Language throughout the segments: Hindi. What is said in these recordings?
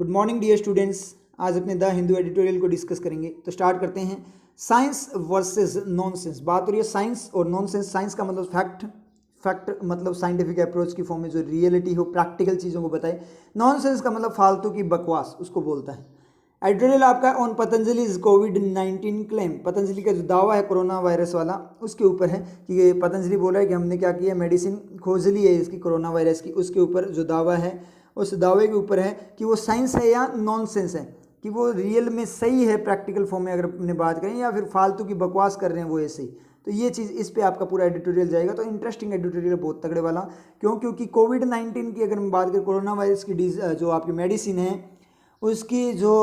Good morning dear students. आज अपने द हिंदू एडिटोरियल को डिस्कस करेंगे। तो स्टार्ट करते हैं। साइंस वर्सेस नॉनसेंस बात हो रही है। साइंस और नॉनसेंस। साइंस का मतलब फैक्ट, फैक्ट मतलब साइंटिफिक अप्रोच की फॉर्म में जो रियलिटी हो, प्रैक्टिकल चीज़ों को बताए। नॉनसेंस का मतलब फालतू की बकवास, उसको बोलता है। एडिटोरियल आपका on Patanjali covid claim. Patanjali का जो दावा है कोरोना वायरस वाला, उसके ऊपर है कि ये पतंजलि बोल रहा है कि हमने क्या किया, मेडिसिन खोज ली है इसकी कोरोना वायरस की। उसके ऊपर जो दावा है, उस दावे के ऊपर है कि वो साइंस है या नॉनसेंस है, कि वो रियल में सही है प्रैक्टिकल फॉर्म में अगर अपने बात करें, या फिर फालतू की बकवास कर रहे हैं वो ऐसे ही। तो ये चीज़, इस पे आपका पूरा एडिटोरियल जाएगा। तो इंटरेस्टिंग एडिटोरियल, बहुत तगड़े वाला। क्यों? क्योंकि कोविड-19 की अगर हम बात करें, कोरोना वायरस की जो आपकी मेडिसिन है, उसकी जो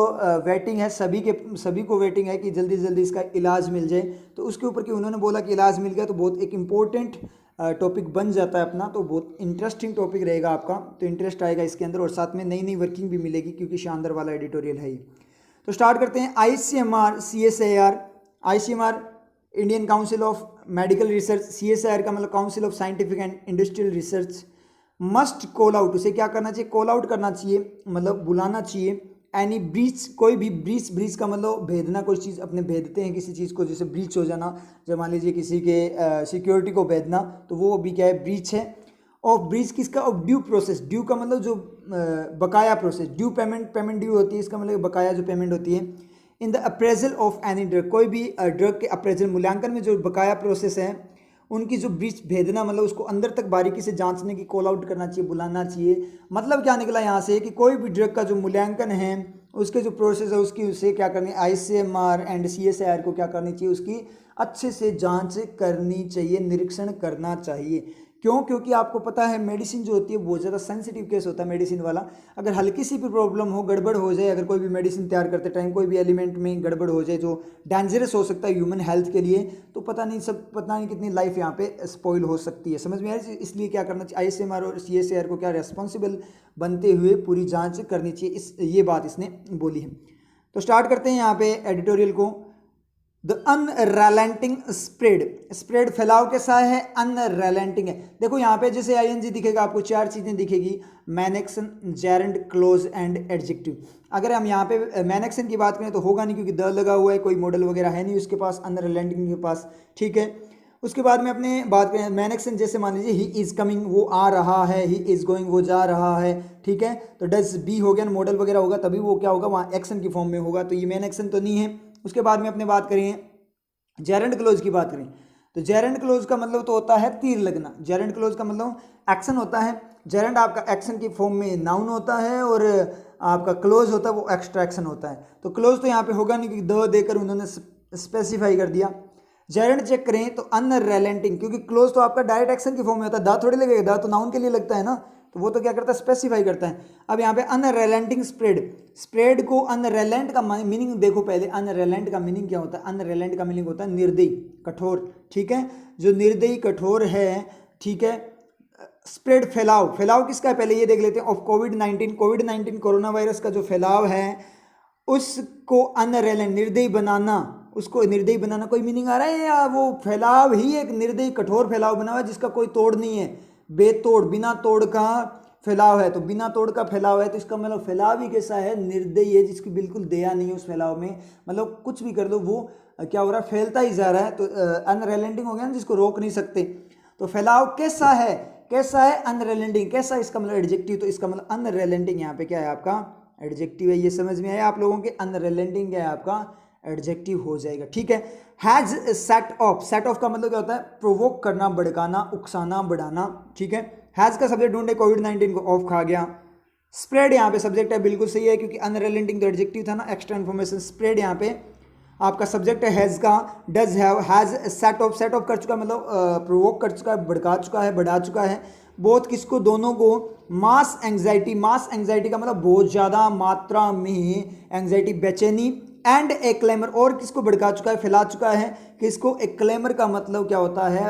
वेटिंग है, सभी को वेटिंग है कि जल्दी से जल्दी इसका इलाज मिल जाए। तो उसके ऊपर कि उन्होंने बोला कि इलाज मिल गया, तो बहुत एक इम्पोर्टेंट टॉपिक बन जाता है अपना। तो बहुत इंटरेस्टिंग टॉपिक रहेगा आपका, तो इंटरेस्ट आएगा इसके अंदर, और साथ में नई नई वर्किंग भी मिलेगी, क्योंकि शानदार वाला एडिटोरियल है ये। तो स्टार्ट करते हैं। ICMR CSIR। ICMR Indian council of medical research. CSIR का मतलब council of scientific and industrial research. Must call out, उसे क्या करना चाहिए, कॉल आउट करना चाहिए, मतलब बुलाना चाहिए। एनी ब्रीच, कोई भी ब्रीच, ब्रीच का मतलब भेदना, कोई चीज़ अपने भेदते हैं किसी चीज़ को, जैसे ब्रीच हो जाना, जब मान लीजिए किसी के सिक्योरिटी को भेदना, तो वो भी क्या है, ब्रीच है। और ब्रीच किसका, ऑफ ड्यू प्रोसेस। ड्यू का मतलब जो बकाया process, due payment, payment due होती है, इसका मतलब बकाया जो पेमेंट होती है। In the appraisal of any drug, कोई भी ड्रग के अप्रेजल, मूल्यांकन में जो बकाया प्रोसेस है, उनकी जो ब्रीच भेदना, मतलब उसको अंदर तक बारीकी से जांचने की कॉल आउट करना चाहिए, बुलाना चाहिए। मतलब क्या निकला यहाँ से कि कोई भी ड्रग का जो मूल्यांकन है, उसके जो प्रोसेस है, उसकी उसे क्या करनी, ICMR एंड CSIR को क्या करनी चाहिए, उसकी अच्छे से जांच करनी चाहिए, निरीक्षण करना चाहिए। क्यों? क्योंकि आपको पता है मेडिसिन जो होती है बहुत ज़्यादा सेंसिटिव केस होता है मेडिसिन वाला। अगर हल्की सी भी प्रॉब्लम हो, गड़बड़ हो जाए, अगर कोई भी मेडिसिन तैयार करते टाइम कोई भी एलिमेंट में गड़बड़ हो जाए जो डेंजरस हो सकता है ह्यूमन हेल्थ के लिए, तो पता नहीं कितनी लाइफ यहाँ पे स्पॉइल हो सकती है। समझ में आया? इसलिए क्या करना चाहिए, ICMR और CSIR को क्या रेस्पॉन्सिबल बनते हुए पूरी जाँच करनी चाहिए। ये बात इसने बोली है। तो स्टार्ट करते हैं यहाँ पे एडिटोरियल को। The अनरेलेंटिंग spread. स्प्रेड फैलाव कैसा है, अनरेलेंटिंग है। देखो यहाँ पे जैसे ING दिखेगा, आपको चार चीज़ें दिखेगी, मैनेक्सन, जेरेंड, क्लोज एंड एडजेक्टिव। अगर हम यहाँ पे मैनेक्सन की बात करें तो होगा नहीं, क्योंकि द लगा हुआ है, कोई मॉडल वगैरह है नहीं उसके पास, अनरेलेंटिंग के पास, ठीक है। उसके बाद में अपने बात करें मैनेक्सन, जैसे मान लीजिए ही इज़ कमिंग, वो आ रहा है, ही इज़ गोइंग, वो जा रहा है, ठीक है। तो डज बी हो गया, मॉडल वगैरह होगा, तभी वो क्या होगा, वहाँ एक्शन की फॉर्म में होगा। तो ये मैनेक्सन तो नहीं है। उसके बाद में अपने बात करें जेरेंड क्लोज की बात करें, तो जेरेंड क्लोज का मतलब तो होता है तीर लगना। जेरेंड क्लोज का मतलब एक्शन होता है। जेरेंड आपका एक्शन की फॉर्म में नाउन होता है, और आपका क्लोज होता है वो एक्स्ट्रा एक्शन होता है। तो क्लोज तो यहाँ पे होगा नहीं, क्योंकि द देकर उन्होंने स्पेसिफाई कर दिया। जेरेंड चेक करें तो अनरेलेंटिंग, क्योंकि क्लोज तो आपका डायरेक्ट एक्शन की फॉर्म में होता है, दा थोड़ी लगेगा, दा तो नाउन के लिए लगता है ना, तो वो तो क्या करता है, स्पेसिफाई करता है। अब यहाँ पे अनरेलेंटिंग स्प्रेड, स्प्रेड को अनरेलेंट का मीनिंग देखो पहले। अनरेलेंट का मीनिंग क्या होता है, अनरेलेंट का मीनिंग होता है निर्दयी, कठोर, ठीक है। जो निर्दयी कठोर है, ठीक है। स्प्रेड फैलाव, फैलाव किसका है पहले ये देख लेते हैं। Of covid, covid corona virus का जो फैलाव है, उसको अनरेलेंट, निर्दयी बनाना, उसको निर्दयी बनाना, कोई मीनिंग आ रहा है, या वो फैलाव ही एक निर्दयी कठोर फैलाव बना हुआ है जिसका कोई तोड़ नहीं है, बेतोड़, बिना तोड़ का फैलाव है। तो बिना तोड़ का फैलाव है, तो इसका मतलब फैलाव ही कैसा है, निर्दयी है, जिसकी बिल्कुल दया नहीं है उस फैलाव में, मतलब कुछ भी कर दो वो क्या हो रहा है, फैलता ही जा रहा है। तो अनरेलेंटिंग हो गया ना, जिसको रोक नहीं सकते। तो फैलाव कैसा है, कैसा है, अनरेलेंटिंग। कैसा इसका मतलब एडजेक्टिव, तो इसका मतलब अनरेलेंटिंग यहाँ पे क्या है आपका एडजेक्टिव है। ये समझ में आया आप लोगों के, अनरेलेंटिंग क्या है आपका एडजेक्टिव हो जाएगा, ठीक है। Has set of, set of का मतलब क्या होता है, प्रोवोक करना, भड़काना, उकसाना, बढ़ाना, ठीक है। हैज का सब्जेक्ट ढूंढे, कोविड-19 को ऑफ खा गया। स्प्रेड यहाँ पे सब्जेक्ट है, बिल्कुल सही है, क्योंकि अनरेलेंटिंग तो एडजेक्टिव था ना, एक्स्ट्रा इन्फॉर्मेशन। स्प्रेड यहाँ पे आपका सब्जेक्ट है हैज़ का, does have, has set of, set of कर चुका मतलब प्रोवोक कर चुका है, भड़का चुका है, बढ़ा चुका है। बोथ किसको, दोनों को। मास एंग्जाइटी, मास एंग्जाइटी का मतलब बहुत ज़्यादा मात्रा में एंग्जाइटी, बेचैनी। एंड ए क्लेमर, और किसको भड़का चुका है, फैला चुका है, किसको, एक क्लेमर का मतलब क्या होता है,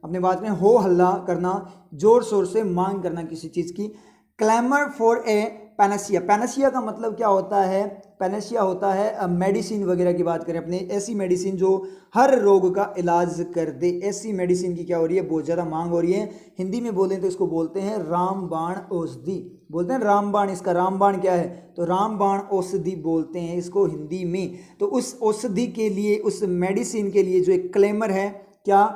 अपने बात में हो हल्ला करना, जोर शोर से मांग करना किसी चीज़ की। Clamour for a panacea. Panacea का मतलब क्या होता है? पैनासिया होता है मेडिसिन वगैरह की बात करें अपने, ऐसी मेडिसिन जो हर रोग का इलाज कर दे, ऐसी मेडिसिन की क्या हो रही है? बहुत ज़्यादा मांग हो रही है। हिंदी में बोलें तो इसको बोलते हैं रामबाण औषधि, बोलते हैं रामबाण। इसका रामबाण क्या है? तो रामबाण औषधि बोलते हैं इसको हिंदी में। तो उस औषधि के लिए, उस मेडिसिन के लिए जो एक क्लेमर है, क्या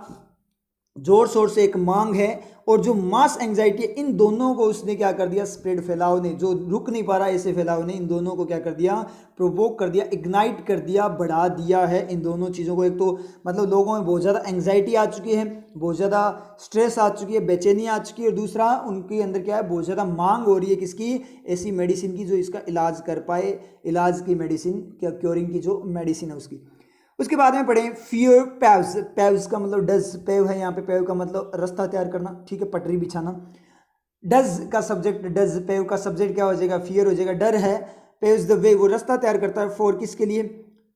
जोर शोर से एक मांग है, और जो मास एंजाइटी है, इन दोनों को उसने क्या कर दिया? स्प्रेड, फैलाव ने, जो रुक नहीं पा रहा ऐसे फैलाव ने इन दोनों को क्या कर दिया? प्रोवोक कर दिया, इग्नाइट कर दिया, बढ़ा दिया है इन दोनों चीज़ों को। एक तो मतलब लोगों में बहुत ज़्यादा एंजाइटी आ चुकी है, बहुत ज़्यादा स्ट्रेस आ चुकी है, बेचैनी आ चुकी है, और दूसरा उनके अंदर क्या है? बहुत ज़्यादा मांग हो रही है किसकी? ऐसी मेडिसिन की जो इसका इलाज कर पाए, इलाज की मेडिसिन, क्या क्योरिंग की जो मेडिसिन है उसकी। उसके बाद में पढ़ें फियर पैव्स। पैव्स का मतलब डज, पेव है यहाँ पे, पेव का मतलब रास्ता तैयार करना, ठीक है, पटरी बिछाना। डज का सब्जेक्ट, डज पेव का सब्जेक्ट क्या हो जाएगा? फियर हो जाएगा, डर है। पेव्स द वे, वो रास्ता तैयार करता है। फॉर, किसके लिए?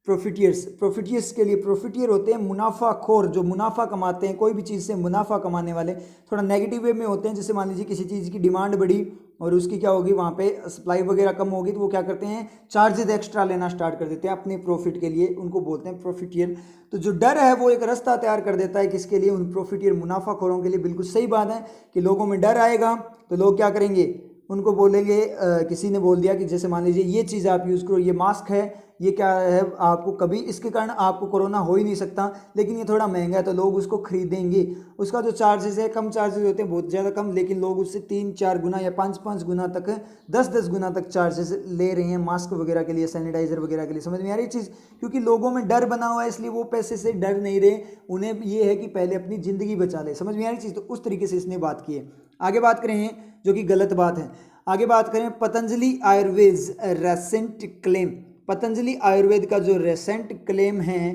प्रॉफिटियर्स, प्रॉफिटियर्स के लिए। प्रॉफिटियर होते हैं मुनाफाखोर, जो मुनाफा कमाते हैं, कोई भी चीज़ से मुनाफा कमाने वाले। थोड़ा नेगेटिव वे में होते हैं, जैसे मान लीजिए किसी चीज़ की डिमांड बढ़ी और उसकी क्या होगी, वहाँ पे सप्लाई वगैरह कम होगी, तो वो क्या करते हैं? चार्जेस एक्स्ट्रा लेना स्टार्ट कर देते हैं अपने प्रॉफिट के लिए, उनको बोलते हैं प्रॉफिटियर। तो जो डर है वो एक रास्ता तैयार कर देता है, किसके लिए? उन प्रॉफिटियर मुनाफाखोरों के लिए। बिल्कुल सही बात है कि लोगों में डर आएगा तो लोग क्या करेंगे? उनको बोलेंगे, किसी ने बोल दिया कि जैसे मान लीजिए ये चीज़ आप यूज़ करो, ये मास्क है, ये क्या है, आपको कभी इसके कारण आपको कोरोना हो ही नहीं सकता, लेकिन ये थोड़ा महंगा है, तो लोग उसको खरीदेंगे। उसका जो चार्जेस है, कम चार्जेस होते हैं, बहुत ज़्यादा कम, लेकिन लोग उससे 3-4 गुना या 5-5 गुना तक, 10-10 गुना तक चार्जेस ले रहे हैं मास्क वगैरह के लिए, सैनिटाइजर वगैरह के लिए। समझ में आ रही चीज़? क्योंकि लोगों में डर बना हुआ है, इसलिए वो पैसे से डर नहीं रहे, उन्हें ये है कि पहले अपनी ज़िंदगी बचा ले। समझ में आ रही चीज़? तो उस तरीके से इसने बात की है। आगे बात करें, जो कि गलत बात है। आगे बात करें पतंजलि आयुर्वेद रेसेंट क्लेम। पतंजलि आयुर्वेद का जो रेसेंट क्लेम है,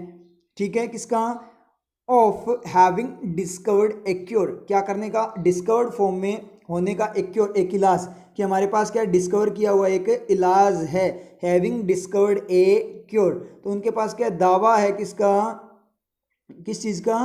ठीक है, किसका? Of having discovered A cure, क्या करने का? डिस्कवर्ड फॉर्म में होने का एक क्योर, एक इलाज, कि हमारे पास क्या डिस्कवर किया हुआ एक इलाज है। हैविंग डिस्कवर्ड ए क्योर, तो उनके पास क्या दावा है? किसका? किस चीज़ का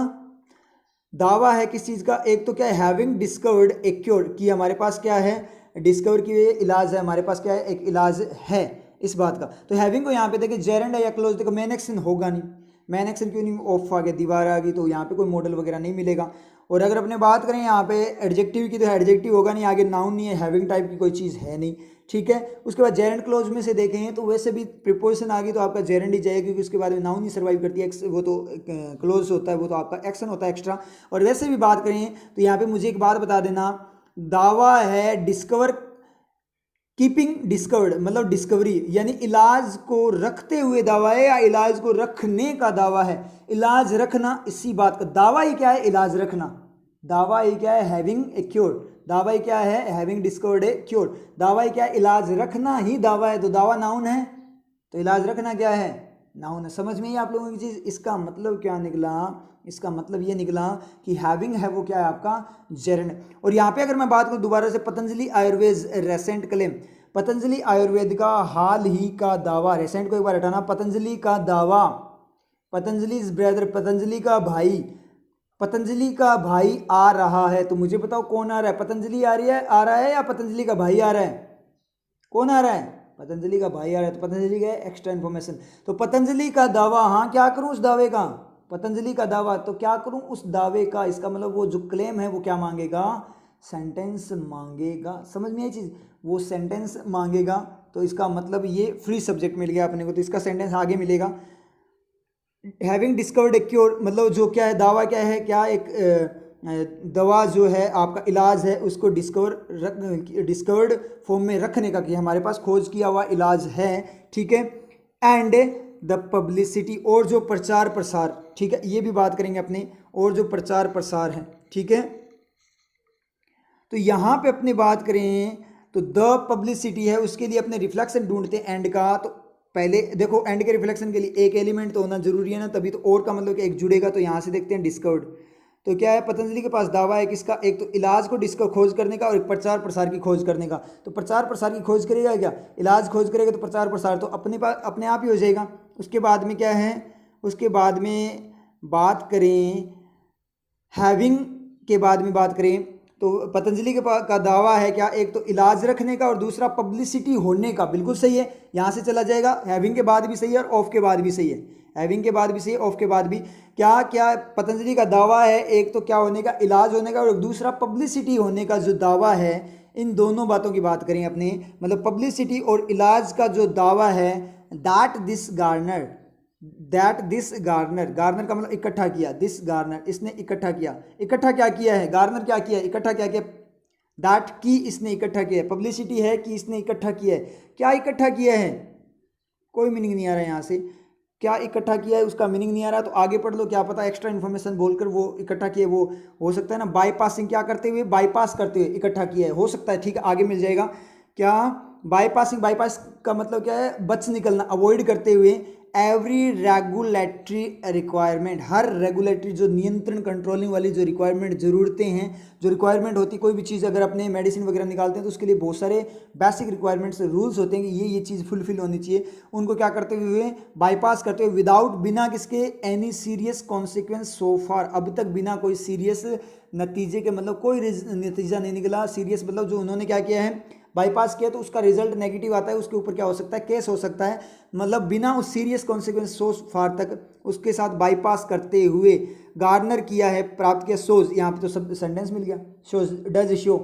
दावा है? किस चीज़ का? एक तो क्या है? हैविंग डिस्कवर्ड ए क्योर, कि हमारे पास क्या है? डिस्कवर किए इलाज है, हमारे पास क्या है? एक इलाज है इस बात का। तो हैविंग को यहाँ पे देखिए जेरेंड या क्लोज, देखो मेन एक्शन होगा नहीं, मेन एक्शन क्यों नहीं? ऑफ आ गया, दीवार आ गई, तो यहाँ पे कोई मॉडल वगैरह नहीं मिलेगा। और अगर अपने बात करें यहाँ पे एडजेक्टिव की, तो एडजेक्टिव होगा नहीं, आगे नाउन नहीं है, हैविंग टाइप की कोई चीज़ है नहीं, ठीक है। उसके बाद जेरेंड क्लोज में से देखें तो वैसे भी प्रीपोजिशन आ गई तो आपका जेरेंड ही जाएगा, क्योंकि उसके बाद में नाउन ही सर्वाइव करती है, वो तो क्लोज होता है, वो तो आपका एक्शन होता है एक्स्ट्रा। और वैसे भी बात करें तो यहाँ पे मुझे एक बात बता देना, दावा है डिस्कवर, कीपिंग डिस्कवर्ड मतलब डिस्कवरी, यानी इलाज को रखते हुए दावा है या इलाज को रखने का दावा है। इलाज रखना, इसी बात का दावा ही क्या है? इलाज रखना। दावा ही क्या है? Having a cure. दावा ही क्या है? हैविंग डिस्कवर्ड ए क्योर। दावा ही क्या है? इलाज रखना ही दावा है। तो दावा नाउन है, तो इलाज रखना क्या है? नाउन है। समझ में ही आप लोगों की चीज़? इसका मतलब क्या निकला? इसका मतलब ये निकला कि हैविंग है वो क्या है? आपका जेरेंड। और यहाँ पे अगर मैं बात करूँ दोबारा से, पतंजलि आयुर्वेद रेसेंट क्लेम, पतंजलि आयुर्वेद का हाल ही का दावा, रेसेंट को एक बार हटाना, पतंजलि का दावा, पतंजलि ब्रदर, पतंजलि का भाई, पतंजलि का भाई आ रहा है। तो मुझे बताओ कौन आ रहा है? पतंजलि आ रहा है या पतंजलि का भाई आ रहा है? कौन आ रहा है? पतंजलि का भाई आ रहा है। तो पतंजलि का एक्स्ट्रा इन्फॉर्मेशन। तो पतंजलि का दावा, हाँ क्या करूं उस दावे का? पतंजलि का दावा, तो क्या करूं उस दावे का? इसका मतलब वो जो क्लेम है वो क्या मांगेगा? सेंटेंस मांगेगा। समझ में आई चीज़? वो सेंटेंस मांगेगा। तो इसका मतलब ये फ्री सब्जेक्ट मिल गया अपने को, तो इसका सेंटेंस आगे मिलेगा। हैविंग डिस्कवर्ड ए क्योर, मतलब जो क्या है? दावा क्या है? क्या एक दवा जो है आपका इलाज है, उसको डिस्कवर्ड फॉर्म में रखने का, कि हमारे पास खोज किया हुआ इलाज है, ठीक है। एंड द पब्लिसिटी, और जो प्रचार प्रसार, ठीक है, ये भी बात करेंगे अपने, और जो प्रचार प्रसार है, ठीक है। तो यहाँ पे अपनी बात करें तो द पब्लिसिटी है, उसके लिए अपने रिफ्लेक्शन ढूंढते हैं एंड का। तो पहले देखो एंड के रिफ्लेक्शन के लिए एक एलिमेंट तो होना जरूरी है ना, तभी तो और का मतलब कि एक जुड़ेगा। तो यहाँ से देखते हैं डिस्कवर्ड, तो क्या है? पतंजलि के पास दावा है किसका? एक तो इलाज को डिस्कवर खोज करने का, और एक प्रचार प्रसार की खोज करने का। तो प्रचार प्रसार की खोज करेगा क्या? इलाज खोज करेगा, तो प्रचार प्रसार तो अपने पास अपने आप ही हो जाएगा। उसके बाद में क्या है? उसके बाद में बात करें हैविंग के बाद में बात करें तो पतंजलि का दावा है क्या, एक तो इलाज रखने का और दूसरा पब्लिसिटी होने का। बिल्कुल सही है, यहाँ से चला जाएगा। हैविंग के बाद भी सही है और ऑफ के बाद भी सही है, हैविंग के बाद भी सही है, ऑफ के बाद भी। क्या क्या पतंजलि का दावा है, एक तो क्या होने का, इलाज होने का, और दूसरा पब्लिसिटी होने का जो दावा है। इन दोनों बातों की बात करें अपने, मतलब पब्लिसिटी और इलाज का जो दावा है, दैट दिस गार्नर गार्नर का मतलब इकट्ठा किया, दिस गार्नर इसने इकट्ठा किया, इकट्ठा क्या किया है, गार्नर क्या किया, इकट्ठा क्या किया, दैट की इसने इकट्ठा किया है, पब्लिसिटी है कि इसने इकट्ठा किया है, क्या इकट्ठा किया है, कोई मीनिंग नहीं आ रहा है यहाँ से, क्या इकट्ठा किया है उसका मीनिंग नहीं आ रहा, तो आगे पढ़ लो, क्या पता एक्स्ट्रा इन्फॉर्मेशन बोलकर वो इकट्ठा किया, वो हो सकता है ना, बाईपासिंग क्या करते हुए, बाईपास करते हुए इकट्ठा किया है, हो सकता है, ठीक है, आगे मिल जाएगा। क्या बाईपासिंग, बाईपास का मतलब क्या है, बच निकलना, अवॉइड करते हुए एवरी रेगुलेटरी रिक्वायरमेंट, हर रेगुलेटरी जो नियंत्रण कंट्रोलिंग वाली जो रिक्वायरमेंट ज़रूरतें हैं, जो रिक्वायरमेंट होती है, कोई भी चीज़ अगर अपने मेडिसिन वगैरह निकालते हैं तो उसके लिए बहुत सारे बेसिक रिक्वायरमेंट्स रूल्स होते हैं कि ये चीज़ फुलफिल होनी चाहिए, उनको क्या करते हुए बाईपास करते हुए, विदाउट बिना किसके एनी सीरियस कॉन्सिक्वेंस सो फार, अब तक बिना कोई सीरियस नतीजे के, मतलब कोई नतीजा नहीं निकला, सीरियस मतलब जो उन्होंने क्या किया है, बाईपास किया तो उसका रिजल्ट नेगेटिव आता है, उसके ऊपर क्या हो सकता है, केस हो सकता है, मतलब बिना उस सीरियस कॉन्सिक्वेंस सो फार तक उसके साथ बाईपास करते हुए गार्नर किया है, प्राप्त किया, शोज, यहाँ पे तो सब सेंटेंस मिल गया, शोज, डज शो,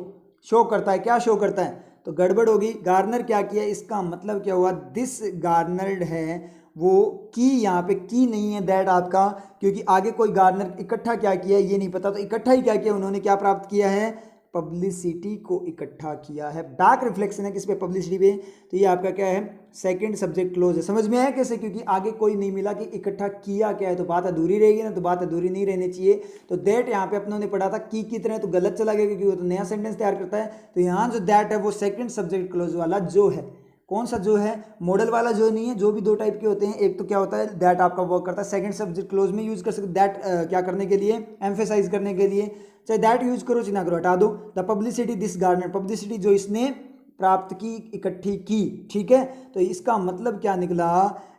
शो करता है, क्या शो करता है, तो गड़बड़ होगी, गार्नर क्या किया, इसका मतलब क्या हुआ, दिस गार्नर्ड है, वो की यहाँ पे की नहीं है, दैट आपका, क्योंकि आगे कोई गार्नर इकट्ठा क्या किया ये नहीं पता, तो इकट्ठा ही क्या किया उन्होंने, क्या प्राप्त किया है, पब्लिसिटी को इकट्ठा किया है, बैक रिफ्लेक्शन है किस पे, पब्लिसिटी पे, तो ये आपका क्या है, सेकंड सब्जेक्ट क्लोज है। समझ में आया कैसे, क्योंकि आगे कोई नहीं मिला कि इकट्ठा किया क्या है, तो बात अधूरी रहेगी ना, तो बात अधूरी नहीं रहनी चाहिए, तो दैट यहाँ पे अपनों ने पढ़ा था की तरह, तो गलत चला गया क्योंकि वो तो नया सेंटेंस तैयार करता है, तो यहाँ जो दैट है वो सेकंड सब्जेक्ट क्लोज वाला जो है, कौन सा जो है, मॉडल वाला जो नहीं है, जो भी दो टाइप के होते हैं, एक तो क्या होता है दैट आपका वर्क करता है सेकंड सब्जेक्ट क्लोज में, यूज कर सकते दैट क्या करने के लिए, एम्फेसाइज करने के लिए, चाहे दैट यूज करो चाहे ना करो, हटा दो, the publicity this Garner, publicity जो इसने प्राप्त की, इकट्ठी की, ठीक है, तो इसका मतलब क्या निकला,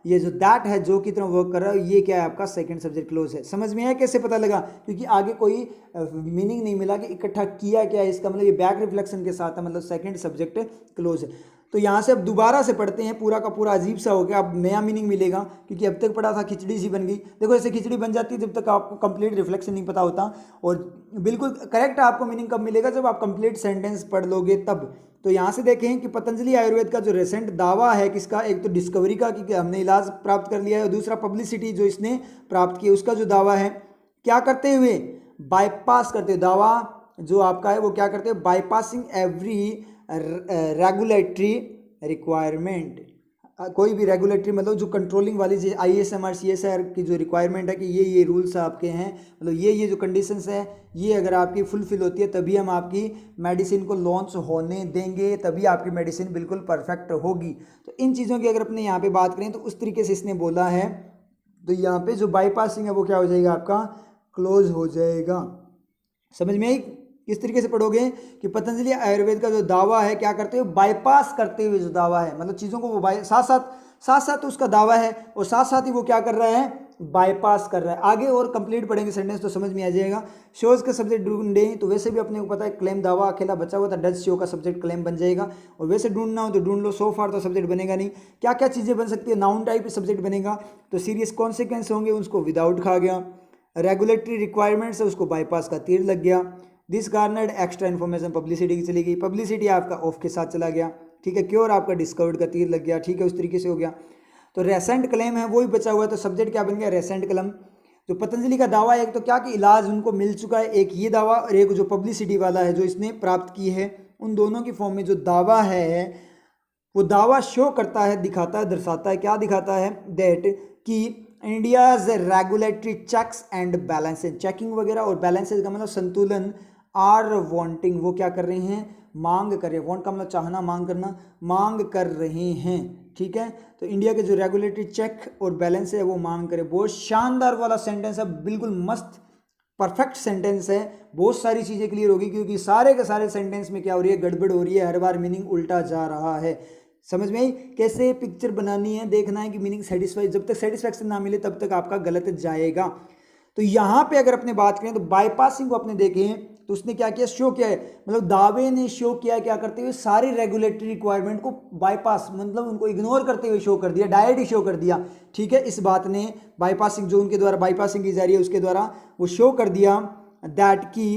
ये जो दैट है जो की तरह वर्क कर रहा है, ये क्या है आपका सेकंड सब्जेक्ट क्लोज है। समझ में आया कैसे पता लगा, क्योंकि आगे कोई मीनिंग नहीं मिला कि इकट्ठा किया क्या है, इसका मतलब ये बैक रिफ्लेक्शन के साथ है, मतलब सेकंड सब्जेक्ट क्लोज है। तो यहाँ से अब दोबारा से पढ़ते हैं, पूरा का पूरा अजीब सा हो गया, अब नया मीनिंग मिलेगा, क्योंकि अब तक पढ़ा था खिचड़ी सी बन गई। देखो ऐसे खिचड़ी बन जाती है जब तक आपको कंप्लीट रिफ्लेक्शन नहीं पता होता, और बिल्कुल करेक्ट आपको मीनिंग कब मिलेगा, जब आप कंप्लीट सेंटेंस पढ़ लोगे तब। तो यहाँ से देखें कि पतंजलि आयुर्वेद का जो रिसेंट दावा है किसका, एक तो डिस्कवरी का कि हमने इलाज प्राप्त कर लिया है, और दूसरा पब्लिसिटी जो इसने प्राप्त की उसका जो दावा है, क्या करते हुए, बाईपास करते हुए, दावा जो आपका है वो क्या करते हैं, बाईपासिंग एवरी रेगुलेटरी रिक्वायरमेंट, कोई भी रेगुलेटरी मतलब जो कंट्रोलिंग वाली जो ISMR CSR की जो रिक्वायरमेंट है कि ये रूल्स आपके हैं, मतलब ये जो कंडीशंस है, ये अगर आपकी फुलफिल होती है तभी हम आपकी मेडिसिन को लॉन्च होने देंगे, तभी आपकी मेडिसिन बिल्कुल परफेक्ट होगी। तो इन चीज़ों की अगर अपने यहाँ पे बात करें तो उस तरीके से इसने बोला है, तो यहाँ पे जो बाईपासिंग है वो क्या हो जाएगा आपका, क्लोज हो जाएगा। समझ में आई, किस तरीके से पढ़ोगे कि पतंजलि आयुर्वेद का जो दावा है क्या करते हुए, बाईपास करते हुए जो दावा है, मतलब चीज़ों को वो साथ साथ उसका दावा है, और साथ साथ ही वो क्या कर रहा है, बाईपास कर रहा है। आगे और कंप्लीट पढ़ेंगे सेंटेंस तो समझ में आ जाएगा। शोज का सब्जेक्ट ढूंढें तो वैसे भी अपने को पता है क्लेम दावा अकेला बचा हुआ था, डज शो का सब्जेक्ट क्लेम बन जाएगा, और वैसे ढूंढना हो तो ढूंढ लो, सो फार तो सब्जेक्ट बनेगा नहीं। क्या क्या चीज़ें बन सकती है, नाउन टाइप सब्जेक्ट बनेगा, तो सीरियस कॉन्सिक्वेंस होंगे उसको विदाउट खा गया, रेगुलेटरी रिक्वायरमेंट्स है उसको बाईपास का तीर लग गया, this garnered extra information publicity की चली गई, पब्लिसिटी आपका ऑफ के साथ चला गया, ठीक है, क्योर आपका डिस्कवर्ड का तीर लग गया, ठीक है, उस तरीके से हो गया। तो रेसेंट क्लेम है वो ही बचा हुआ है, तो सब्जेक्ट क्या बन गया, रेसेंट क्लेम। जो पतंजलि का दावा है एक तो क्या कि इलाज उनको मिल चुका है, एक ये दावा, और एक जो पब्लिसिटी वाला है जो इसने प्राप्त की है, उन दोनों की फॉर्म में जो दावा है वो दावा शो करता है, दिखाता है, दर्शाता है, क्या दिखाता है, दैट कि India's regulatory checks and balances, checking वगैरह और बैलेंसेज का मतलब संतुलन, आर वांटिंग, वो क्या कर रहे हैं, मांग कर रहे हैं, वांट का मतलब चाहना, मांग करना, मांग कर रहे हैं, ठीक है। तो इंडिया के जो रेगुलेटरी चेक और बैलेंस है वो मांग करे। बहुत शानदार वाला सेंटेंस है, बिल्कुल मस्त परफेक्ट सेंटेंस है, बहुत सारी चीज़ें क्लियर होगी, क्योंकि सारे के सारे सेंटेंस में क्या हो रही है, गड़बड़ हो रही है, हर बार मीनिंग उल्टा जा रहा है। समझ में आई कैसे पिक्चर बनानी है, देखना है कि मीनिंग सेटिस्फाई, जब तक सेटिस्फैक्शन ना मिले तब तक आपका गलत जाएगा। तो यहाँ पे अगर अपने बात करें तो बाईपासिंग को अपने देखें तो उसने क्या किया, शो किया है, मतलब दावे ने शो किया क्या करते हुए, सारी रेगुलेटरी रिक्वायरमेंट को बाईपास, मतलब उनको इग्नोर करते हुए शो कर दिया, डायरेक्ट ही शो कर दिया। ठीक है, इस बात ने बाईपासिंग, जो उनके द्वारा बाईपासिंग की जा रही है उसके द्वारा वो शो कर दिया दैट की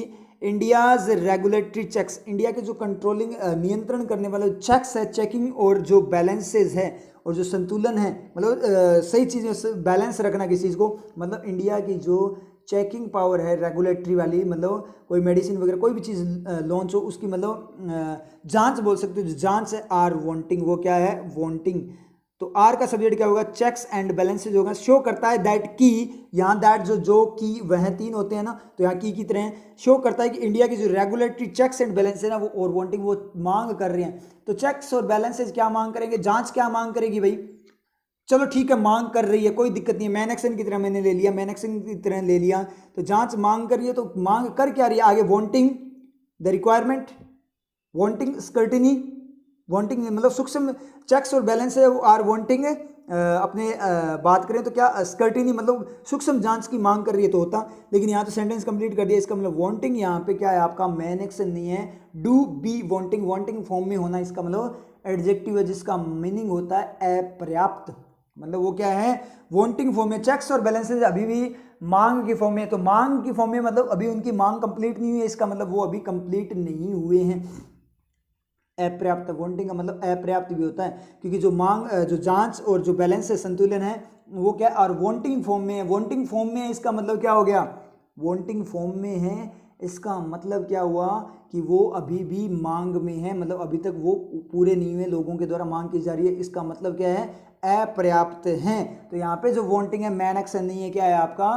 इंडियाज रेगुलेटरी चेक्स, इंडिया के जो कंट्रोलिंग नियंत्रण करने वाले चेक्स है, चेकिंग और जो बैलेंसेज है और जो संतुलन है, मतलब सही चीज़ में बैलेंस रखना किसी चीज़ को, मतलब इंडिया की जो चेकिंग पावर है रेगुलेटरी वाली, मतलब कोई मेडिसिन वगैरह कोई भी चीज़ लॉन्च हो उसकी मतलब जांच बोल सकते हो, जो जांच है आर वांटिंग, वो क्या है, वांटिंग। तो आर का सब्जेक्ट क्या होगा, चेक्स एंड बैलेंसेज होगा, शो करता है दैट की, यहाँ दैट जो की वह तीन होते हैं ना, तो यहाँ की तरह शो करता है कि इंडिया की जो रेगुलेटरी चेक्स एंड बैलेंस है ना वो और वांटिंग, वो मांग कर रहे हैं। तो चेक्स और बैलेंसेज क्या मांग करेंगे, जांच क्या मांग करेगी भाई, चलो ठीक है मांग कर रही है कोई दिक्कत नहीं है, मैन एक्शन की तरह मैंने ले लिया, मैन एक्शन की तरह ले लिया, तो जांच मांग कर रही है, तो मांग कर क्या रही है आगे, wanting the requirement, wanting scrutiny, wanting मतलब सूक्ष्म चेक्स और बैलेंस है वो आर वांटिंग है, अपने बात करें तो क्या स्क्रूटिनी मतलब सूक्ष्म जांच की मांग कर रही है तो होता, लेकिन यहाँ तो सेंटेंस कंप्लीट कर दिया, इसका मतलब वांटिंग यहाँ पे क्या है आपका, मैन एक्शन नहीं है, do be wanting, wanting form में होना इसका मतलब एडजेक्टिव है, जिसका मीनिंग होता है अपर्याप्त, मतलब वो क्या है, वांटिंग फॉर्म में। चेक्स और बैलेंसेज अभी भी मांग की फॉर्म में, तो मांग की फॉर्म में मतलब अभी उनकी मांग कंप्लीट नहीं हुई है, इसका मतलब वो अभी कंप्लीट नहीं हुए हैं। अपर्याप्त, वांटिंग का मतलब अपर्याप्त भी होता है, क्योंकि जो मांग, जो जांच और जो बैलेंस है, संतुलन है, वो क्या, और वांटिंग फॉर्म में है, वांटिंग फॉर्म में है, इसका मतलब क्या हो गया, वांटिंग फॉर्म में है, इसका मतलब क्या हुआ कि वो अभी भी मांग में है, मतलब अभी तक वो पूरे नहीं हुए, लोगों के द्वारा मांग की जा रही है, इसका मतलब क्या है, अपर्याप्त हैं। तो यहाँ पे जो वांटिंग है मैन एक्शन नहीं है, क्या है आपका,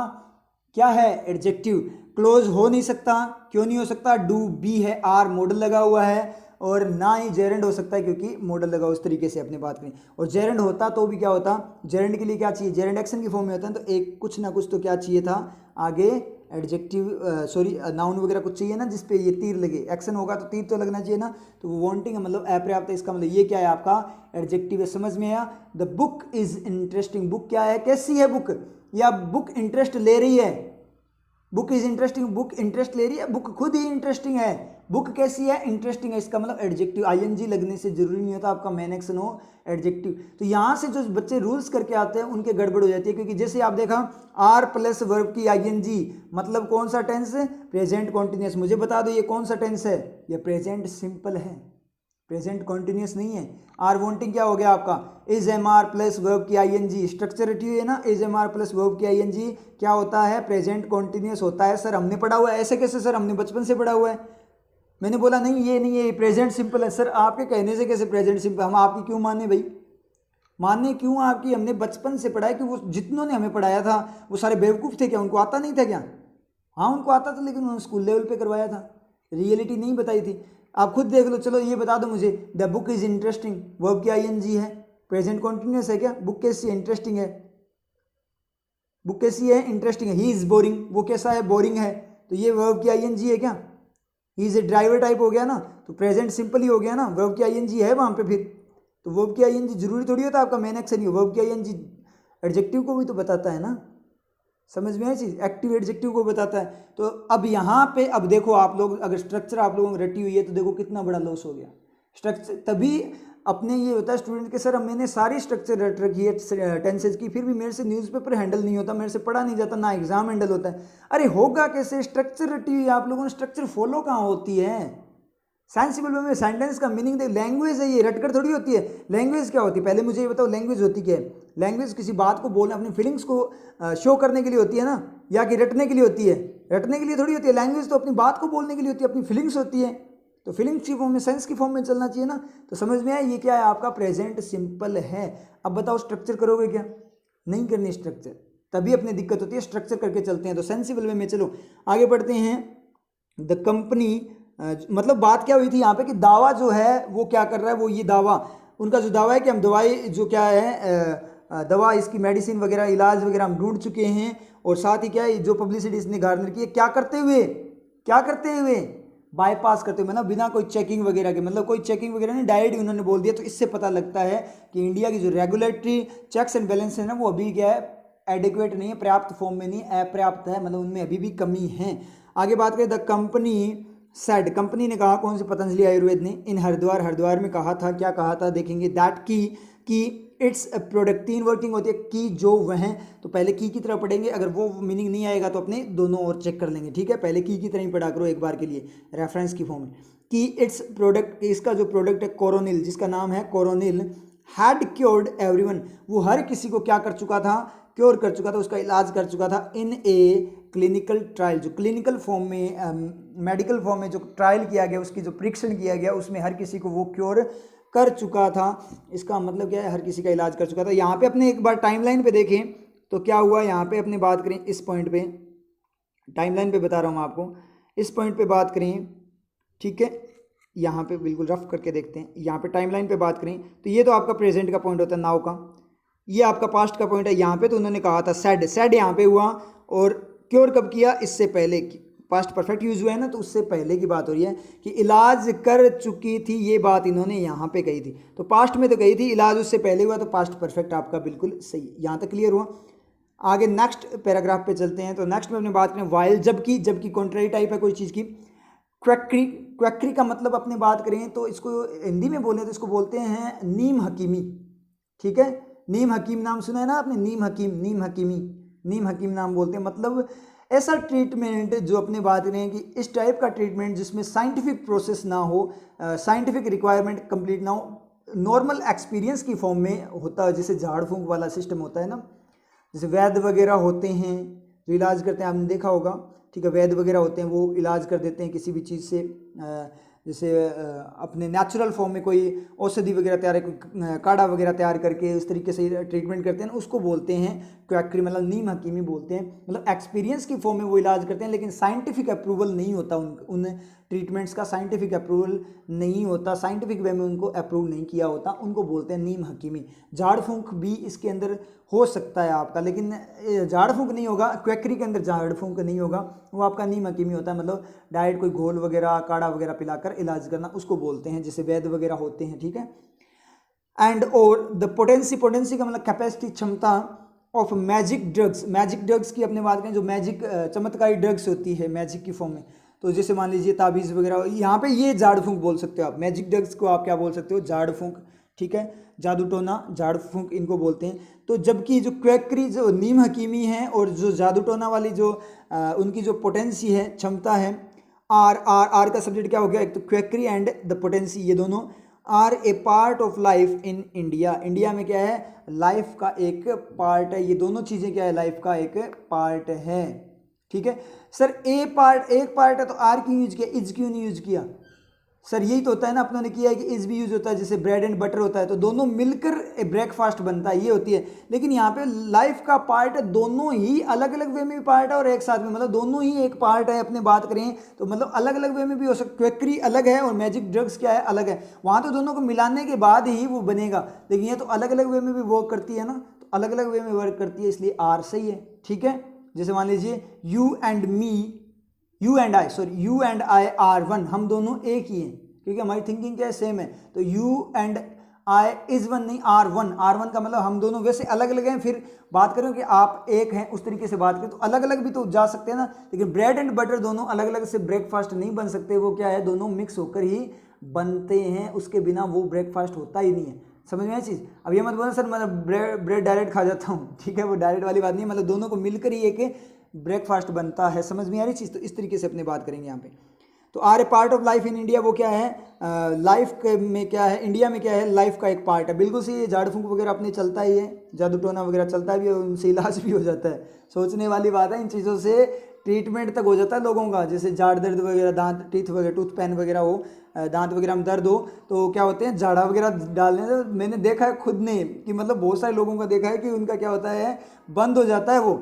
क्या है, एडजेक्टिव। क्लोज हो नहीं सकता, क्यों नहीं हो सकता, डू बी है, आर मॉडल लगा हुआ है, और ना ही जेरेंड हो सकता है क्योंकि मॉडल लगा उस तरीके से अपनी बात करें, और जेरेंड होता तो भी क्या होता, जेरेंड के लिए क्या चाहिए, जेरेंड एक्शन की फॉर्म में होता है, तो एक कुछ ना कुछ तो क्या चाहिए था आगे, एडजेक्टिव, सॉरी नाउन वगैरह कुछ चाहिए ना जिसपे ये तीर लगे, एक्शन होगा तो तीर तो लगना चाहिए ना, तो वो वांटिंग मतलब अपर्याप्त है, इसका मतलब ये क्या है आपका एडजेक्टिव है। समझ में आया, the book is interesting, book क्या है, कैसी है बुक, या बुक इंटरेस्ट ले रही है, book is interesting, book interest ले रही है, बुक खुद ही इंटरेस्टिंग है, बुक कैसी है, इंटरेस्टिंग है, इसका मतलब एडजेक्टिव, आईएनजी लगने से जरूरी नहीं होता आपका मेन एक्शन हो एडजेक्टिव। तो यहाँ से जो बच्चे रूल्स करके आते हैं उनके गड़बड़ हो जाती है, क्योंकि जैसे आप देखा आर प्लस वर्ब की आईएनजी मतलब कौन सा टेंस है, प्रेजेंट कॉन्टिन्यूस, मुझे बता दो ये कौन सा टेंस है, ये प्रेजेंट सिंपल है, प्रेजेंट कॉन्टिन्यूस नहीं है। आर वांटिंग क्या हो गया आपका, is am are plus verb की आईएनजी, स्ट्रक्चर रटी हुई है ना, is am are plus verb की आईएनजी क्या होता है, प्रेजेंट कॉन्टिन्यूस होता है। सर हमने पढ़ा हुआ है, ऐसे कैसे सर, हमने बचपन से पढ़ा हुआ है। मैंने बोला नहीं ये नहीं है, प्रेजेंट सिंपल है। सर आपके कहने से कैसे प्रेजेंट सिंपल, हम आपकी क्यों माने भाई, मानने क्यों आपकी, हमने बचपन से पढ़ा है, कि वो जितनों ने हमें पढ़ाया था वो सारे बेवकूफ़ थे क्या, उनको आता नहीं था क्या, हाँ उनको आता था, लेकिन उन्होंने स्कूल लेवल पे करवाया था, रियलिटी नहीं बताई थी। आप खुद देख लो, चलो ये बता दो मुझे, the book is interesting, verb की आईएनजी है, प्रेजेंट कॉन्टिन्यूस है क्या, बुक कैसी है, इंटरेस्टिंग है, बुक कैसी है, इंटरेस्टिंग है। ही इज बोरिंग, वो कैसा है, बोरिंग है, तो ये वर्ब की आईएनजी है क्या, he is a driver type हो गया ना, तो प्रेजेंट सिंपल ही हो गया ना, वर्ब की आईएनजी है वहाँ पे फिर, तो वर्ब की आईएनजी जरूरी थोड़ी होता है आपका मेन एक्शन ही, वर्ब की आईएनजी एडजेक्टिव को भी तो बताता है ना, समझ में है चीज़, एक्टिव एडजेक्टिव को बताता है। तो अब यहाँ पे अब देखो आप लोग, अगर स्ट्रक्चर आप लोगों में रटी हुई है तो देखो कितना बड़ा लॉस हो गया स्ट्रक्चर। तभी अपने ये होता है स्टूडेंट के, सर अब मैंने सारी स्ट्रक्चर रट रखी है टेंसेज की, फिर भी मेरे से न्यूज़पेपर हैंडल नहीं होता, मेरे से पढ़ा नहीं जाता, ना एग्जाम हैंडल होता है। अरे होगा कैसे, स्ट्रक्चर रटी हुई है, आप लोगों ने स्ट्रक्चर फॉलो कहाँ होती है। सेंसिबल वे में सेंटेंस का मीनिंग दे, लैंग्वेज है ये, रटकर थोड़ी होती है। लैंग्वेज क्या होती है, पहले मुझे ये बताओ लैंग्वेज होती क्या है। लैंग्वेज किसी बात को बोलने, अपनी फीलिंग्स को शो करने के लिए होती है ना, या कि रटने के लिए होती है, रटने के लिए थोड़ी होती है। लैंग्वेज तो अपनी बात को बोलने के लिए होती है, अपनी फीलिंग्स होती है, तो फीलिंग्स की फॉर्म में, सेंस की फॉर्म में चलना चाहिए ना। तो समझ में आया, ये क्या है आपका प्रेजेंट सिंपल है। अब बताओ स्ट्रक्चर करोगे क्या, नहीं करनी स्ट्रक्चर, तभी अपनी दिक्कत होती है। स्ट्रक्चर करके चलते हैं तो सेंसिबल वे में। चलो आगे बढ़ते हैं। द कंपनी, मतलब बात क्या हुई थी यहाँ पे कि दावा जो है वो क्या कर रहा है, वो ये दावा, उनका जो दावा है कि हम दवाई जो क्या है दवा, इसकी मेडिसिन वगैरह, इलाज वगैरह हम ढूंढ चुके हैं, और साथ ही क्या है जो पब्लिसिटी इसने गार्नर की है, क्या करते हुए, क्या करते हुए, बाईपास करते हुए, मतलब बिना कोई चेकिंग वगैरह के, मतलब कोई चेकिंग वगैरह नहीं, डायरेक्ट उन्होंने बोल दिया। तो इससे पता लगता है कि इंडिया की जो रेगुलेटरी चेक्स एंड बैलेंस है ना, वो अभी क्या है, एडिक्वेट नहीं है, पर्याप्त फॉर्म में नहीं, अपर्याप्त है, मतलब उनमें अभी भी कमी है। आगे बात करें द कंपनी सेड, कंपनी ने कहा, कौन सी, पतंजलि आयुर्वेद ने, इन हरिद्वार, हरिद्वार में कहा था, क्या कहा था देखेंगे, दैट की इट्स प्रोडक्ट, 3 वर्किंग होती है की जो वह, तो पहले की तरह पढ़ेंगे, अगर वो मीनिंग नहीं आएगा तो अपने दोनों और चेक कर लेंगे, ठीक है। पहले की तरह ही पढ़ा करो एक बार के लिए रेफरेंस की फॉर्म में, कि इट्स प्रोडक्ट, इसका जो प्रोडक्ट है कोरोनिल, जिसका नाम है कोरोनिल, हैड क्योर्ड एवरीवन, वो हर किसी को क्या कर चुका था, क्योर कर चुका था, उसका इलाज कर चुका था, इन ए क्लिनिकल ट्रायल, जो क्लिनिकल फॉर्म में, मेडिकल फॉर्म में जो ट्रायल किया गया, उसकी जो परीक्षण किया गया, उसमें हर किसी को वो क्योर कर चुका था। इसका मतलब क्या है, हर किसी का इलाज कर चुका था। यहाँ पे अपने एक बार टाइमलाइन पे देखें तो क्या हुआ, यहाँ पे अपने बात करें इस पॉइंट पे, टाइमलाइन पे बता रहा हूँ आपको, इस पॉइंट पे बात करें, ठीक है, यहाँ पे बिल्कुल रफ करके देखते हैं, यहाँ पे टाइमलाइन पे बात करें तो ये तो आपका प्रेजेंट का पॉइंट होता है, नाउ का, ये आपका पास्ट का पॉइंट है। यहाँ पे तो उन्होंने कहा था सेड यहाँ पे हुआ, और क्योर कब किया, इससे पहले की, पास्ट परफेक्ट यूज हुआ है ना, तो उससे पहले की बात हो रही है कि इलाज कर चुकी थी, ये बात इन्होंने यहाँ पे कही थी, तो पास्ट में तो कही थी, इलाज उससे पहले हुआ, तो पास्ट परफेक्ट आपका बिल्कुल सही। यहाँ तक क्लियर हुआ। आगे नेक्स्ट पैराग्राफ पे चलते हैं। तो नेक्स्ट में अपने बात करें वाइल, जबकि कॉन्ट्ररी टाइप है कोई चीज़ की। क्वैक्री का मतलब अपने बात करें तो इसको हिंदी में बोले तो इसको बोलते हैं नीम हकीमी, ठीक है। नीम हकीम नाम सुना है ना आपने, नीम हकीम नाम बोलते हैं, मतलब ऐसा ट्रीटमेंट जो अपने बात करें कि इस टाइप का ट्रीटमेंट जिसमें साइंटिफिक प्रोसेस ना हो, साइंटिफिक रिक्वायरमेंट कंप्लीट ना हो, नॉर्मल एक्सपीरियंस की फॉर्म में होता है, जैसे झाड़ फूंक वाला सिस्टम होता है ना, जैसे वैद्य वगैरह होते हैं जो इलाज करते हैं, आपने देखा होगा, ठीक है, वैद्य वगैरह होते हैं वो इलाज कर देते हैं किसी भी चीज़ से, जैसे अपने नेचुरल फॉर्म में कोई औषधि वगैरह तैयार, काढ़ा वगैरह तैयार करके उस तरीके से ट्रीटमेंट करते हैं, उसको बोलते हैं क्वैक्री, मतलब नीम हकीमी बोलते हैं, मतलब एक्सपीरियंस की फॉर्म में वो इलाज करते हैं, लेकिन साइंटिफिक अप्रूवल नहीं होता उन ट्रीटमेंट्स का, साइंटिफिक अप्रूवल नहीं होता, साइंटिफिक वे में उनको अप्रूव नहीं किया होता, उनको बोलते हैं नीम हकीमी। झाड़ फूंक भी इसके अंदर हो सकता है आपका, लेकिन झाड़ फूंक नहीं होगा, क्वैक्री के अंदर झाड़ फूंक नहीं होगा, वो आपका नीम हकीमी होता है, मतलब डाइट कोई घोल वगैरह काढ़ा वगैरह पिलाकर इलाज करना, उसको बोलते हैं, जैसे वैद्य वगैरह होते हैं, ठीक है। एंड और द पोटेंसी का मतलब कैपेसिटी, क्षमता ऑफ मैजिक ड्रग्स की अपने बात करें, जो मैजिक चमत्कारी ड्रग्स होती है मैजिक की फॉर्म में, तो जैसे मान लीजिए ताबीज़ वगैरह, यहाँ पे ये झाड़ फूंक बोल सकते हो आप, मैजिक ड्रग्स को आप क्या बोल सकते हो, झाड़ फूंक, ठीक है, जादू टोना, झाड़ फूंक इनको बोलते हैं। तो जबकि जो क्वैक्री, जो नीम हकीमी है, और जो जादू टोना वाली जो उनकी जो पोटेंसी है, क्षमता है, आर का सब्जेक्ट क्या हो गया, एक तो क्वैक्री एंड द पोटेंसी, ये दोनों are a part of life in India, India में क्या है, लाइफ का एक पार्ट है, ये दोनों चीज़ें क्या है, लाइफ का एक पार्ट है, ठीक है। सर एक पार्ट है तो आर क्यों यूज किया, इज क्यों नहीं यूज किया, सर यही तो होता है ना, अपनों ने किया है कि इज भी यूज होता है, जैसे ब्रेड एंड बटर होता है, तो दोनों मिलकर ब्रेकफास्ट बनता है, ये होती है। लेकिन यहाँ पे लाइफ का पार्ट है, दोनों ही अलग अलग वे में भी पार्ट है और एक साथ में, मतलब दोनों ही एक पार्ट है, अपने बात करें तो मतलब अलग अलग वे में भी हो सकता, क्वैक्री अलग है और मैजिक ड्रग्स क्या है, अलग है, वहाँ तो दोनों को मिलाने के बाद ही वो बनेगा, लेकिन ये तो अलग अलग वे में भी वर्क करती है ना, तो अलग अलग वे में वर्क करती है, इसलिए आर सही है, ठीक है। जैसे मान लीजिए you and I R one, हम दोनों एक ही हैं, क्योंकि हमारी थिंकिंग क्या है, सेम है, तो you and I is one नहीं, आर वन का मतलब हम दोनों वैसे अलग अलग हैं। फिर बात करें कि आप एक हैं, उस तरीके से बात करें तो अलग अलग भी तो जा सकते हैं ना, लेकिन ब्रेड एंड बटर दोनों अलग अलग से ब्रेकफास्ट नहीं बन सकते, वो क्या है, दोनों मिक्स होकर ही बनते हैं, उसके बिना वो ब्रेकफास्ट होता ही नहीं है। समझ में आया चीज़। अब ये मत बोलना सर मतलब ब्रेड डायरेक्ट खा जाता हूँ, ठीक है, वो डायरेक्ट वाली बात नहीं है, मतलब दोनों को मिलकर ही एक ब्रेकफास्ट बनता है। समझ में आ रही चीज़। तो इस तरीके से अपने बात करेंगे यहाँ पे। तो are a part of life in India, वो क्या है, लाइफ में क्या है, इंडिया में क्या है, लाइफ का एक पार्ट है। बिल्कुल सही है। झाड़ फूंक वगैरह अपने चलता ही है, जादू टोना वगैरह चलता भी है, उनसे इलाज भी हो जाता है। सोचने वाली बात है, इन चीज़ों से ट्रीटमेंट तक हो जाता है लोगों का। जैसे झाड़ दर्द वगैरह, दांत टीथ वगैरह, टूथ पेन वगैरह हो, दांत वगैरह में दर्द हो, तो क्या होते हैं, झाड़ा वगैरह डालने से। मैंने देखा है खुद ने कि मतलब बहुत सारे लोगों का देखा है कि उनका क्या होता है, बंद हो जाता है वो,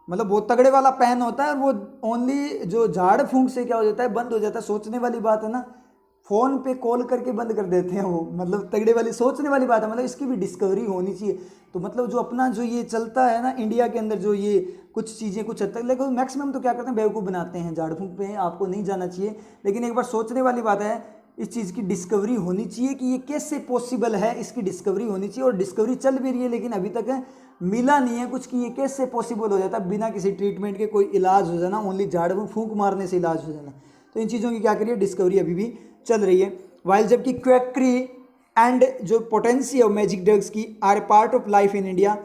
मतलब बहुत तगड़े वाला पेन होता है, वो ओनली जो झाड़ फूंक से क्या हो जाता है, बंद हो जाता है। सोचने वाली बात है ना, फ़ोन पे कॉल करके बंद कर देते हैं वो, मतलब तगड़े वाली, सोचने वाली बात है। मतलब इसकी भी डिस्कवरी होनी चाहिए। तो मतलब जो अपना जो ये चलता है ना इंडिया के अंदर, जो ये कुछ चीज़ें कुछ हद तक, लेकिन मैक्सिमम तो क्या करते हैं, बेवकूफ़ बनाते हैं। झाड़ फूंक पे आपको नहीं जाना चाहिए, लेकिन एक बार सोचने वाली बात है इस चीज़ की डिस्कवरी होनी चाहिए कि ये कैसे पॉसिबल है, इसकी डिस्कवरी होनी चाहिए। और डिस्कवरी चल भी रही है लेकिन अभी तक मिला नहीं है कुछ कि ये कैसे पॉसिबल हो जाता बिना किसी ट्रीटमेंट के कोई इलाज हो जाना, ओनली झाड़ फूंक मारने से इलाज हो जाना। तो इन चीज़ों की क्या करिए, डिस्कवरी अभी भी चल रही है। वाइल जबकि क्वैकरी एंड जो पोटेंसी ऑफ मैजिक ड्रग्स की are part of life in India,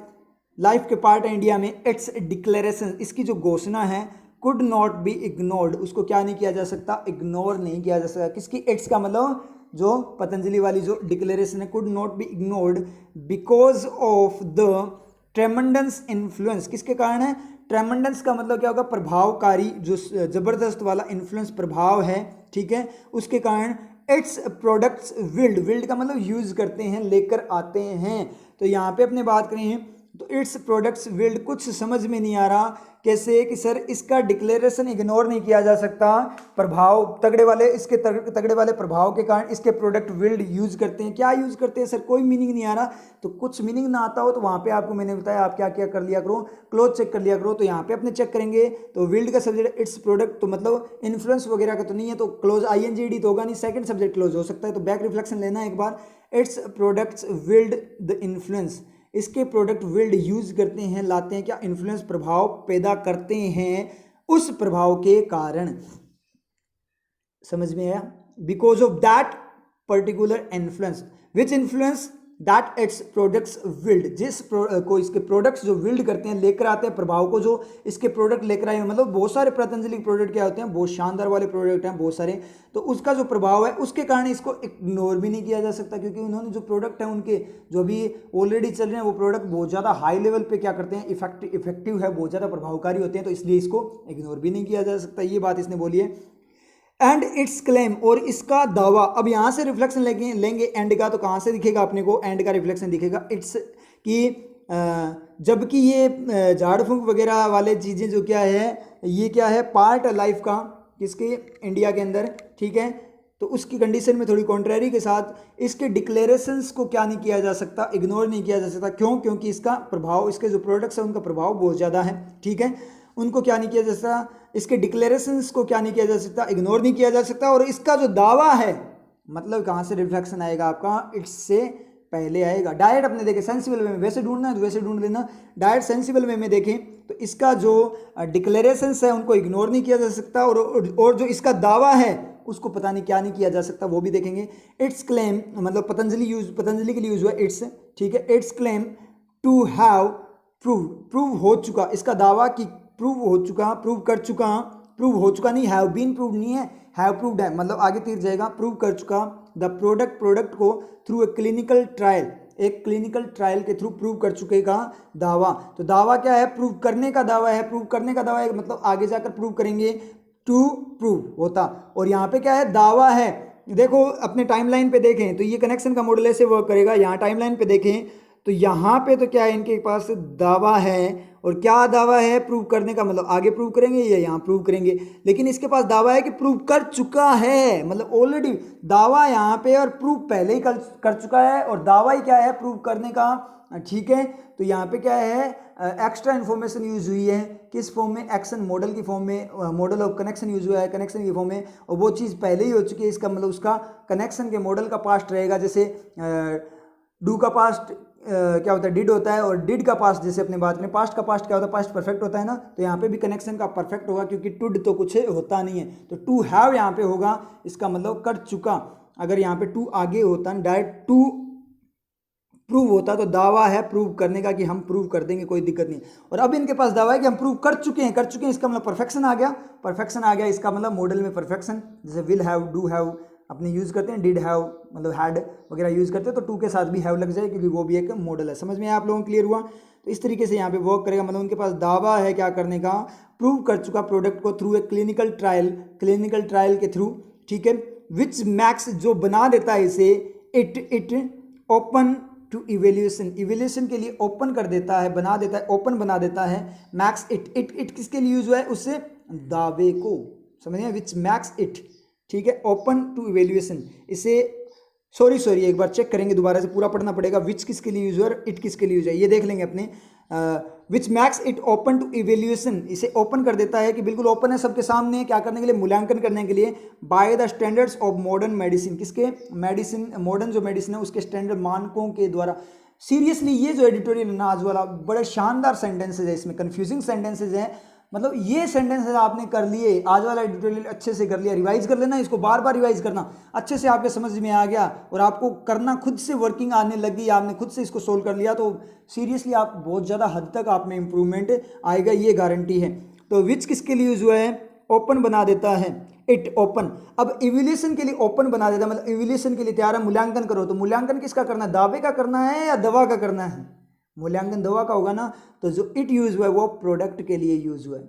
life के पार्ट है इंडिया में, इट्स डिक्लेरेशन, इसकी जो घोषणा है, कुड नॉट बी इग्नोर्ड, उसको क्या नहीं किया जा सकता, इग्नोर नहीं किया जा सकता। किसकी, इट्स का मतलब जो पतंजलि वाली जो डिक्लेरेशन है, could not be ignored because of the ट्रेमेंडस influence, किसके कारण है, ट्रेमेंडस का मतलब क्या होगा, प्रभावकारी, जो जबरदस्त वाला इन्फ्लुएंस प्रभाव है, ठीक है, उसके कारण इट्स प्रोडक्ट्स विल्ड, विल्ड का मतलब यूज करते हैं, लेकर आते हैं। तो यहाँ पे अपने बात करें तो इट्स प्रोडक्ट्स विल्ड, कुछ समझ में नहीं आ रहा कैसे कि सर इसका डिक्लेरेशन इग्नोर नहीं किया जा सकता, प्रभाव तगड़े वाले, इसके तगड़े वाले प्रभाव के कारण इसके प्रोडक्ट विल्ड यूज करते हैं। क्या यूज करते हैं सर, कोई मीनिंग नहीं आ रहा। तो कुछ मीनिंग ना आता हो तो वहाँ पे आपको मैंने बताया आप क्या क्या कर लिया करो, क्लोज चेक कर लिया करो। तो यहाँ पे अपने चेक करेंगे तो विल्ड का सब्जेक्ट इट्स प्रोडक्ट, तो मतलब इन्फ्लुएंस वगैरह का तो नहीं है, तो क्लोज INGD तो होगा नहीं, सेकंड सब्जेक्ट क्लोज हो सकता है। तो बैक रिफ्लेक्शन लेना है एक बार, its products wield the influence, इसके प्रोडक्ट विल्ड यूज करते हैं, लाते हैं क्या, इन्फ्लुएंस, प्रभाव पैदा करते हैं उस प्रभाव के कारण। समझ में आया, because of that particular influence, which influence that its products wield, जिस को इसके प्रोडक्ट्स जो विल्ड करते हैं, लेकर आते हैं प्रभाव को, जो इसके प्रोडक्ट लेकर आए, मतलब बहुत सारे पतंजलि प्रोडक्ट क्या होते हैं, बहुत शानदार वाले प्रोडक्ट हैं बहुत सारे, तो उसका जो प्रभाव है उसके कारण इसको इग्नोर भी नहीं किया जा सकता, क्योंकि उन्होंने जो प्रोडक्ट है उनके जो अभी ऑलरेडी चल रहे हैं वो प्रोडक्ट बहुत ज़्यादा हाई लेवल पे क्या करते हैं, इफेक्टिव है, बहुत ज़्यादा प्रभावकारी होते हैं, तो इसलिए इसको इग्नोर भी नहीं किया जा सकता। ये बात इसने बोली है। एंड इट्स क्लेम, और इसका दावा, अब यहाँ से रिफ्लेक्शन लेंगे एंड का, तो कहाँ से दिखेगा अपने को, एंड का रिफ्लेक्शन दिखेगा इट्स की, जबकि ये झाड़ फूंक वगैरह वाले चीज़ें जो क्या है, ये क्या है, पार्ट लाइफ का, किसके, इंडिया के अंदर, ठीक है। तो उसकी कंडीशन में थोड़ी कॉन्ट्रेरी के साथ इसके डिक्लेरेशंस को क्या नहीं किया जा सकता, इग्नोर नहीं किया जा सकता। क्यों, क्योंकि इसका प्रभाव, इसके जो प्रोडक्ट्स हैं उनका प्रभाव बहुत ज़्यादा है, ठीक है, उनको क्या नहीं किया जा सकता, इसके डिक्लेरेशंस को क्या नहीं किया जा सकता, इग्नोर नहीं किया जा सकता। और इसका जो दावा है, मतलब कहाँ से रिफ्लेक्शन आएगा आपका, इट्स से पहले आएगा। डायरेक्ट अपने देखें सेंसिबल वे में, वैसे ढूंढना है तो वैसे ढूंढ लेना, डायरेक्ट सेंसिबल वे में देखें तो इसका जो डिक्लेरेशंस है उनको इग्नोर नहीं किया जा सकता, और जो इसका दावा है उसको पता नहीं क्या नहीं किया जा सकता, वो भी देखेंगे। इट्स क्लेम, मतलब पतंजलि के लिए यूज हुआ इट्स, ठीक है, its claim to have prove हो चुका, इसका दावा कि प्रूव हो चुका, प्रूव हो चुका नहीं, हैव बीन प्रूव नहीं है, हैव प्रूव्ड है, मतलब आगे तीर जाएगा, प्रूव कर चुका द प्रोडक्ट को थ्रू ए क्लिनिकल ट्रायल, एक क्लिनिकल ट्रायल के थ्रू प्रूव कर चुके का दावा। तो दावा क्या है, प्रूव करने का दावा है, प्रूव करने का दावा है मतलब आगे जाकर प्रूव करेंगे, टू प्रूव होता। और यहाँ पे क्या है, दावा है। देखो अपने टाइमलाइन पे देखें तो ये कनेक्शन का मॉडल ऐसे वर्क करेगा, यहाँ टाइमलाइन पे देखें तो यहाँ पे तो क्या है, इनके पास दावा है, और क्या दावा है, प्रूव करने का, मतलब आगे प्रूव करेंगे या यहाँ प्रूव करेंगे, लेकिन इसके पास दावा है कि प्रूव कर चुका है, मतलब ऑलरेडी दावा यहाँ पे और प्रूव पहले ही कर चुका है, और दावा ही क्या है, प्रूव करने का, ठीक है। तो यहाँ पे क्या है, एक्स्ट्रा इन्फॉर्मेशन यूज हुई है, किस फॉर्म में, एक्शन मॉडल की फॉर्म में, मॉडल ऑफ कनेक्शन यूज हुआ है कनेक्शन की फॉर्म में, और वो चीज़ पहले ही हो चुकी है, इसका मतलब उसका कनेक्शन के मॉडल का पास्ट रहेगा। जैसे डू का पास्ट क्या होता है, डिड होता है, और डिड का पास्ट, जैसे अपने बात में पास्ट का पास्ट क्या होता है, पास्ट परफेक्ट होता है ना, तो यहाँ पे भी कनेक्शन का परफेक्ट होगा, क्योंकि टुड तो कुछ होता नहीं है, तो टू हैव यहाँ पे होगा, इसका मतलब कर चुका। अगर यहाँ पे टू आगे होता, डायरेक्ट टू प्रूव होता तो दावा है प्रूव करने का कि हम प्रूव कर देंगे, कोई दिक्कत नहीं। और अब इनके पास दावा है कि हम प्रूव कर चुके हैं, इसका मतलब परफेक्शन आ गया, इसका मतलब मॉडल में परफेक्शन, जैसे विल हैव, डू हैव अपने यूज़ करते हैं, डिड हैव मतलब हैड वगैरह यूज़ करते हैं, तो टू के साथ भी हैव लग जाए, क्योंकि वो भी एक मॉडल है। समझ में आप लोगों को क्लियर हुआ? तो इस तरीके से यहाँ पे वर्क करेगा, मतलब उनके पास दावा है क्या करने का, प्रूव कर चुका प्रोडक्ट को थ्रू ए क्लिनिकल ट्रायल के थ्रू, ठीक है, विच मैक्स जो बना देता है इसे, इट ओपन टू इवेल्यूशन के लिए ओपन कर देता है, बना देता है, ओपन बना देता है। मैक्स इट किसके लिए यूज हुआ है, उससे दावे को, समझिए, विच मैक्स इट, ठीक है, ओपन टू इवेल्यूएशन, इसे सॉरी एक बार चेक करेंगे, दोबारा से पूरा पढ़ना पड़ेगा। विच किसके लिए यूज है और इट किसके लिए यूज है, ये देख लेंगे अपने। Which makes it open to evaluation, इसे ओपन कर देता है कि बिल्कुल ओपन है सबके सामने, क्या करने के लिए, मूल्यांकन करने के लिए। By the standards of modern medicine, किसके, मेडिसिन, मॉडर्न जो मेडिसिन है उसके स्टैंडर्ड मानकों के द्वारा। सीरियसली ये जो एडिटोरियल है ना आज वाला, बड़े शानदार सेंटेंसेज है, इसमें कंफ्यूजिंग सेंटेंसेज हैं, मतलब ये सेंटेंसेज आपने कर लिए, आज वाला एडिटोरियल अच्छे से कर लिया, रिवाइज कर लेना, इसको बार बार रिवाइज करना, अच्छे से आपके समझ में आ गया और आपको करना खुद से वर्किंग आने लगी, आपने खुद से इसको सोल्व कर लिया, तो सीरियसली आप बहुत ज़्यादा हद तक आप में इंप्रूवमेंट आएगा, ये गारंटी है। तो विच किसके लिए यूज हुआ है, ओपन बना देता है, इट ओपन। अब इवैल्यूएशन के लिए ओपन बना देता है, मतलब इवैल्यूएशन के लिए तैयार है, मूल्यांकन करो, तो मूल्यांकन किसका करना है, दावे का करना है या दवा का करना है, मूल्यांकन दवा का होगा ना, तो जो इट यूज हुआ है वो प्रोडक्ट के लिए यूज हुआ है।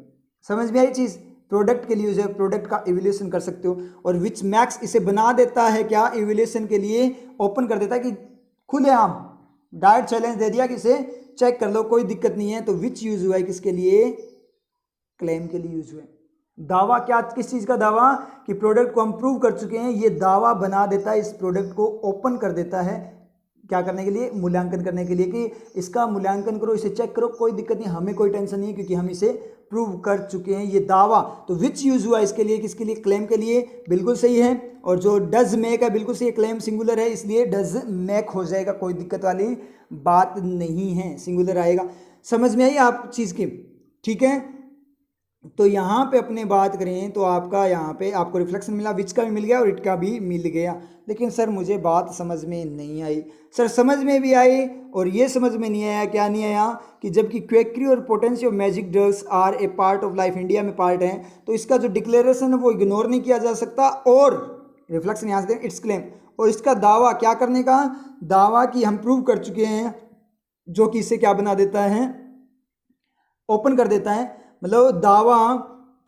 समझ में आई चीज, प्रोडक्ट के लिए यूज है, प्रोडक्ट का इवैल्यूएशन कर सकते हो। और विच मैक्स इसे बना देता है क्या, इवैल्यूएशन के लिए ओपन कर देता है कि खुलेआम डायरेक्ट चैलेंज दे दिया कि इसे चेक कर लो, कोई दिक्कत नहीं है। तो विच यूज हुआ है किसके लिए, क्लेम के लिए यूज हुआ है। दावा क्या, किस चीज का दावा, कि प्रोडक्ट को हम प्रूव कर चुके हैं, ये दावा बना देता है, इस प्रोडक्ट को ओपन कर देता है, क्या करने के लिए, मूल्यांकन करने के लिए, कि इसका मूल्यांकन करो, इसे चेक करो, कोई दिक्कत नहीं, हमें कोई टेंशन नहीं है क्योंकि हम इसे प्रूव कर चुके हैं, ये दावा। तो विच यूज हुआ इसके लिए, किसके लिए, क्लेम के लिए, बिल्कुल सही है। और जो डज मेक है बिल्कुल सही है, क्लेम सिंगुलर है इसलिए डज मेक हो जाएगा, कोई दिक्कत वाली बात नहीं है, सिंगुलर आएगा। समझ में आई आप चीज की, ठीक है। तो यहाँ पे अपने बात करें तो आपका यहाँ पे आपको रिफ्लेक्शन मिला, विच का भी मिल गया और इट का भी मिल गया। लेकिन सर मुझे बात समझ में नहीं आई, सर समझ में भी आई और ये समझ में नहीं आया, क्या नहीं आया, कि जबकि क्वेकरी और potency of magic drugs are a part of life, India में पार्ट है, तो इसका जो डिक्लेरेशन है वो इग्नोर नहीं किया जा सकता, और रिफ्लेक्शन यहाँ से इट्स क्लेम, और इसका दावा क्या करने का, दावा कि हम प्रूव कर चुके हैं, जो कि इसे क्या बना देता है, ओपन कर देता है, मतलब दावा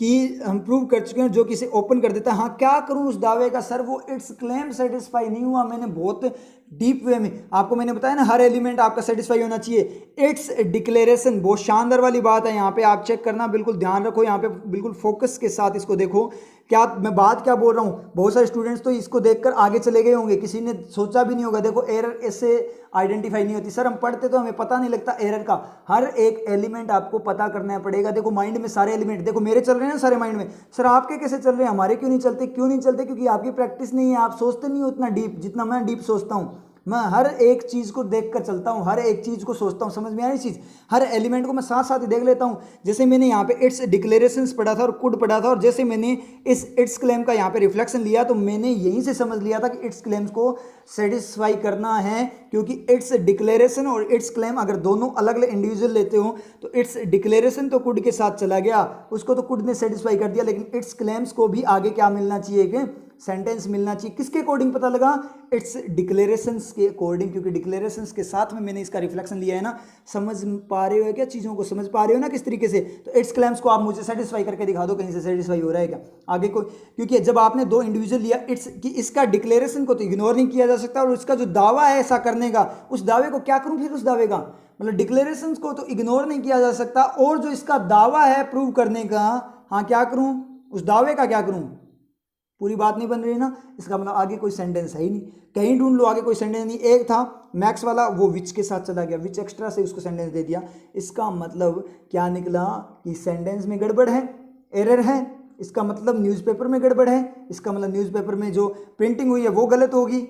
कि हम प्रूव कर चुके हैं, जो कि इसे ओपन कर देता है। हाँ क्या करूं उस दावे का, सर वो इट्स क्लेम सेटिस्फाई नहीं हुआ, मैंने बहुत डीप वे में आपको मैंने बताया ना, हर एलिमेंट आपका सेटिस्फाई होना चाहिए। इट्स डिक्लेरेशन, बहुत शानदार वाली बात है, यहाँ पे आप चेक करना, बिल्कुल ध्यान रखो, यहाँ पे बिल्कुल फोकस के साथ इसको देखो, क्या मैं बात क्या बोल रहा हूँ। बहुत सारे स्टूडेंट्स तो इसको देखकर आगे चले गए होंगे, किसी ने सोचा भी नहीं होगा, देखो एरर ऐसे आइडेंटिफाई नहीं होती, सर हम पढ़ते तो हमें पता नहीं लगता एरर का, हर एक एलिमेंट आपको पता करना पड़ेगा। देखो माइंड में सारे एलिमेंट, देखो मेरे चल रहे हैं ना सारे माइंड में, सर आपके कैसे चल रहे हैं, हमारे क्यों नहीं चलते, क्यों नहीं चलते, क्योंकि आपकी प्रैक्टिस नहीं है, आप सोचते नहीं हो उतना डीप जितना मैं डीप सोचता हूँ। मैं हर एक चीज़ को देख कर चलता हूँ, हर एक चीज़ को सोचता हूँ, समझ में आ रही चीज़, हर एलिमेंट को मैं साथ साथ ही देख लेता हूँ। जैसे मैंने यहाँ पे इट्स डिक्लेरेशंस पढ़ा था और कुड पढ़ा था, और जैसे मैंने इस इट्स क्लेम का यहाँ पे रिफ्लेक्शन लिया, तो मैंने यहीं से समझ लिया था कि इट्स क्लेम्स को सेटिस्फाई करना है, क्योंकि इट्स डिक्लेरेशन और इट्स क्लेम अगर दोनों अलग अलग इंडिविजुअल लेते हो तो इट्स डिक्लेरेशन तो कुड के साथ चला गया, उसको तो कुड ने सेटिस्फाई कर दिया, लेकिन इट्स क्लेम्स को भी आगे क्या मिलना चाहिए कि सेंटेंस मिलना चाहिए। किसके अकॉर्डिंग पता लगा, इट्स डिक्लेरेशंस के अकॉर्डिंग, क्योंकि डिक्लेरेशंस के साथ में मैंने इसका रिफ्लेक्शन लिया है ना। समझ पा रहे हो क्या, चीज़ों को समझ पा रहे हो ना किस तरीके से। तो इट्स क्लेम्स को आप मुझे सेटिस्फाई करके दिखा दो, कहीं से सेटिस्फाई हो रहा है क्या आगे कोई, क्योंकि जब आपने दो इंडिविजुअल लिया इट्स कि इसका डिक्लेरेशन को तो इग्नोर नहीं किया जा सकता, और उसका जो दावा है ऐसा करने का, उस दावे को क्या करूं फिर, उस दावे का मतलब डिक्लेरेशन को तो इग्नोर नहीं किया जा सकता, और जो इसका दावा है प्रूव करने का, हाँ क्या करूं, उस दावे का क्या करूं, पूरी बात नहीं बन रही ना। इसका मतलब आगे कोई सेंटेंस है ही नहीं, कहीं ढूंढ लो आगे कोई सेंटेंस नहीं। एक था मैक्स वाला, वो विच के साथ चला गया, विच एक्स्ट्रा से उसको सेंटेंस दे दिया। इसका मतलब क्या निकला कि सेंटेंस में गड़बड़ है, एरर है, इसका मतलब न्यूज़पेपर में गड़बड़ है, इसका मतलब न्यूज़पेपर में जो प्रिंटिंग हुई है वो गलत होगी,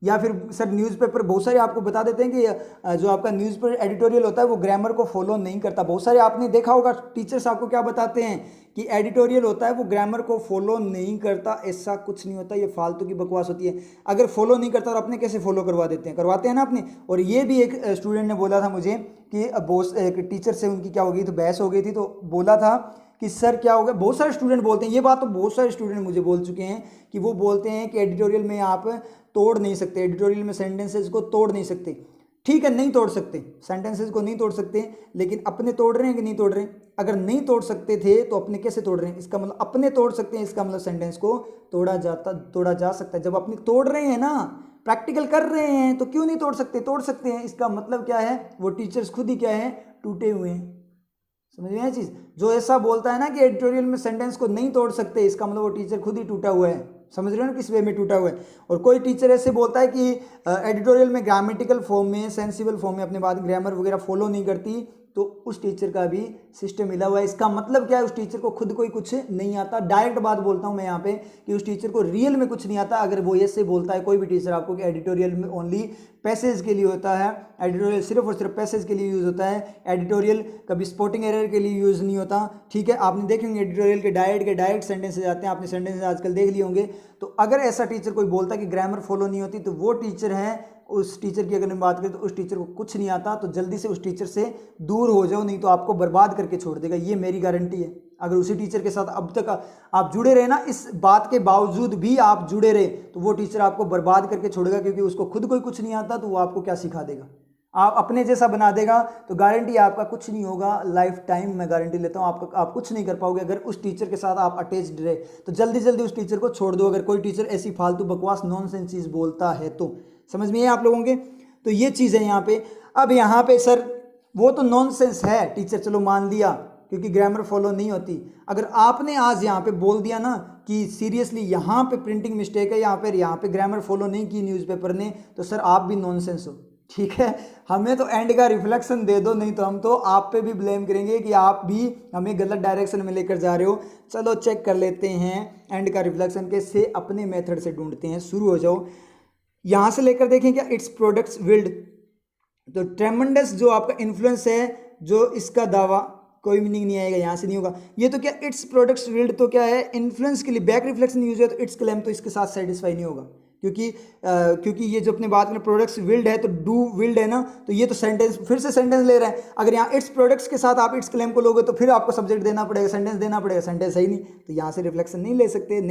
या फिर सर न्यूज़पेपर बहुत सारे आपको बता देते हैं कि जो आपका न्यूज़पेपर एडिटोरियल होता है वो ग्रामर को फॉलो नहीं करता। बहुत सारे आपने देखा होगा टीचर्स आपको क्या बताते हैं कि एडिटोरियल होता है वो ग्रामर को फॉलो नहीं करता, ऐसा कुछ नहीं होता, ये फालतू की बकवास होती है। अगर फॉलो नहीं करता और अपने कैसे फॉलो करवा देते हैं, करवाते हैं ना अपने। और ये भी एक स्टूडेंट ने बोला था मुझे कि बॉस एक टीचर से उनकी क्या हो गई, तो बहस हो गई थी, तो बोला था कि सर क्या हो गया, बहुत सारे स्टूडेंट बोलते हैं ये बात, तो बहुत सारे स्टूडेंट मुझे बोल चुके हैं कि वो बोलते हैं कि एडिटोरियल में आप तोड़ नहीं सकते, एडिटोरियल में सेंटेंसेस को तोड़ नहीं सकते। ठीक है, नहीं तोड़ सकते, सेंटेंसेस को नहीं तोड़ सकते, लेकिन अपने तोड़ रहे हैं कि नहीं तोड़ रहे हैं। अगर नहीं तोड़ सकते थे तो अपने कैसे तोड़ रहे हैं, इसका मतलब अपने तोड़ सकते हैं, इसका मतलब सेंटेंस को तोड़ा जा सकता है। जब अपने तोड़ रहे हैं ना, प्रैक्टिकल कर रहे हैं, तो क्यों नहीं तोड़ सकते, तोड़ सकते हैं। इसका मतलब क्या है, वो टीचर्स खुद ही क्या है, टूटे हुए हैं। समझ में आया चीज़, जो ऐसा बोलता है ना कि एडिटोरियल में सेंटेंस को नहीं तोड़ सकते, इसका मतलब वो टीचर खुद ही टूटा हुआ है। समझ रहे हो ना किस वे में टूटा हुआ है। और कोई टीचर ऐसे बोलता है कि एडिटोरियल में ग्रामेटिकल फॉर्म में, सेंसिबल फॉर्म में अपने बात ग्रामर वगैरह फॉलो नहीं करती, तो उस टीचर का भी सिस्टम मिला हुआ है। इसका मतलब क्या है, उस टीचर को खुद कोई कुछ नहीं आता। डायरेक्ट बात बोलता हूं मैं यहाँ पे कि उस टीचर को रियल में कुछ नहीं आता। अगर वो ऐसे बोलता है कोई भी टीचर आपको कि एडिटोरियल में ओनली पैसेज के लिए होता है, एडिटोरियल सिर्फ और सिर्फ पैसेज के लिए यूज़ होता है, एडिटोरियल कभी स्पोर्टिंग एरर के लिए यूज़ नहीं होता, ठीक है। आपने देखे होंगे एडिटोरियल के डायरेक्ट सेंटेंसेज आते हैं, आपने सेंटेंसेज आजकल देख लिए होंगे। तो अगर ऐसा टीचर कोई बोलता है कि ग्रामर फॉलो नहीं होती, तो वो टीचर है, उस टीचर की अगर हम बात करें तो उस टीचर को कुछ नहीं आता। तो जल्दी से उस टीचर से दूर हो जाओ, नहीं तो आपको बर्बाद करके छोड़ देगा, ये मेरी गारंटी है। अगर उसी टीचर के साथ अब तक आप जुड़े रहे ना, इस बात के बावजूद भी आप जुड़े रहे, तो वो टीचर आपको बर्बाद करके छोड़ेगा, क्योंकि उसको खुद कोई कुछ नहीं आता, तो वो आपको क्या सिखा देगा, आप अपने जैसा बना देगा। तो गारंटी आपका कुछ नहीं होगा, लाइफ टाइम मैं गारंटी लेता हूँ आप कुछ नहीं कर पाओगे। अगर उस टीचर के साथ आप अटैच्ड रहे तो जल्दी जल्दी उस टीचर को छोड़ दो। अगर कोई टीचर ऐसी फालतू बकवास नॉनसेंस चीज़ बोलता है तो समझ में है आप लोगों के। तो ये चीज़ है यहाँ पे। अब यहाँ पे सर वो तो नॉनसेंस है टीचर, चलो मान लिया, क्योंकि ग्रामर फॉलो नहीं होती। अगर आपने आज यहाँ पे बोल दिया ना कि सीरियसली यहाँ पे प्रिंटिंग मिस्टेक है, यहाँ पे ग्रामर फॉलो नहीं की न्यूज़पेपर ने, तो सर आप भी नॉनसेंस हो, ठीक है। हमें तो एंड का रिफ्लेक्शन दे दो, नहीं तो हम तो आप पे भी ब्लेम करेंगे कि आप भी हमें गलत डायरेक्शन में लेकर जा रहे हो। चलो चेक कर लेते हैं एंड का रिफ्लेक्शन कैसे, अपने मेथड से ढूंढते हैं। शुरू हो जाओ, यहाँ से लेकर देखें क्या, इट्स प्रोडक्ट्स विल्ड, तो ट्रेमेंडस जो आपका इन्फ्लुएंस है, जो इसका दावा, कोई मीनिंग नहीं आएगा, यहाँ से नहीं होगा। ये तो क्या, इट्स प्रोडक्ट्स विल्ड तो क्या है, इन्फ्लुएंस के लिए बैक रिफ्लेक्शन यूज है, तो इट्स क्लेम तो इसके साथ सेटिस्फाई नहीं होगा, क्योंकि ये जो अपने बात में प्रोडक्ट्स विल्ड है तो डू विल्ड है ना, तो ये तो सेंटेंस फिर से सेंटेंस ले रहा है। अगर यहाँ इट्स प्रोडक्ट्स के साथ आप इट्स क्लेम को लोगे तो फिर आपको सब्जेक्ट देना पड़ेगा, सेंटेंस देना पड़ेगा, सेंटेंस सही नहीं, तो यहाँ से रिफ्लेक्शन नहीं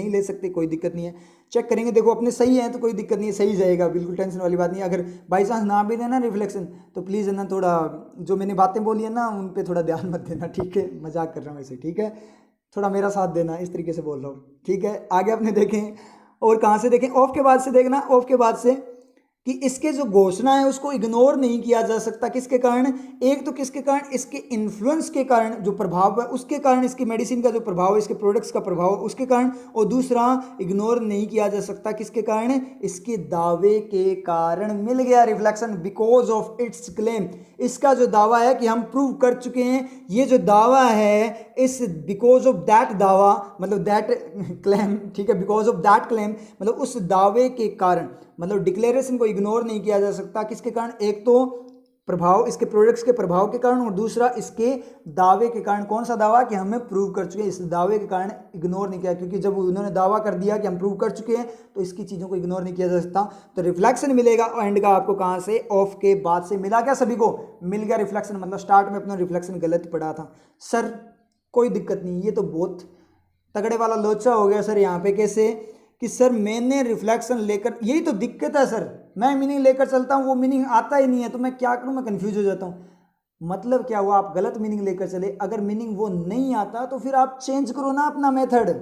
ले सकते, कोई दिक्कत नहीं है। चेक करेंगे, देखो अपने सही है तो कोई दिक्कत नहीं है, सही जाएगा, बिल्कुल टेंशन वाली बात नहीं है। अगर बाई चांस ना भी देना रिफ्लेक्शन, तो प्लीज़ है ना, थोड़ा जो मैंने बातें बोली है ना उन पर थोड़ा ध्यान मत देना, ठीक है, मजाक कर रहा हूँ ऐसे, ठीक है, थोड़ा मेरा साथ देना, इस तरीके से बोल रहा हूँ, ठीक है। आगे अपने देखें, और कहाँ से देखें, ऑफ के बाद से देखना, ऑफ के बाद से कि इसके जो घोषणा है उसको इग्नोर नहीं किया जा सकता। किसके कारण, एक तो किसके कारण, इसके इन्फ्लुएंस के कारण, जो प्रभाव है उसके कारण, इसकी मेडिसिन का जो प्रभाव है, इसके प्रोडक्ट्स का प्रभाव है उसके कारण, और दूसरा इग्नोर नहीं किया जा सकता किसके कारण, इसके दावे के कारण। मिल गया reflection, because of its claim, इसका जो दावा है कि हम प्रूव कर चुके हैं, ये जो दावा है, इस बिकॉज ऑफ दैट दावा मतलब दैट क्लेम, ठीक है, बिकॉज ऑफ दैट क्लेम मतलब उस दावे के कारण, मतलब डिक्लेरेशन को इग्नोर नहीं किया जा सकता। किसके कारण, एक तो प्रभाव, इसके प्रोडक्ट्स के प्रभाव के कारण, और दूसरा इसके दावे के कारण। कौन सा दावा, कि हमें प्रूव कर चुके हैं, इस दावे के कारण इग्नोर नहीं किया, क्योंकि जब उन्होंने दावा कर दिया कि हम प्रूव कर चुके हैं तो इसकी चीज़ों को इग्नोर नहीं किया जा सकता। तो रिफ्लेक्शन मिलेगा एंड का आपको कहाँ से, ऑफ के बाद से। मिला क्या सभी को, मिल गया रिफ्लेक्शन। मतलब स्टार्ट में अपना रिफ्लेक्शन गलत पड़ा था सर, कोई दिक्कत नहीं, ये तो बहुत तगड़े वाला लोचा हो गया सर। यहाँ पे कैसे कि सर मैंने रिफ्लेक्शन लेकर, यही तो दिक्कत है सर, मैं मीनिंग लेकर चलता हूँ, वो मीनिंग आता ही नहीं है, तो मैं क्या करूँ, मैं कंफ्यूज हो जाता हूँ। मतलब क्या हुआ, आप गलत मीनिंग लेकर चले, अगर मीनिंग वो नहीं आता तो फिर आप चेंज करो ना, अपना मेथड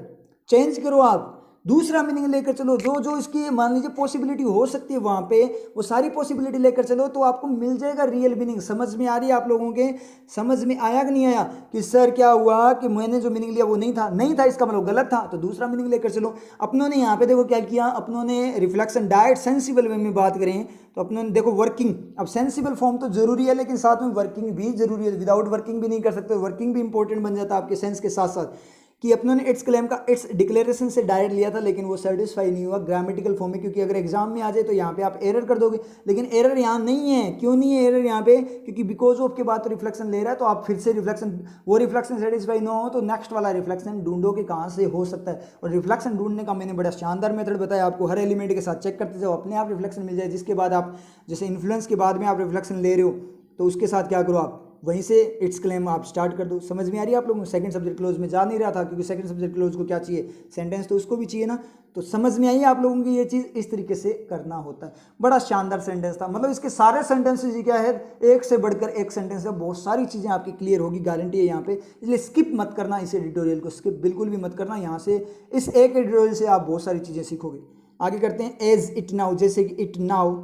चेंज करो, आप दूसरा मीनिंग लेकर चलो, जो जो इसकी मान लीजिए पॉसिबिलिटी हो सकती है वहाँ पे, वो सारी पॉसिबिलिटी लेकर चलो, तो आपको मिल जाएगा रियल मीनिंग। समझ में आ रही है आप लोगों के, समझ में आया कि नहीं आया, कि सर क्या हुआ कि मैंने जो मीनिंग लिया वो नहीं था, इसका मतलब गलत था, तो दूसरा मीनिंग लेकर चलो। अपनों ने यहाँ पे देखो क्या किया, अपनों ने रिफ्लेक्शन डायरेक्ट सेंसिबल वे में बात करें तो अपनों ने देखो वर्किंग, अब सेंसिबल फॉर्म तो जरूरी है लेकिन साथ में वर्किंग भी जरूरी है, विदाउट वर्किंग भी नहीं कर सकते, वर्किंग भी इंपॉर्टेंट बन जाता है आपके सेंस के साथ साथ। कि अपनों ने इट्स क्लेम का इट्स डिक्लेरेशन से डायरेक्ट लिया था, लेकिन वो सेटिस्फाई नहीं हुआ ग्रामेटिकल फॉर्म में, क्योंकि अगर एग्जाम में आ जाए तो यहाँ पे आप एरर कर दोगे, लेकिन एरर यहाँ नहीं है। क्यों नहीं है एरर यहाँ पे, क्योंकि बिकॉज ऑफ के बाद तो रिफ्लेक्शन ले रहा है, तो आप फिर से रिफ्लेक्शन, वो रिफ्लेक्शन सेटिस्फाई ना हो तो नेक्स्ट वाला रिफ्लेक्शन ढूंढो कि कहाँ से हो सकता है। और रिफ्लेक्शन ढूंढने का मैंने बड़ा शानदार मेथड बताया आपको, हर एलिमेंट के साथ चेक करते जाओ, अपने आप रिफ्लेक्शन मिल जाए। जिसके बाद आप जैसे इन्फ्लुएंस के बाद में आप रिफ्लेक्शन ले रहे हो, तो उसके साथ क्या करो, आप वहीं से इट्स क्लेम आप स्टार्ट कर दो। समझ में आ रही है आप लोगों को, सेकंड सब्जेक्ट क्लोज में जा नहीं रहा था, क्योंकि सेकंड सब्जेक्ट क्लोज को क्या चाहिए, सेंटेंस, तो उसको भी चाहिए ना। तो समझ में आई आप लोगों की, ये चीज़ इस तरीके से करना होता है। बड़ा शानदार सेंटेंस था, मतलब इसके सारे सेंटेंसेज क्या है, एक से बढ़कर एक सेंटेंस है, बहुत सारी चीज़ें आपकी क्लियर होगी, गारंटी है यहाँ पे। इसलिए स्किप मत करना, इस एडिटोरियल को स्किप बिल्कुल भी मत करना। यहाँ से इस एक एडिटोरियल से आप बहुत सारी चीज़ें सीखोगे। आगे करते हैं, एज इट नाउ, जैसे कि इट नाउ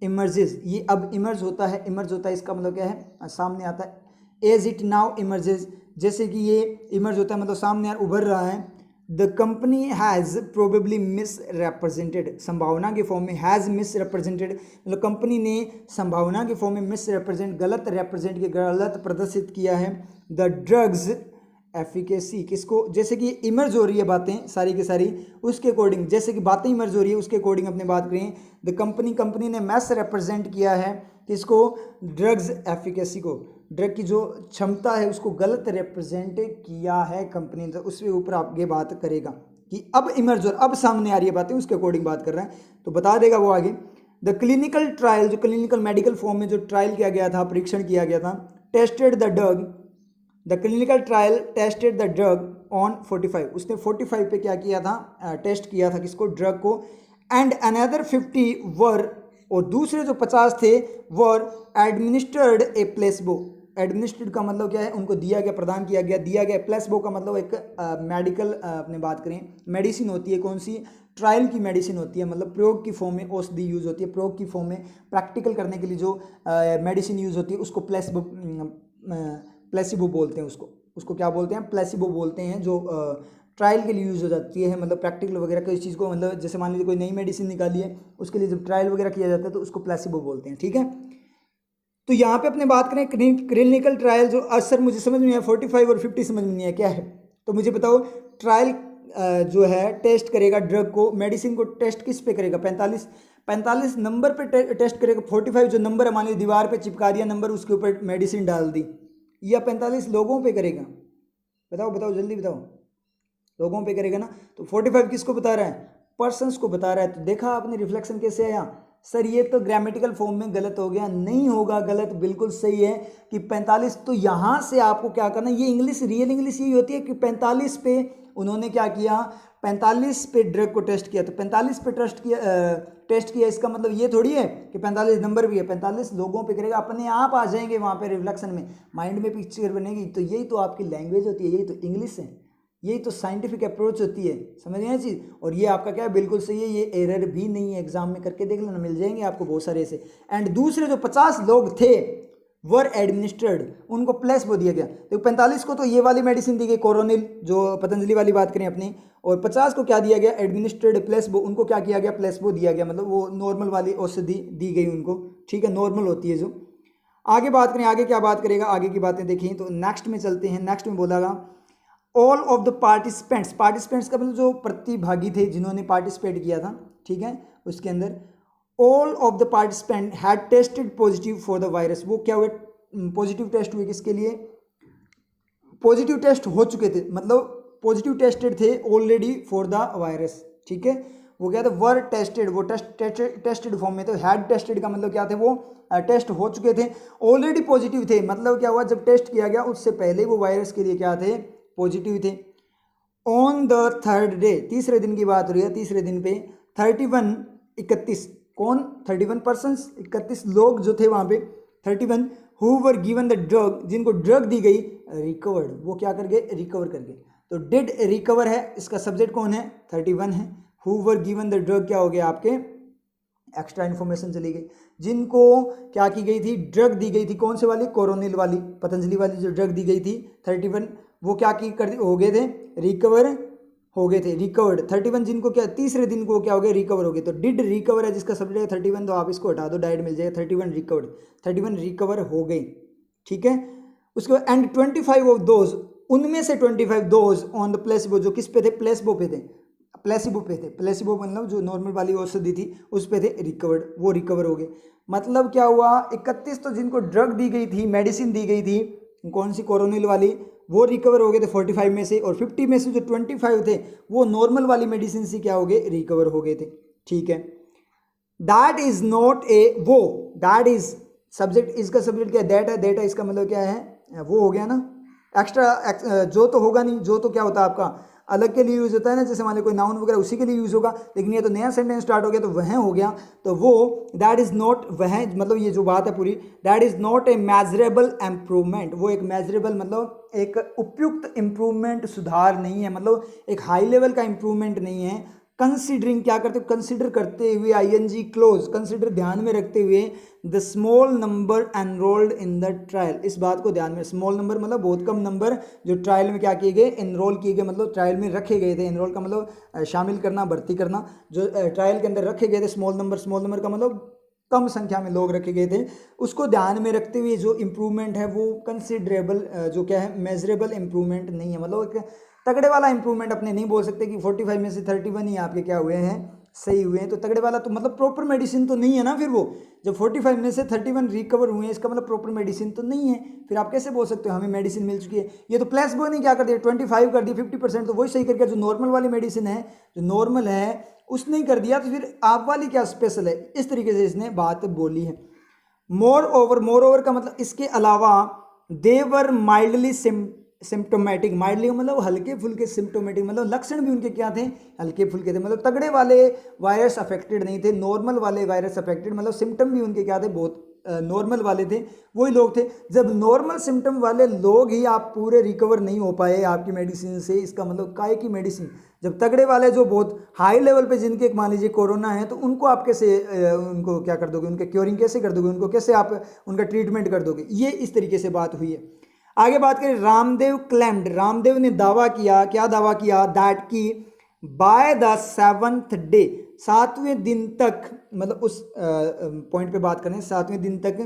इमर्जेज, ये अब इमर्ज होता है, इमर्ज होता है इसका मतलब क्या है, सामने आता है। एज इट नाउ इमर्जेज, जैसे कि ये इमर्ज होता है मतलब सामने उभर रहा है। The company has probably miss represented, संभावना के फॉर्म में हैज़ मिस रिप्रेजेंटेड, मतलब कंपनी ने संभावना के फॉर्म में मिस रिप्रेजेंट, गलत रिप्रेजेंट के गलत प्रदर्शित किया है द ड्रग्स एफिकेसी। किसको? जैसे कि इमर्ज हो रही है बातें सारी की सारी, उसके अकॉर्डिंग, जैसे कि बातें इमर्ज हो रही है उसके अकॉर्डिंग अपने बात करें। द कंपनी ने मिस रिप्रेजेंट किया है किसको? ड्रग्स एफिकेसी को, ड्रग की जो क्षमता है उसको गलत रिप्रेजेंट किया है कंपनी। तो उसके ऊपर आगे बात करेगा कि अब इमर्ज और अब सामने आ रही है बातें, उसके अकॉर्डिंग बात कर रहा है तो बता देगा वो आगे। द क्लिनिकल ट्रायल, जो क्लिनिकल मेडिकल फॉर्म में जो ट्रायल किया गया था, परीक्षण किया गया था, tested the drug, the clinical trial tested the drug on 45, उसने 45 पे क्या किया था? टेस्ट किया था किसको? ड्रग को। एंड अनदर 50 वर, और दूसरे जो 50 थे वर एडमिनिस्टर्ड ए प्लेसबो। एडमिनिस्ट्रेड का मतलब क्या है? उनको दिया गया, प्रदान किया गया, दिया गया। प्लेसबो का मतलब एक मेडिकल अपने बात करें मेडिसिन होती है, कौन सी? ट्रायल की मेडिसिन होती है, मतलब प्रयोग की फॉर्म में औषधि यूज़ होती है, प्रयोग की फॉर्म में प्रैक्टिकल करने के लिए जो मेडिसिन यूज़ होती है उसको प्लेसिबो बोलते हैं। उसको क्या बोलते हैं? प्लेसिबो बोलते हैं, जो ट्रायल के लिए यूज़ हो जाती है, मतलब प्रैक्टिकल वगैरह किसी चीज़ को, मतलब जैसे मान लीजिए कोई नई मेडिसिन निकाली है उसके लिए जब ट्रायल वगैरह किया जाता है तो उसको प्लेसिबो बोलते हैं। ठीक है, तो यहाँ पे अपने बात करें क्लिनिकल ट्रायल, जो सर मुझे समझ में आया 45 और 50 समझ में नहीं आया क्या है, तो मुझे बताओ। ट्रायल जो है टेस्ट करेगा ड्रग को, मेडिसिन को टेस्ट किस पे करेगा? 45 नंबर पे टेस्ट करेगा। 45 जो नंबर है, मान लीजिए दीवार पे चिपका दिया नंबर, उसके ऊपर मेडिसिन डाल दी, या 45 लोगों पे करेगा? बताओ बताओ जल्दी बताओ। लोगों पे करेगा ना, तो 45 किसको बता रहा है? पर्सन्स को बता रहा है। तो देखा आपने रिफ्लेक्शन कैसे आया? सर ये तो ग्रामेटिकल फॉर्म में गलत हो गया। नहीं होगा गलत, बिल्कुल सही है कि 45। तो यहाँ से आपको क्या करना, ये इंग्लिश, रियल इंग्लिश यही होती है कि 45 पे उन्होंने क्या किया? 45 पे ड्रग को टेस्ट किया। तो 45 पे टेस्ट किया, इसका मतलब ये थोड़ी है कि 45 नंबर भी है, 45 लोगों पे करेगा। अपने आप आ जाएंगे वहाँ पे रिफ्लेक्शन में, माइंड में पिक्चर बनेगी। तो यही तो आपकी लैंग्वेज होती है, यही तो इंग्लिश है, यही तो साइंटिफिक अप्रोच होती है। समझ गए चीज़? और ये आपका क्या है? बिल्कुल सही है, ये एरर भी नहीं है। एग्जाम में करके देख लेना, मिल जाएंगे आपको बहुत सारे ऐसे। एंड दूसरे जो 50 लोग थे वर एडमिनिस्ट्रेड, उनको प्लेसबो दिया गया। तो 45 को तो ये वाली मेडिसिन दी गई कोरोनिल, जो पतंजलि वाली बात करें अपनी, और 50 को क्या दिया गया? Administered placebo. उनको क्या किया गया? प्लेसबो दिया गया, मतलब वो नॉर्मल वाली औषधि दी गई उनको। ठीक है, नॉर्मल होती है जो। आगे बात करें, आगे क्या बात करेगा, आगे की बातें देखें तो नेक्स्ट में चलते हैं। नेक्स्ट में बोलागा all of the participants, participants का मतलब जो प्रतिभागी थे, जिन्होंने पार्टिसिपेट किया था, ठीक है, उसके अंदर all of the participant had tested positive for the virus. वो क्या हुए? पॉजिटिव टेस्ट हुए। किसके लिए? पॉजिटिव टेस्ट हो चुके थे, मतलब पॉजिटिव टेस्टेड थे ऑलरेडी फॉर द वायरस। ठीक है, वो क्या था? वर टेस्टेड, वो टेस्टेड फॉर्म में। तो हैड टेस्टेड का मतलब क्या थे? वो टेस्ट हो चुके थे, ऑलरेडी पॉजिटिव थे। मतलब क्या हुआ? जब टेस्ट किया गया उससे पहले वो वायरस के लिए क्या थे? पॉजिटिव थे। ऑन द थर्ड डे, तीसरे दिन की बात हो रही है, तीसरे दिन पे 31 कौन? 31 पर्सन्स, 31 लोग जो थे वहाँ पे, 31 who were given the drug, जिनको ड्रग दी गई, रिकवर्ड, वो क्या कर गए? रिकवर कर गए। तो डिड रिकवर है, इसका सब्जेक्ट कौन है? 31 है। Who were given the drug क्या हो गया? आपके एक्स्ट्रा इन्फॉर्मेशन चली गई। जिनको क्या की गई थी? ड्रग दी गई थी, कौन से वाली? कोरोनिल वाली, पतंजलि वाली जो ड्रग दी गई थी 31, वो क्या की कर हो गए थे? रिकवर हो गए थे, रिकवर्ड। 31 जिनको क्या तीसरे दिन को क्या हो गया? रिकवर हो गए। तो डिड रिकवर है जिसका सब्जेक्ट है 31, तो आप इसको हटा दो, डायरेक्ट मिल जाएगा 31 रिकवर्ड, 31 रिकवर हो गई। ठीक है, उसके बाद एंड 25 ऑफ दोज, उनमें से 25 दोज ऑन द प्लेसिबो, जो किस पे थे? प्लेसिबो पे थे, प्लेसिबो पे थे। प्लेसिबो मतलब जो नॉर्मल वाली औषधि थी उस पे थे, रिकवर्ड, वो रिकवर हो गए। मतलब क्या हुआ? 31 तो जिनको ड्रग दी गई थी, मेडिसिन दी गई थी, कौन सी? कोरोनिल वाली, वो रिकवर हो गए थे 45 में से, और 50 में से जो 25 थे वो नॉर्मल वाली मेडिसिन से क्या हो गए? रिकवर हो गए थे। ठीक है, दैट इज नॉट ए, वो दैट इज सब्जेक्ट, इसका सब्जेक्ट क्या है? दैट है, दैट है, इसका मतलब क्या है? वो हो गया ना एक्स्ट्रा, जो तो होगा नहीं, जो तो क्या होता है आपका अलग के लिए यूज होता है ना, जैसे मान लो कोई नाउन वगैरह उसी के लिए यूज होगा, लेकिन ये तो नया सेंटेंस स्टार्ट हो गया तो वह हो गया। तो वो दैट इज नॉट, वह मतलब ये जो बात है पूरी, that is not a measurable improvement, वो एक मेजरेबल मतलब एक उपयुक्त इम्प्रूवमेंट, सुधार नहीं है, मतलब एक हाई लेवल का इम्प्रूवमेंट नहीं है। कंसिडरिंग क्या करते हो, कंसिडर करते हुए, आईएनजी क्लोज, कंसिडर ध्यान में रखते हुए, the small number enrolled in the trial, इस बात को ध्यान में, स्मॉल नंबर मतलब बहुत कम नंबर जो ट्रायल में क्या किए गए, एनरोल किए गए, मतलब ट्रायल में रखे गए थे, एनरोल का मतलब शामिल करना, भर्ती करना, जो ट्रायल के अंदर रखे गए थे, स्मॉल नंबर का मतलब कम संख्या में लोग रखे गए थे, उसको ध्यान में रखते हुए जो इम्प्रूवमेंट है वो कंसिडरेबल, जो क्या है मेजरेबल इम्प्रूवमेंट नहीं है, मतलब एक तगड़े वाला इंप्रूवमेंट अपने नहीं बोल सकते कि 45 में से 31 ही आपके क्या हुए हैं, सही हुए हैं, तो तगड़े वाला तो मतलब प्रॉपर मेडिसिन तो नहीं है ना, फिर वो जब 45 में से 31 रिकवर हुए हैं इसका मतलब प्रॉपर मेडिसिन तो नहीं है, फिर आप कैसे बोल सकते हो हमें मेडिसिन मिल चुकी है। ये तो प्लेसबो ने क्या कर दिया, 25 कर दिया, 50%, तो वही सही करके जो नॉर्मल वाली मेडिसिन है, जो नॉर्मल है उसने ही कर दिया, तो फिर आप वाली क्या स्पेशल है, इस तरीके से इसने बात बोली है। मोर ओवर का मतलब इसके अलावा, देवर माइल्डली सिम्टोमेटिक, माइल्डली मतलब हल्के फुल्के, सिम्टोमेटिक मतलब लक्षण भी उनके क्या थे, हल्के फुल्के थे, मतलब तगड़े वाले वायरस अफेक्टेड नहीं थे, नॉर्मल वाले वायरस अफेक्टेड, मतलब सिम्टम भी उनके क्या थे, बहुत नॉर्मल वाले थे, वही लोग थे। जब नॉर्मल सिम्टम वाले लोग ही आप पूरे रिकवर नहीं हो पाए आपकी मेडिसिन से, इसका मतलब काय की मेडिसिन, जब तगड़े वाले जो बहुत हाई लेवल पे जिनके मान लीजिए कोरोना है, तो उनको आप कैसे उनको क्या कर दोगे, उनके क्योरिंग कैसे कर दोगे, उनको कैसे आप उनका ट्रीटमेंट कर दोगे, ये इस तरीके से बात हुई है। आगे बात करें, रामदेव क्लेम्ड, रामदेव ने दावा किया, क्या दावा किया, दैट की बाय द 7th डे, 7वें दिन तक, मतलब उस पॉइंट पे बात करें, 7वें दिन तक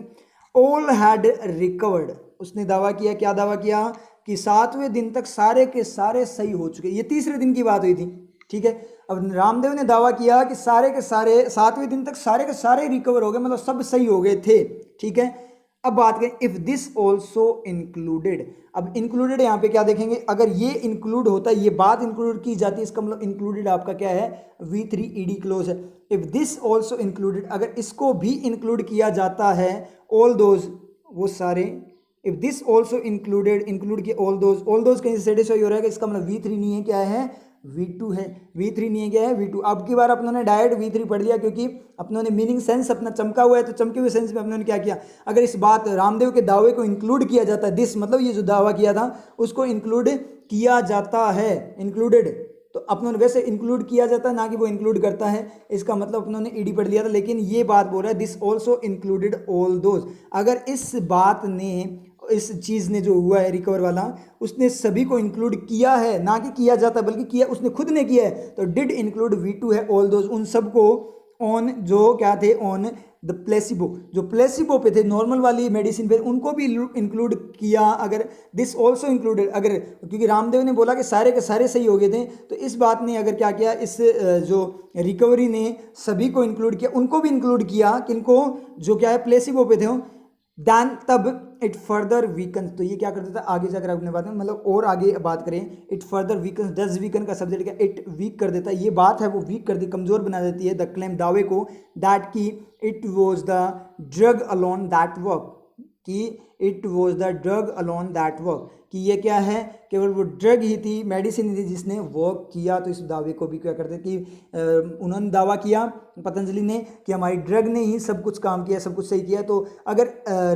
ऑल हैड रिकवर्ड, उसने दावा किया, क्या दावा किया कि 7वें दिन तक सारे के सारे सही हो चुके, ये तीसरे दिन की बात हुई थी, ठीक है। अब रामदेव ने दावा किया कि सारे के सारे 7वें दिन तक सारे के सारे रिकवर हो गए, मतलब सब सही हो गए थे, ठीक है। अब बात करें, इफ दिस ऑल्सो इंक्लूडेड, अब इंक्लूडेड यहाँ पे क्या देखेंगे, अगर ये इंक्लूड होता है, ये बात इंक्लूड की जाती है, इसका मतलब इंक्लूडेड आपका क्या है, V3 ED क्लोज है। इफ दिस ऑल्सो इंक्लूडेड, अगर इसको भी इंक्लूड किया जाता है, ऑल दोज, वो सारे, if this also included, include किया ऑल दोज कहीं से सेटिस्फाई हो रहा है, इसका मतलब V3 नहीं है, क्या है, V2 है, V3 नहीं है, क्या है, V2। अब की बार अपनों ने डायरेक्ट V3 पढ़ लिया, क्योंकि अपनों ने मीनिंग सेंस अपना चमका हुआ है, तो चमके हुए सेंस में अपनों ने क्या किया, अगर इस बात रामदेव के दावे को इंक्लूड किया जाता है, दिस मतलब ये जो दावा किया था उसको इंक्लूड किया जाता है, इंक्लूडेड, तो अपनों ने वैसे इंक्लूड किया जाता है ना कि वो इंक्लूड करता है, इसका मतलब अपनों ने ईडी पढ़ लिया था, लेकिन ये बात बोल रहा है this also included all those, अगर इस बात ने, इस चीज़ ने जो हुआ है रिकवर वाला, उसने सभी को इंक्लूड किया है, ना कि किया जाता बल्कि किया, उसने खुद ने किया है, तो डिड इंक्लूड V2 है, ऑल दोज, उन सबको, ऑन जो क्या थे, ऑन द प्लेसिबो, जो प्लेसिबो पे थे, नॉर्मल वाली मेडिसिन पे, उनको भी इंक्लूड किया। अगर दिस ऑल्सो इंक्लूडेड, अगर क्योंकि रामदेव ने बोला कि सारे के सारे सही हो गए थे, तो इस बात ने अगर क्या किया, इस जो रिकवरी ने सभी को इंक्लूड किया, उनको भी इंक्लूड किया, किनको, जो क्या है प्लेसिबो पे थे, दैन तब इट फर्दर वीकन, तो ये क्या कर देता है आगे जाकर अपने बात में, मतलब और आगे बात करें, it further weaken, does weaken का सब्जेक्ट क्या, इट वीक कर देता है, ये बात है वो वीक कर दी, कमजोर बना देती है, द क्लेम दावे को, दैट की it was the drug alone that work, कि it was the drug alone that work, कि ये क्या है, केवल वो ड्रग ही थी, मेडिसिन थी जिसने वर्क किया, तो इस दावे को भी क्या करते कि उन्होंने दावा किया पतंजलि ने कि हमारी ड्रग ने ही सब कुछ काम किया, सब कुछ सही किया। तो अगर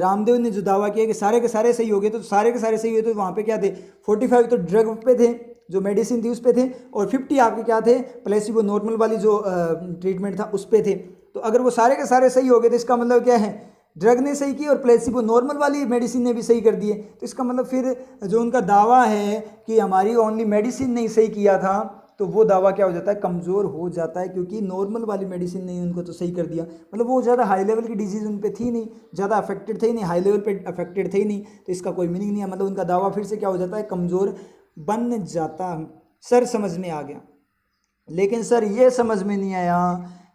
रामदेव ने जो दावा किया कि सारे के सारे सही हो गए, तो सारे के सारे सही हुए, तो वहाँ पे क्या थे, 45 तो ड्रग पे थे, जो मेडिसिन थी उस पे थे, और 50 आपके क्या थे, प्लेसिबो नॉर्मल वाली जो ट्रीटमेंट था उस पे थे। तो अगर वो सारे के सारे सही हो गए, तो इसका मतलब क्या है, ड्रग ने सही की और प्लेसिबो नॉर्मल वाली मेडिसिन ने भी सही कर दिए, तो इसका मतलब फिर जो उनका दावा है कि हमारी ओनली मेडिसिन ने ही सही किया था, तो वो दावा क्या हो जाता है, कमज़ोर हो जाता है, क्योंकि नॉर्मल वाली मेडिसिन ने उनको तो सही कर दिया, मतलब वो ज़्यादा हाई लेवल की डिजीज़ उन पे थी नहीं, ज़्यादा अफेक्टेड थे ही नहीं, हाई लेवल पे अफेक्टेड थे ही नहीं, तो इसका कोई मीनिंग नहीं है, मतलब उनका दावा फिर से क्या हो जाता है, कमज़ोर बन जाता है। सर समझ में आ गया, लेकिन सर ये समझ में नहीं आया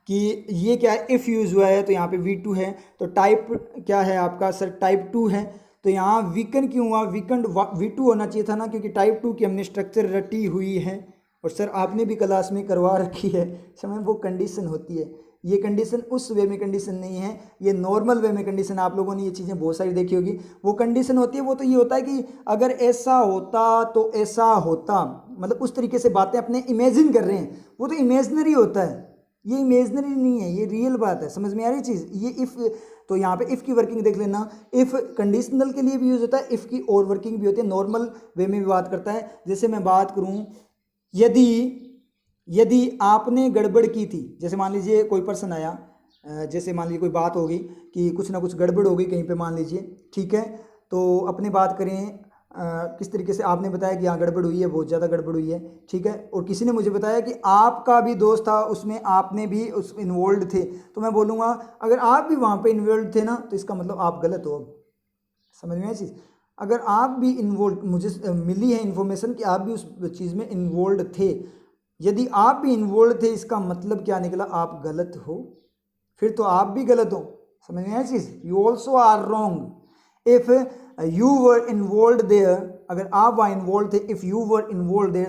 कि ये क्या है, इफ़ यूज़ हुआ है तो यहाँ पे V2 है, तो टाइप क्या है आपका सर, टाइप 2 है, तो यहाँ वीकन क्यों हुआ, वीकन V2 होना चाहिए था ना, क्योंकि टाइप 2 की हमने स्ट्रक्चर रटी हुई है, और सर आपने भी क्लास में करवा रखी है, समय वो कंडीशन होती है, ये कंडीशन उस वे में कंडीशन नहीं है, ये नॉर्मल वे में कंडीशन, आप लोगों ने ये चीज़ें बहुत सारी देखी होगी, वो कंडीशन होती है, वो तो ये होता है कि अगर ऐसा होता तो ऐसा होता, मतलब उस तरीके से बातें अपने इमेजिन कर रहे हैं, वो तो इमेजनरी होता है, ये इमेजनरी नहीं है, ये रियल बात है, समझ में आ रही चीज़। ये इफ़, तो यहाँ पे इफ़ की वर्किंग देख लेना, इफ़ कंडीशनल के लिए भी यूज़ होता है, इफ़ की और वर्किंग भी होती है, नॉर्मल वे में भी बात करता है। जैसे मैं बात करूँ, यदि यदि आपने गड़बड़ की थी, जैसे मान लीजिए कोई पर्सन आया, जैसे मान लीजिए कोई बात हो गई कि कुछ ना कुछ गड़बड़ हो गई कहीं पे मान लीजिए, ठीक है, तो अपनी बात करें किस तरीके से आपने बताया कि हाँ गड़बड़ हुई है, बहुत ज़्यादा गड़बड़ हुई है, ठीक है, और किसी ने मुझे बताया कि आपका भी दोस्त था उसमें, आपने भी उस इन्वॉल्व थे, तो मैं बोलूँगा अगर आप भी वहाँ पे इन्वॉल्व थे ना तो इसका मतलब आप गलत हो। अब समझ में आया चीज़? अगर आप भी इन्वॉल्व, मुझे मिली है इन्फॉर्मेशन कि आप भी उस चीज़ में इन्वॉल्व थे, यदि आप भी इन्वॉल्व थे इसका मतलब क्या निकला, आप गलत हो, फिर तो आप भी गलत हो। समझ में आया चीज़? You also are wrong if you were involve there, अगर आप वहाँ इन्वॉल्व थे, if you were involve there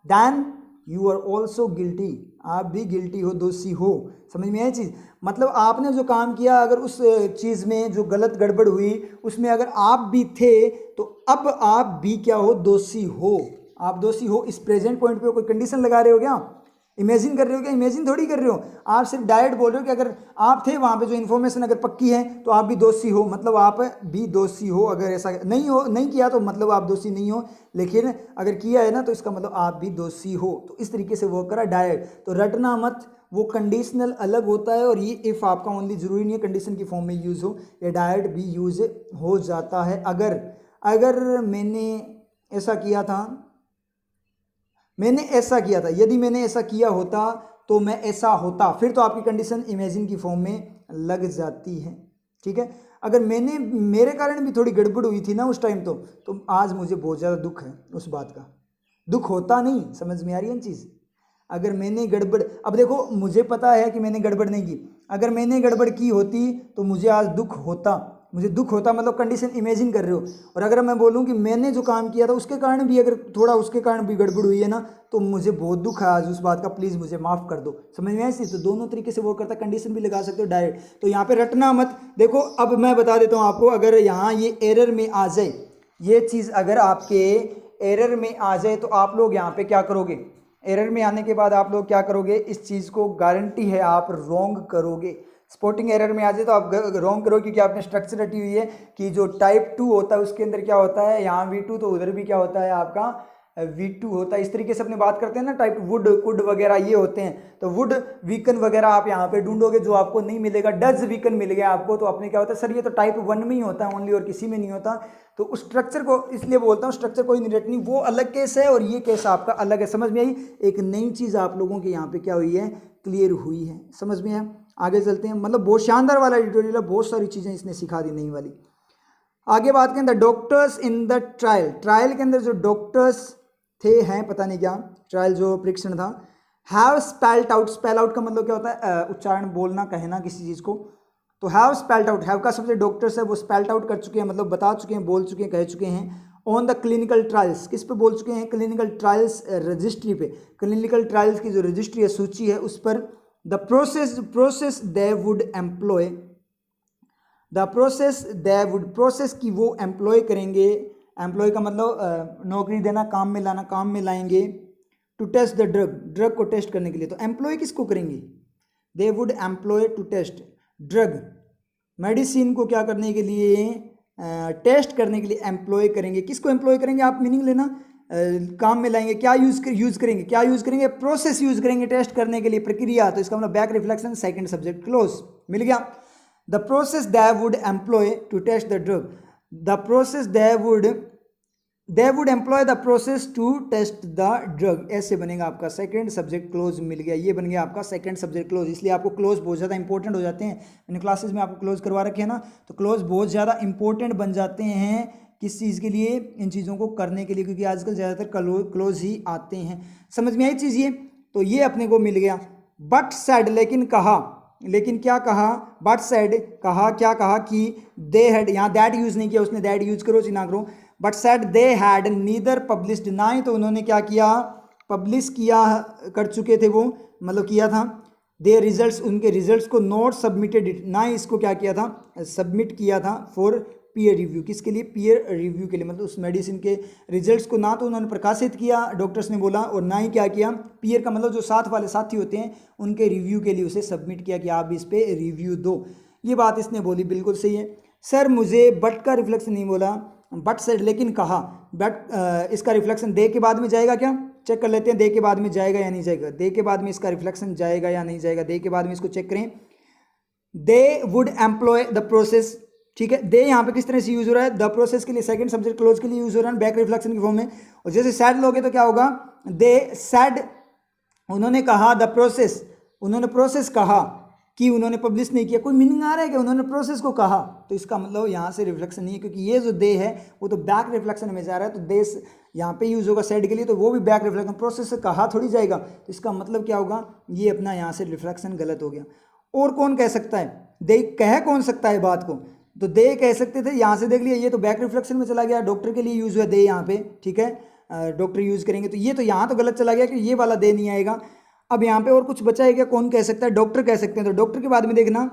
then you are also guilty, आप भी गिल्टी हो, दोषी हो। समझ में आया चीज़? मतलब आपने जो काम किया, अगर उस चीज़ में जो गलत गड़बड़ हुई उसमें अगर आप भी थे तो अब आप भी क्या हो, दोषी हो, आप दोषी हो। इस प्रेजेंट पॉइंट पे कोई कंडीशन लगा रहे हो क्या, इमेजिन कर रहे हो क्या? इमेजिन थोड़ी कर रहे हो, आप सिर्फ डायरेक्ट बोल रहे हो कि अगर आप थे वहाँ पे, जो इन्फॉर्मेशन अगर पक्की है तो आप भी दोषी हो, मतलब आप भी दोषी हो। अगर ऐसा नहीं किया तो मतलब आप दोषी नहीं हो, लेकिन अगर किया है ना तो इसका मतलब आप भी दोषी हो। तो इस तरीके से वर्क करा डायरेक्ट, तो रटना मत, वो कंडीशनल अलग होता है, और ये इफ़ आपका ओनली ज़रूरी नहीं है कंडीशन की फॉर्म में यूज़ हो, या डायरेक्ट भी यूज़ हो जाता है। अगर मैंने ऐसा किया था, मैंने ऐसा किया था, यदि मैंने ऐसा किया होता तो मैं ऐसा होता, फिर तो आपकी कंडीशन इमेजिन की फॉर्म में लग जाती है, ठीक है। अगर मेरे कारण भी थोड़ी गड़बड़ हुई थी ना उस टाइम, तो आज मुझे बहुत ज़्यादा दुख है उस बात का, दुख होता नहीं। समझ में आ रही है चीज़? अगर मैंने गड़बड़, अब देखो मुझे पता है कि मैंने गड़बड़ नहीं की, अगर मैंने गड़बड़ की होती तो मुझे आज दुख होता, मुझे दुख होता, मतलब कंडीशन इमेजिन कर रहे हो। और अगर मैं बोलूँ कि मैंने जो काम किया था उसके कारण भी, अगर थोड़ा उसके कारण भी गड़बड़ हुई है ना, तो मुझे बहुत दुख है आज उस बात का, प्लीज़ मुझे माफ़ कर दो। समझ में आया? तो दोनों तरीके से वो करता, कंडीशन भी लगा सकते हो डायरेक्ट। तो यहाँ पे रटना मत। देखो अब मैं बता देता हूँ आपको, अगर यहाँ ये एरर में आ जाए, ये चीज़ अगर आपके एरर में आ जाए तो आप लोग यहाँ पे क्या करोगे, एरर में आने के बाद आप लोग क्या करोगे, इस चीज़ को गारंटी है आप रॉन्ग करोगे। स्पोर्टिंग एरर में आ जाए तो आप रॉन्ग करो, क्योंकि आपने स्ट्रक्चर रटी हुई है कि जो टाइप 2 होता है उसके अंदर क्या होता है, यहाँ V2 तो उधर भी क्या होता है आपका V2 होता है। इस तरीके से अपने बात करते हैं ना, टाइप वुड कुड वगैरह ये होते हैं, तो वुड वीकन वगैरह आप यहाँ पे ढूंढोगे, जो आपको नहीं मिलेगा, डज वीकन मिल गया आपको, तो अपने क्या होता है, सर ये तो टाइप 1 में ही होता है ओनली, और किसी में नहीं होता। तो उस स्ट्रक्चर को इसलिए बोलता हूँ, स्ट्रक्चर कोई नहीं रटनी, वो अलग केस है और ये केस आपका अलग है। समझ में आई? एक नई चीज़ आप लोगों के यहाँ पे क्या हुई है, क्लियर हुई है। समझ में आया? आगे चलते हैं, मतलब बहुत शानदार वाला एडिटोरियल है, बहुत सारी चीज़ें इसने सिखा दी नई वाली। आगे बात करें, the doctors in the trial के अंदर जो डॉक्टर्स थे, हैं पता नहीं क्या, ट्रायल जो परीक्षण था, have spelled out, spell out का मतलब क्या होता है, उच्चारण, बोलना, कहना किसी चीज़ को। तो हैव स्पेल्ड आउट, हैव का सबसे डॉक्टर्स है वो स्पेल्ड आउट कर चुके हैं, मतलब बता चुके हैं, बोल चुके हैं, कह चुके हैं। ऑन द क्लिनिकल ट्रायल्स, किस पे बोल चुके हैं, क्लिनिकल ट्रायल्स रजिस्ट्री पे, क्लिनिकल ट्रायल्स की जो रजिस्ट्री है, सूची है, उस पर the process they would employ, the process की वो एम्प्लॉय करेंगे, एम्प्लॉय का मतलब नौकरी देना, काम में लाना, काम में लाएंगे, टू टेस्ट द ड्रग को टेस्ट करने के लिए। तो एम्प्लॉय किसको करेंगे, they would employ to test drug, medicine को क्या करने के लिए, टेस्ट करने के लिए एम्प्लॉय करेंगे। किसको एम्प्लॉय करेंगे, आप मीनिंग लेना, काम में लाएंगे, क्या यूज़ करेंगे, क्या यूज़ करेंगे, प्रोसेस यूज़ करेंगे टेस्ट करने के लिए, प्रक्रिया। तो इसका मतलब back reflection, second subject close, मिल गया। The process they would employ to test the drug, the process they would employ the process to test the drug, ऐसे बनेगा आपका सेकंड सब्जेक्ट क्लोज, मिल गया। ये बन गया आपका सेकंड सब्जेक्ट क्लोज। इसलिए आपको क्लोज बहुत ज़्यादा इंपॉर्टेंट हो जाते हैं। मैंने क्लासेस में आपको क्लोज करवा रखे हैं ना, तो क्लोज बहुत ज़्यादा इंपॉर्टेंट बन जाते हैं किस चीज़ के लिए, इन चीज़ों को करने के लिए, क्योंकि आजकल ज़्यादातर क्लोज ही आते हैं। समझ में आई चीज़ ये? तो ये अपने को मिल गया। बट सेड, लेकिन कहा, लेकिन क्या कहा, बट सेड कहा, क्या कहा कि दे हैड, यहाँ दैट यूज़ नहीं किया उसने, दैट यूज़ करो चिन्ह करो, but said they had neither published, ना ही तो उन्होंने क्या किया, पब्लिश किया, कर चुके थे वो, मतलब किया था, दे रिजल्ट्स, उनके रिजल्ट्स को, नोट सबमिटेड इट, ना ही इसको क्या किया था, सबमिट किया था, फॉर पीयर रिव्यू, किसके लिए, पीयर रिव्यू के लिए, मतलब उस मेडिसिन के रिजल्ट्स को ना तो उन्होंने प्रकाशित किया, डॉक्टर्स ने बोला, और ना ही क्या किया, पीयर का मतलब जो साथ वाले साथी होते हैं उनके रिव्यू के लिए उसे सबमिट किया कि आप इस पर रिव्यू दो। ये बात इसने बोली, बिल्कुल सही है। सर मुझे बट का रिफ्लेक्शन नहीं बोला, बट सेड, लेकिन कहा, बट इसका रिफ्लेक्शन दे के बाद में जाएगा क्या, चेक कर लेते हैं दे के बाद में जाएगा या नहीं जाएगा, दे के बाद में इसका रिफ्लेक्शन जाएगा या नहीं जाएगा, दे के बाद में इसको चेक करें। They would employ the process, ठीक है, दे यहाँ पे किस तरह से यूज हो रहा है, द प्रोसेस के लिए, सेकंड सब्जेक्ट क्लोज के लिए यूज हो रहा है बैक रिफ्लेक्शन की फॉर्म में। और जैसे सैड लोगे तो क्या होगा, दे सैड, उन्होंने कहा, द प्रोसेस, उन्होंने प्रोसेस कहा, कि उन्होंने पब्लिश नहीं किया, कोई मीनिंग आ रहा है कि उन्होंने प्रोसेस को कहा, तो इसका मतलब यहाँ से रिफ्लेक्शन नहीं है, क्योंकि ये जो दे है वो तो बैक रिफ्लेक्शन में जा रहा है, तो दे यहाँ पे यूज होगा सेड के लिए, तो वो भी बैक रिफ्लेक्शन, प्रोसेस से कहा थोड़ी जाएगा, तो इसका मतलब क्या होगा, ये अपना यहाँ से रिफ्लेक्शन गलत हो गया। और कौन कह सकता है, दे कह कौन सकता है बात को, तो दे कह सकते थे, यहाँ से देख लिया ये तो बैक रिफ्लेक्शन में चला गया, डॉक्टर के लिए यूज हुआ दे यहाँ पे, ठीक है, डॉक्टर यूज करेंगे, तो ये तो यहाँ तो गलत चला गया कि ये वाला दे नहीं आएगा। अब यहाँ पे और कुछ बचा है क्या, कौन कह सकता है, डॉक्टर कह सकते हैं, तो डॉक्टर के बाद में देखना,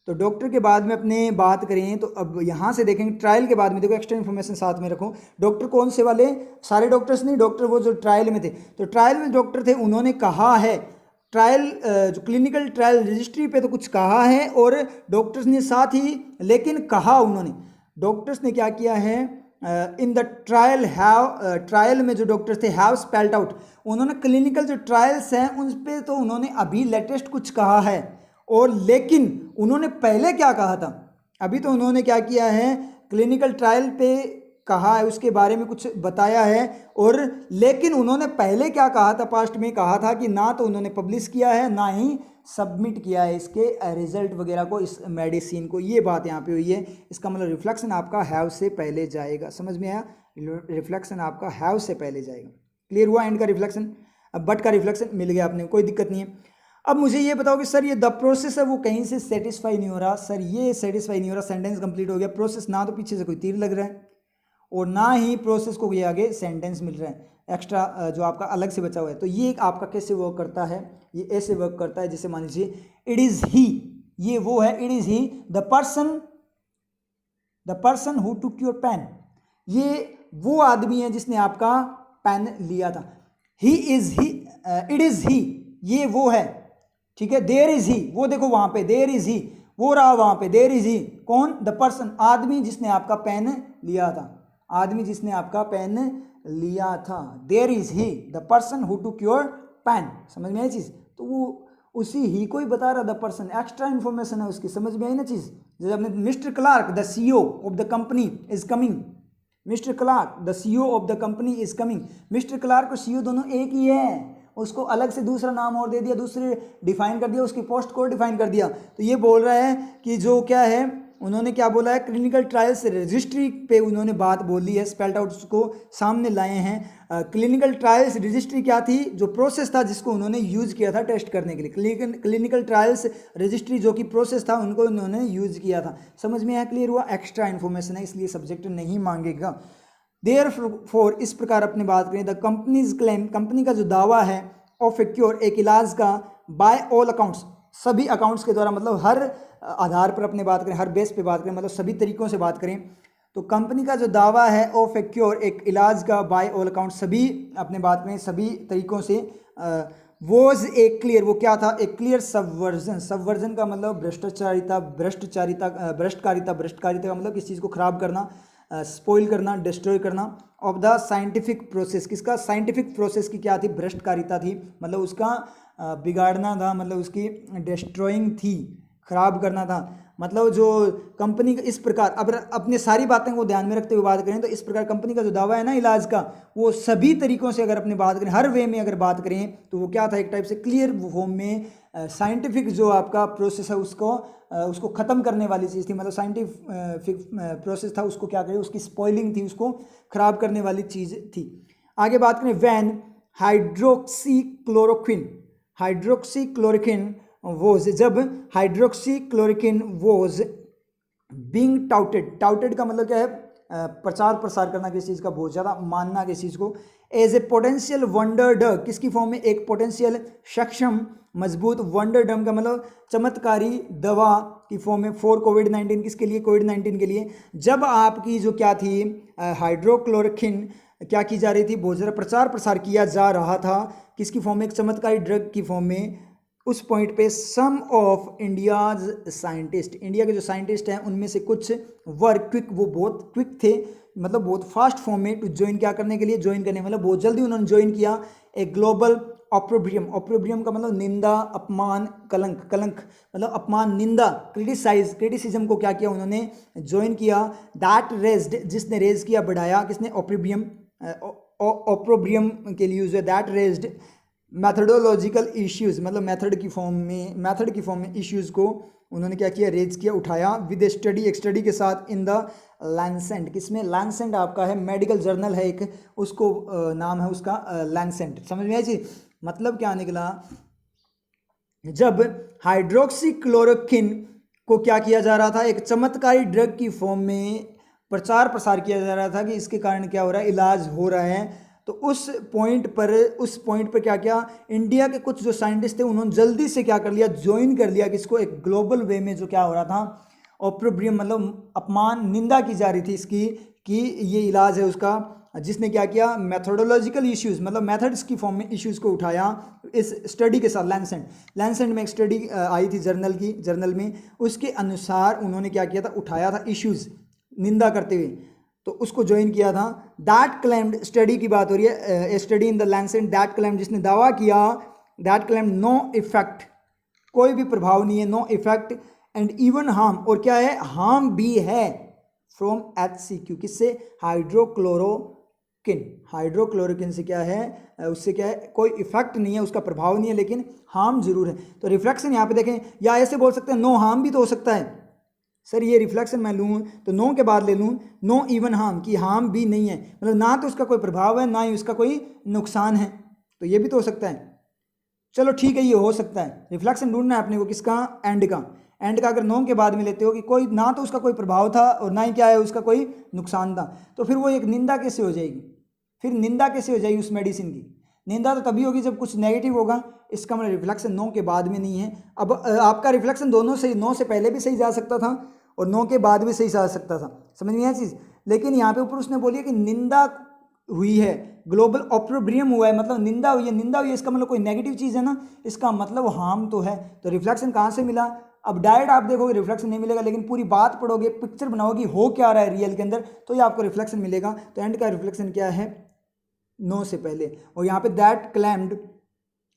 तो डॉक्टर के बाद में अपने बात करें तो अब यहाँ से देखेंगे ट्रायल के बाद में, देखो एक्स्ट्रा इन्फॉर्मेशन साथ में रखो, डॉक्टर कौन से वाले, सारे डॉक्टर्स नहीं, डॉक्टर वो जो ट्रायल में थे, तो ट्रायल में डॉक्टर थे, उन्होंने कहा है, ट्रायल जो क्लिनिकल ट्रायल रजिस्ट्री पे तो कुछ कहा है, और डॉक्टर्स ने साथ ही लेकिन कहा, उन्होंने डॉक्टर्स ने क्या किया है, in the trial have, trial में जो डॉक्टर्स थे हैव स्पेल्ड आउट, उन्होंने क्लिनिकल जो ट्रायल्स हैं उन पे तो उन्होंने अभी लेटेस्ट कुछ कहा है, और लेकिन उन्होंने पहले क्या कहा था, अभी तो उन्होंने क्या किया है, क्लिनिकल ट्रायल पे कहा है, उसके बारे में कुछ बताया है, और लेकिन उन्होंने पहले क्या कहा था, पास्ट में कहा था कि ना तो उन्होंने पब्लिश किया है ना ही सबमिट किया है इसके रिजल्ट वगैरह को, इस मेडिसिन को, ये बात यहाँ पे हुई है। इसका मतलब रिफ्लेक्शन आपका हैव से पहले जाएगा, समझ में आया, रिफ्लेक्शन आपका हैव से पहले जाएगा। क्लियर हुआ एंड का रिफ्लेक्शन। अब बट का रिफ्लेक्शन मिल गया आपने, कोई दिक्कत नहीं है। अब मुझे ये बताओ कि सर ये द प्रोसेस है वो कहीं से सेटिस्फाई नहीं हो रहा, सर ये सेटिस्फाई नहीं हो रहा, सेंटेंस कंप्लीट हो गया, प्रोसेस ना तो पीछे से कोई तीर लग रहा है और ना ही प्रोसेस को ये आगे सेंटेंस मिल रहा है एक्स्ट्रा जो आपका अलग से बचा हुआ है। तो ये आपका कैसे वर्क करता है, ये ऐसे वर्क करता है, जैसे मान लीजिए इट इज ही, ये वो है, it is he the person who took your pen, ये वो आदमी है जिसने आपका पेन लिया था। He is he, it is he, ये वो है, ठीक है। देयर इज ही, वो देखो वहां पे देयर इज ही, वो रहा वहां पे देयर इज ही, कौन, द पर्सन, आदमी जिसने आपका पेन लिया था, आदमी जिसने आपका पेन लिया था, there is he the person who took your pen, समझ में आई चीज। तो वो उसी ही को ही बता रहा, द पर्सन, एक्स्ट्रा इन्फॉर्मेशन है उसकी, समझ में आई ना चीज। जैसे आपने mister Clark the CEO of the company is coming, mister Clark the CEO of the company is coming, mister Clark और सीईओ दोनों एक ही है, उसको अलग से दूसरा नाम और दे दिया, दूसरे डिफाइन कर दिया, उसकी पोस्ट कोड डिफाइन कर दिया। तो ये बोल रहा है कि जो क्या है, उन्होंने क्या बोला है, क्लिनिकल ट्रायल्स रजिस्ट्री पे उन्होंने बात बोली है, स्पेल्ड आउट उसको सामने लाए हैं। क्लिनिकल ट्रायल्स रजिस्ट्री क्या थी, जो प्रोसेस था जिसको उन्होंने यूज़ किया था टेस्ट करने के लिए, क्लिनिकल ट्रायल्स रजिस्ट्री जो कि प्रोसेस था उनको उन्होंने यूज़ किया था, समझ में आया, क्लियर हुआ। एक्स्ट्रा इन्फॉर्मेशन है इसलिए सब्जेक्ट नहीं मांगेगा। देयरफॉर, इस प्रकार अपने बात करें, द कंपनीज क्लेम, कंपनी का जो दावा है, ऑफ ए क्योर, एक इलाज का, बाय ऑल अकाउंट्स, सभी अकाउंट्स के द्वारा, मतलब हर आधार पर अपने बात करें, हर बेस पे बात करें, मतलब सभी तरीकों से बात करें, तो कंपनी का जो दावा है ऑफ ए क्योर, एक इलाज का, बाय ऑल अकाउंट, सभी अपने बात में सभी तरीकों से, वॉज ए क्लियर, वो क्या था, एक क्लियर सबवर्जन, सबवर्जन का मतलब भ्रष्टाचारिता, भ्रष्टकारिता का मतलब किसी चीज़ को खराब करना, स्पॉइल करना, डिस्ट्रॉय करना, ऑफ द साइंटिफिक प्रोसेस, किसका, साइंटिफिक प्रोसेस की क्या थी, भ्रष्टकारिता थी, मतलब उसका बिगाड़ना था, मतलब उसकी डिस्ट्रॉइंग थी, खराब करना था, मतलब जो कंपनी का इस प्रकार, अब अपने सारी बातें को ध्यान में रखते हुए बात करें तो इस प्रकार कंपनी का जो दावा है ना इलाज का, वो सभी तरीकों से अगर अपनी बात करें, हर वे में अगर बात करें तो वो क्या था, एक टाइप से क्लियर फॉर्म में साइंटिफिक जो आपका प्रोसेस है उसको ख़त्म करने वाली चीज़ थी, मतलब साइंटिफिक प्रोसेस था, उसको क्या करें, उसकी स्पॉइलिंग थी, उसको ख़राब करने वाली चीज़ थी। आगे बात करें, वैन हाइड्रोक्सीक्लोरोक्विन वोज, जब हाइड्रोक्सीक्लोरोक्विन वोज बीइंग टाउटेड का मतलब क्या है, प्रचार प्रसार करना किसी चीज़ का, बहुत ज़्यादा मानना किसी चीज़ को, as a potential wonder drug, किसकी फॉर्म में, एक पोटेंशियल सक्षम मजबूत, वंडर ड्रग का मतलब चमत्कारी दवा की फॉर्म में, फॉर कोविड-19, किसके लिए, कोविड-19 के लिए। जब आपकी जो क्या थी, हाइड्रोक्लोरोक्विन क्या की जा रही थी, बहुत ज़्यादा प्रचार प्रसार किया जा रहा था, किसकी फॉर्म में, एक चमत्कारी ड्रग की फॉर्म में, उस पॉइंट पे सम ऑफ इंडियाज साइंटिस्ट, इंडिया के जो साइंटिस्ट हैं उनमें से कुछ वर क्विक, वो बहुत क्विक थे, मतलब बहुत फास्ट फॉर्म में टू ज्वाइन, क्या करने के लिए, ज्वाइन करने, मतलब बहुत जल्दी उन्होंने ज्वाइन किया ए ग्लोबल ऑप्रोब्रियम। ऑप्रोब्रियम का मतलब निंदा, अपमान, कलंक, कलंक मतलब अपमान, निंदा, क्रिटिसिज्म को क्या किया उन्होंने, ज्वाइन किया। दैट रेज्ड, जिसने रेज किया, बढ़ाया, किसने, ऑप्रोब्रियम, ऑप्रोब्रियम के लिए यूज है। दैट रेज्ड मैथडोलॉजिकल इश्यूज, मतलब मेथड की फॉर्म में इश्यूज को उन्होंने क्या किया, रेज किया, उठाया। विद ए स्टडी, एक स्टडी के साथ, इन द लैंसेंट, किसमें, लैंसेंट आपका है मेडिकल जर्नल है एक, उसको नाम है उसका लैंसेंट। समझ में आई जी। मतलब क्या निकला, जब हाइड्रोक्सीक्लोरोक्विन को क्या किया जा रहा था, एक चमत्कारी ड्रग की फॉर्म में प्रचार प्रसार किया जा रहा था कि इसके कारण क्या हो रहा है, इलाज हो रहा है, तो उस पॉइंट पर क्या किया, इंडिया के कुछ जो साइंटिस्ट थे उन्होंने जल्दी से क्या कर लिया, ज्वाइन कर लिया किसको, एक ग्लोबल वे में जो क्या हो रहा था, ऑप्रोब्रियम मतलब अपमान, निंदा की जा रही थी इसकी कि ये इलाज है उसका। जिसने क्या किया, मैथोडोलॉजिकल इश्यूज, मतलब मेथड्स की फॉर्म में इश्यूज को उठाया इस स्टडी के साथ। लैंसेंट में एक स्टडी आई थी जर्नल में, उसके अनुसार उन्होंने क्या किया था, उठाया था इश्यूज, निंदा करते हुए, तो उसको ज्वाइन किया था। दैट क्लेम्ड, स्टडी की बात हो रही है, study in the Lancet, that claimed, जिसने दावा किया, दैट क्लेम्ड नो इफेक्ट, कोई भी प्रभाव नहीं है, no effect, and even harm, और क्या है, हार्म भी है, फ्रॉम HCQ, किससे, हाइड्रोक्लोरोक्विन से क्या है, उससे क्या है, कोई इफेक्ट नहीं है, उसका प्रभाव नहीं है, लेकिन हार्म जरूर है। तो रिफ्लेक्शन यहाँ पे देखें, या ऐसे बोल सकते हैं नो हार्म भी तो हो सकता है, सर ये रिफ्लेक्शन मैं लूँ तो नो के बाद ले लूँ, नो इवन हार्म, कि हार्म भी नहीं है, मतलब ना तो उसका कोई प्रभाव है ना ही उसका कोई नुकसान है, तो ये भी तो हो सकता है। चलो ठीक है, ये हो सकता है। रिफ्लेक्शन ढूंढना है अपने को किसका, एंड का। एंड का अगर नो के बाद में लेते हो कि कोई ना तो उसका कोई प्रभाव था और ना ही क्या है उसका कोई नुकसान था, तो फिर वो एक निंदा कैसे हो जाएगी, फिर निंदा कैसे हो जाएगी उस मेडिसिन की, निंदा तो तभी होगी जब कुछ नेगेटिव होगा। इसका मतलब रिफ्लेक्शन नो के बाद में नहीं है। अब आपका रिफ्लेक्शन दोनों से, नो से पहले भी सही जा सकता था और नो के बाद भी सही जा सकता था, समझ में आया चीज़। लेकिन यहाँ पे ऊपर उसने बोली है कि निंदा हुई है, ग्लोबल ऑप्रोब्रियम हुआ है, मतलब निंदा हुई है, निंदा हुई है इसका मतलब कोई नेगेटिव चीज़ है ना, इसका मतलब हार्म तो है। तो रिफ्लेक्शन कहाँ से मिला, अब डायरेक्ट आप देखोगे रिफ्लेक्शन नहीं मिलेगा, लेकिन पूरी बात पढ़ोगे, पिक्चर बनाओगे हो क्या रहा है रियल के अंदर, तो ये आपको रिफ्लेक्शन मिलेगा। तो एंड का रिफ्लेक्शन क्या है, नो से पहले। और यहाँ पे दैट क्लेम्ड,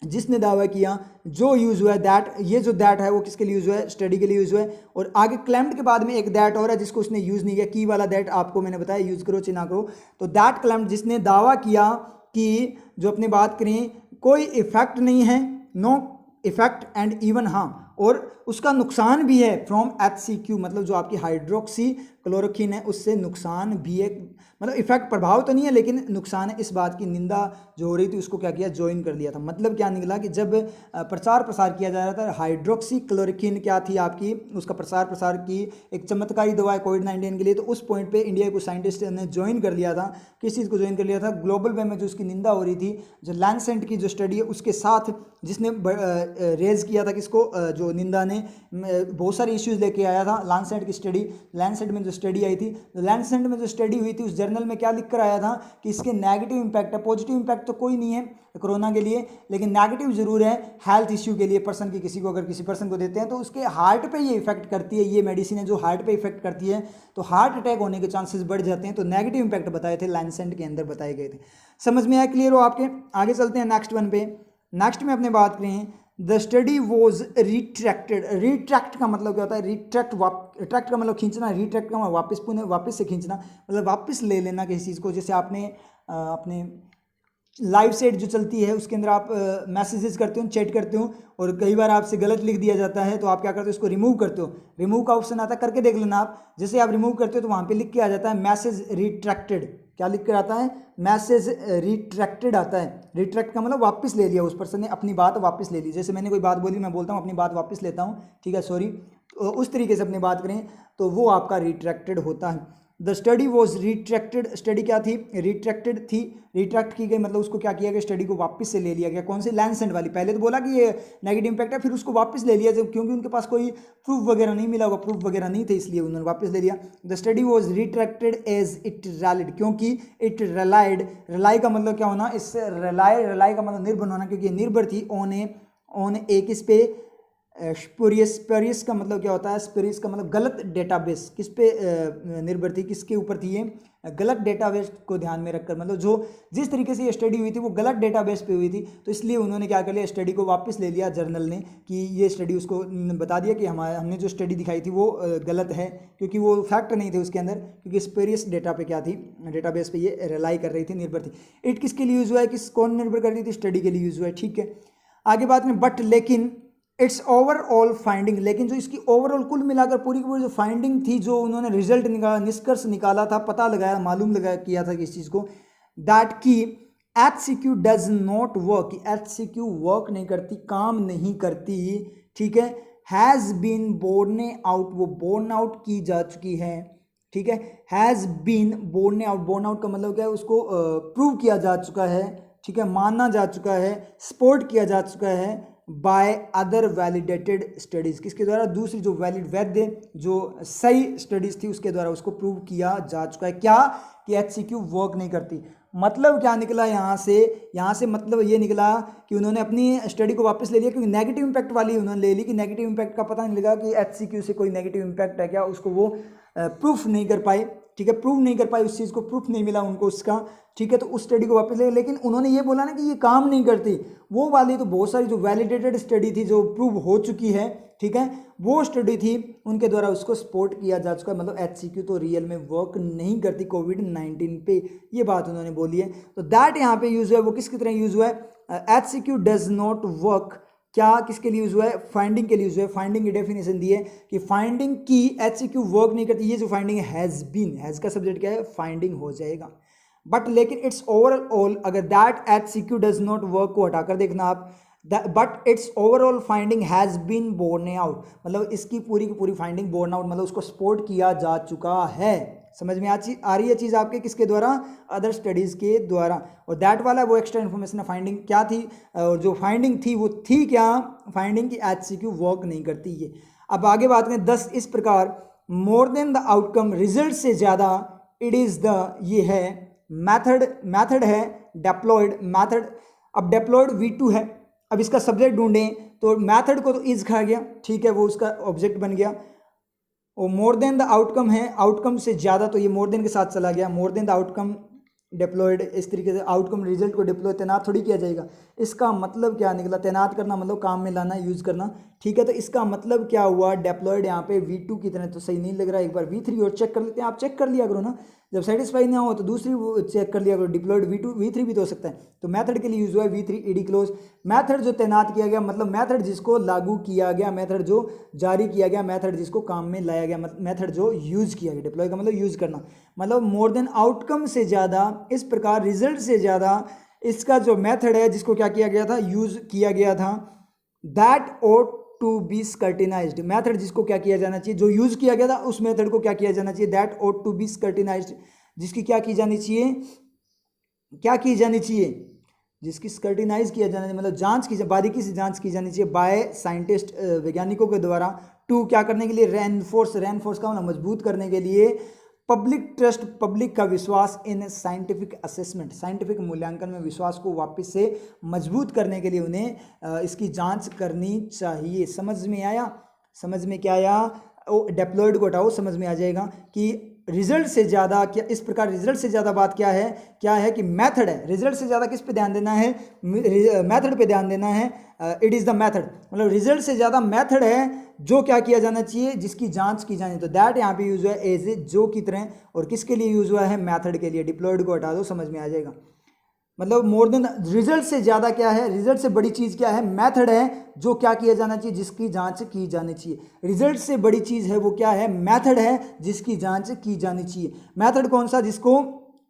जिसने दावा किया, जो यूज हुआ है दैट, ये जो दैट है वो किसके लिए यूज हुआ है, स्टडी के लिए यूज हुआ है। और आगे क्लेम्ड के बाद में एक दैट और है जिसको उसने यूज नहीं किया, की वाला दैट आपको मैंने बताया, यूज करो चाहे ना करो। तो दैट क्लेम्ड, जिसने दावा किया कि, जो अपनी बात करें, कोई इफेक्ट नहीं है, no effect and even harm, और उसका नुकसान भी है, फ्रॉम HCQ, मतलब जो आपकी हाइड्रोक्सी क्लोरोक्विन है उससे नुकसान भी है, मतलब इफेक्ट, प्रभाव तो नहीं है लेकिन नुकसान है। इस बात की निंदा जो हो रही थी उसको क्या किया, ज्वाइन कर लिया था। मतलब क्या निकला कि जब प्रचार प्रसार किया जा रहा था, हाइड्रोक्सी क्लोरोक्विन क्या थी आपकी, उसका प्रसार प्रसार की एक चमत्कारी दवा है कोविड-19 के लिए, तो उस पॉइंट पे इंडिया को साइंटिस्ट ने ज्वाइन कर लिया था। किस चीज़ को ज्वाइन कर लिया था, ग्लोबल वे में जो उसकी निंदा हो रही थी, जो लैंसेंट की जो स्टडी है उसके साथ, जिसने रेज किया था किसको, जो निंदा ने बहुत सारे इश्यूज लेके आया था, लैंसेंट की स्टडी, लैंसेंट में जो स्टडी आई थी, लैंसेंट में जो स्टडी हुई थी उस जर्नल में क्या लिख कर आया था कि इसके नेगेटिव इंपैक्ट है, पॉजिटिव इंपैक्ट तो कोई नहीं है कोरोना के लिए, लेकिन नेगेटिव जरूर है हेल्थ इश्यू के लिए। पर्सन की, किसी को अगर किसी पर्सन को देते हैं तो उसके हार्ट पे ये इफेक्ट करती है, ये मेडिसिन है जो हार्ट पे इफेक्ट करती है, तो हार्ट अटैक होने के चांसेस बढ़ जाते हैं। तो नेगेटिव इंपैक्ट बताए थे, लैंसेंट के अंदर बताए गए थे। समझ में आया, क्लियर हो आपके। आगे चलते हैं नेक्स्ट वन पे। नेक्स्ट में अपने बात करें, the study was retracted. Retract का मतलब क्या होता है, रिट्रैक्ट का मतलब खींचना, रिट्रैक्ट का मतलब वापस, पुनः वापस से खींचना, मतलब वापस ले लेना किसी चीज़ को। जैसे आपने अपने लाइव सेट जो चलती है उसके अंदर आप मैसेजेस करते हो, चैट करते हो, और कई बार आपसे गलत लिख दिया जाता है तो आप क्या करते हो, उसको रिमूव करते हो। रिमूव का ऑप्शन आता है, करके देख लेना आप। जैसे आप रिमूव करते हो तो वहाँ पे लिख के आ जाता है मैसेज रिट्रैक्टेड। क्या लिख कर आता है, मैसेज रिट्रैक्टेड आता है। रिट्रैक्ट का मतलब वापस ले लिया, उस पर्सन ने अपनी बात वापस ले ली। जैसे मैंने कोई बात बोली, मैं बोलता हूँ अपनी बात वापस लेता हूँ, ठीक है, सॉरी, तो उस तरीके से अपनी बात करें तो वो आपका रिट्रैक्टेड होता है। The study was retracted, study क्या थी, रिट्रैक्टेड थी, रिट्रैक्ट की गई, मतलब उसको क्या किया गया, स्टडी को वापस से ले लिया गया। कौन सी, लैंसेंट वाली। पहले तो बोला कि ये नेगेटिव इंपैक्ट है, फिर उसको वापस ले लिया जब, क्योंकि उनके पास कोई प्रूफ वगैरह नहीं मिला होगा, प्रूफ वगैरह नहीं थे, इसलिए उन्होंने वापस ले लिया। The study was retracted as it relied, क्योंकि इट रिलाइड, रिलाई का मतलब क्या होना, इससे रिलाई का मतलब निर्भर होना, क्योंकि निर्भर थी ऑन ए ऑन ए किस पे, स्पूरियस का मतलब क्या होता है, स्पूरियस का मतलब गलत डेटाबेस, किस पे निर्भर थी, किसके ऊपर थी ये, गलत डेटाबेस को ध्यान में रखकर, मतलब जो जिस तरीके से ये स्टडी हुई थी वो गलत डेटाबेस पे हुई थी, तो इसलिए उन्होंने क्या कर लिया, स्टडी को वापस ले लिया जर्नल ने, कि ये स्टडी उसको बता दिया कि हमने जो स्टडी दिखाई थी वो गलत है, क्योंकि वो फैक्ट नहीं थे उसके अंदर, क्योंकि स्पूरियस डेटा पे क्या थी, डेटाबेस पे ये रिलाई कर रही थी, निर्भर थी। इट किसके लिए यूज़ हुआ है, कौन निर्भर कर रही थी, स्टडी के लिए यूज़ हुआ है, ठीक है। आगे बात में बट लेकिन इट्स ओवरऑल फाइंडिंग, लेकिन जो इसकी ओवरऑल कुल मिलाकर पूरी की पूरी जो फाइंडिंग थी, जो उन्होंने रिजल्ट निकाला, निष्कर्ष निकाला था, पता लगाया, मालूम लगाया किया था कि इस चीज़ को, दैट की HCQ does not work, HCQ work नहीं करती, काम नहीं करती, ठीक है, हैज़ बीन बोर्न आउट, वो बोर्न आउट की जा चुकी है, ठीक है, हैज़ बीन बोर्न आउट का मतलब क्या है, उसको प्रूव किया जा चुका है, ठीक है, माना जा चुका है, सपोर्ट किया जा चुका है बाय अदर वैलिडेटेड स्टडीज़, किसके द्वारा, दूसरी जो वैध जो सही स्टडीज़ थी उसके द्वारा उसको प्रूव किया जा चुका है, क्या कि HCQ वर्क नहीं करती। मतलब क्या निकला यहाँ से मतलब ये निकला कि उन्होंने अपनी स्टडी को वापस ले लिया, क्योंकि नेगेटिव इम्पैक्ट वाली उन्होंने ले ली, कि नेगेटिव इम्पैक्ट का पता नहीं लगा कि HCQ से कोई नेगेटिव इम्पैक्ट है क्या, उसको वो प्रूफ नहीं कर पाए, ठीक है, प्रूव नहीं कर पाए, उस चीज़ को प्रूफ नहीं मिला उनको उसका, ठीक है, तो उस स्टडी को वापस ले, लेकिन उन्होंने ये बोला ना कि ये काम नहीं करती, वो वाली तो बहुत सारी जो वैलिडेटेड स्टडी थी, जो प्रूव हो चुकी है, ठीक है, वो स्टडी थी, उनके द्वारा उसको सपोर्ट किया जा चुका है, मतलब HCQ तो रियल में वर्क नहीं करती कोविड-19 पे, ये बात उन्होंने बोली है। तो दैट यहाँ पे यूज़ हुआ है, वो किसकी तरह यूज़ हुआ है, HCQ डज नॉट वर्क, क्या किसके लिए यूज़ हुआ है, फाइंडिंग के लिए यूज़ हुआ है। फाइंडिंग की डेफिनेशन दी है कि फाइंडिंग की HCQ वर्क नहीं करती, ये जो फाइंडिंग हैज़ बीन, हैज़ का सब्जेक्ट क्या है, फाइंडिंग हो जाएगा, बट लेकिन इट्स ओवरऑल, अगर that HCQ does not work को हटाकर देखना आप, but it's overall finding has been borne out, मतलब इसकी पूरी की पूरी फाइंडिंग बोर्न आउट, मतलब उसको सपोर्ट किया जा चुका है। समझ में आ रही है चीज़ आपके, किसके द्वारा, अदर स्टडीज़ के द्वारा। और दैट वाला वो एक्स्ट्रा इन्फॉर्मेशन है, फाइंडिंग क्या थी, और जो फाइंडिंग थी वो थी क्या, फाइंडिंग की HCQ वर्क नहीं करती ये। अब आगे बात करें 10, इस प्रकार मोर देन द आउटकम, रिजल्ट से ज़्यादा, इट इज़ द, ये है मैथड है डेप्लॉयड मैथड। अब डेप्लॉयड V2 है, अब इसका सब्जेक्ट ढूंढें तो मैथड को तो इज खा गया, ठीक है, वो उसका ऑब्जेक्ट बन गया, और मोर देन द आउटकम है, आउटकम से ज़्यादा, तो ये मोर देन के साथ चला गया, more than the outcome deployed, इस तरीके से आउटकम रिजल्ट को डिप्लॉय तैनात थोड़ी किया जाएगा, इसका मतलब क्या निकला, तैनात करना मतलब काम में लाना, यूज़ करना, ठीक है, तो इसका मतलब क्या हुआ, डिप्लॉयड यहाँ पे V2 की तरह तो सही नहीं लग रहा है, एक बार V3 और चेक कर लेते हैं, आप चेक कर लिया करो ना, जब सेटिस्फाई ना हो तो दूसरी चेक कर लिया करो, डिप्लॉयड V2 V3 भी तो हो सकता है। तो मेथड के लिए यूज़ हुआ है V3 ईडी क्लोज, मेथड जो तैनात किया गया, मतलब मेथड जिसको लागू किया गया, मेथड जो जारी किया गया, मेथड जिसको काम में लाया गया, मेथड जो यूज़ किया गया, डिप्लॉय का मतलब यूज़ करना, मतलब मोर देन आउटकम से ज़्यादा, इस प्रकार रिजल्ट से ज़्यादा इसका जो मेथड है जिसको क्या किया गया था, यूज़ किया गया था, that ought to be scrutinized, method जिसको क्या किया जाना चाहिए, जो यूज़ किया गया था उस मेथड को क्या किया जाना चाहिए, दैट ought टू बी स्कर्टिनाइज्ड, जिसकी क्या की जानी चाहिए, क्या की जानी चाहिए, जिसकी स्कर्टिनाइज किया जाना चाहिए, मतलब जांच की, बारीकी से जांच की जानी चाहिए बाय साइंटिस्ट, वैज्ञानिकों के द्वारा, टू क्या करने के लिए, रेनफोर्स का मजबूत करने के लिए, पब्लिक ट्रस्ट, पब्लिक का विश्वास इन साइंटिफिक असेसमेंट, साइंटिफिक मूल्यांकन में विश्वास को वापस से मजबूत करने के लिए उन्हें इसकी जांच करनी चाहिए। समझ में आया, समझ में क्या आया, डेप्लॉयड को हटाओ, समझ में आ जाएगा कि रिजल्ट से ज़्यादा क्या, इस प्रकार रिजल्ट से ज़्यादा बात क्या है कि मेथड है, रिजल्ट से ज़्यादा किस पे ध्यान देना है, मेथड पे ध्यान देना है, इट इज़ द मेथड, मतलब रिजल्ट से ज़्यादा मेथड है जो क्या किया जाना चाहिए, जिसकी जांच की जानी, तो दैट यहाँ पे यूज़ हुआ है एज ए, जो की तरह, और किसके लिए यूज़ हुआ है, मेथड के लिए, डिप्लॉयड को हटा दो, समझ में आ जाएगा। मतलब मोर देन, रिजल्ट से ज़्यादा क्या है, रिजल्ट से बड़ी चीज़ क्या है, मेथड है जो क्या किया जाना चाहिए, जिसकी जांच की जानी चाहिए। रिजल्ट से बड़ी चीज़ है वो क्या है, मेथड है जिसकी जांच की जानी चाहिए। मेथड कौन सा, जिसको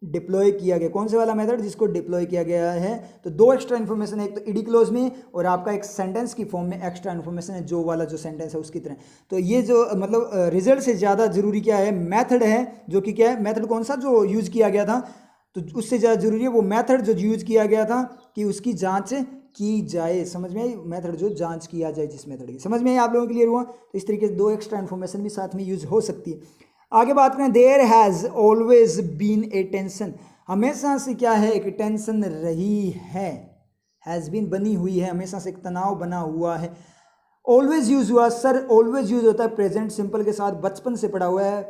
डिप्लॉय किया गया, कौन से वाला मेथड, जिसको डिप्लॉय किया गया है। तो दो एक्स्ट्रा इन्फॉर्मेशन है, एक तो ईडी क्लोज में, और आपका एक सेंटेंस की फॉर्म में एक्स्ट्रा इन्फॉर्मेशन है, जो वाला जो सेंटेंस है उसकी तरह। तो ये जो मतलब रिजल्ट से ज़्यादा जरूरी क्या है, मेथड है, जो कि क्या है, मेथड कौन सा जो यूज़ किया गया था, तो उससे ज़्यादा जरूरी है वो मेथड जो यूज़ किया गया था कि उसकी जांच की जाए। समझ में आई, मेथड जो जांच किया जाए, जिस मेथड की, समझ में आई आप लोगों के लिए हुआ। तो इस तरीके से दो एक्स्ट्रा इन्फॉर्मेशन भी साथ में यूज हो सकती है। आगे बात करें, there has always been a tension, हमेशा से क्या है, एक टेंशन रही है, हैज़ बीन बनी हुई है, हमेशा से एक तनाव बना हुआ है। ऑलवेज यूज़ हुआ, सर ऑलवेज यूज़ होता है प्रेजेंट सिंपल के साथ, बचपन से पढ़ा हुआ है,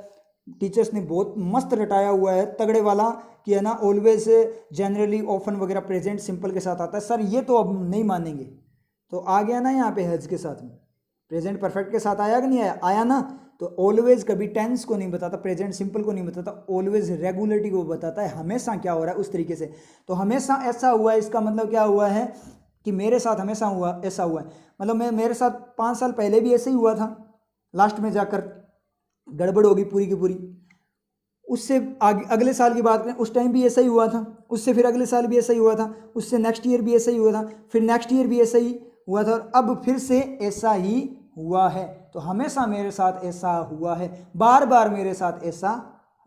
टीचर्स ने बहुत मस्त रटाया हुआ है तगड़े वाला कि है ना, ऑलवेज जनरली ऑफन वगैरह प्रेजेंट सिंपल के साथ आता है। सर ये तो अब नहीं मानेंगे, तो आ गया ना यहाँ पे हैज़ के साथ में, प्रेजेंट परफेक्ट के साथ आया कि नहीं आया, आया ना। तो ऑलवेज कभी टेंस को नहीं बताता, प्रेजेंट सिंपल को नहीं बताता, ऑलवेज रेगुलरिटी को बताता है, हमेशा क्या हो रहा है उस तरीके से। तो हमेशा ऐसा हुआ है, इसका मतलब क्या हुआ है कि मेरे साथ हमेशा हुआ, ऐसा हुआ है, मतलब मेरे साथ 5 साल पहले भी ऐसे ही हुआ था, लास्ट में जाकर गड़बड़ होगी पूरी की पूरी। उससे आगे अगले साल की बात करें, उस टाइम भी ऐसा ही हुआ था, उससे फिर अगले साल भी ऐसा ही हुआ था, उससे नेक्स्ट ईयर भी ऐसा ही हुआ था, फिर नेक्स्ट ईयर भी ऐसा ही हुआ था, और अब फिर से ऐसा ही हुआ है। तो हमेशा मेरे साथ ऐसा हुआ है, बार बार मेरे साथ ऐसा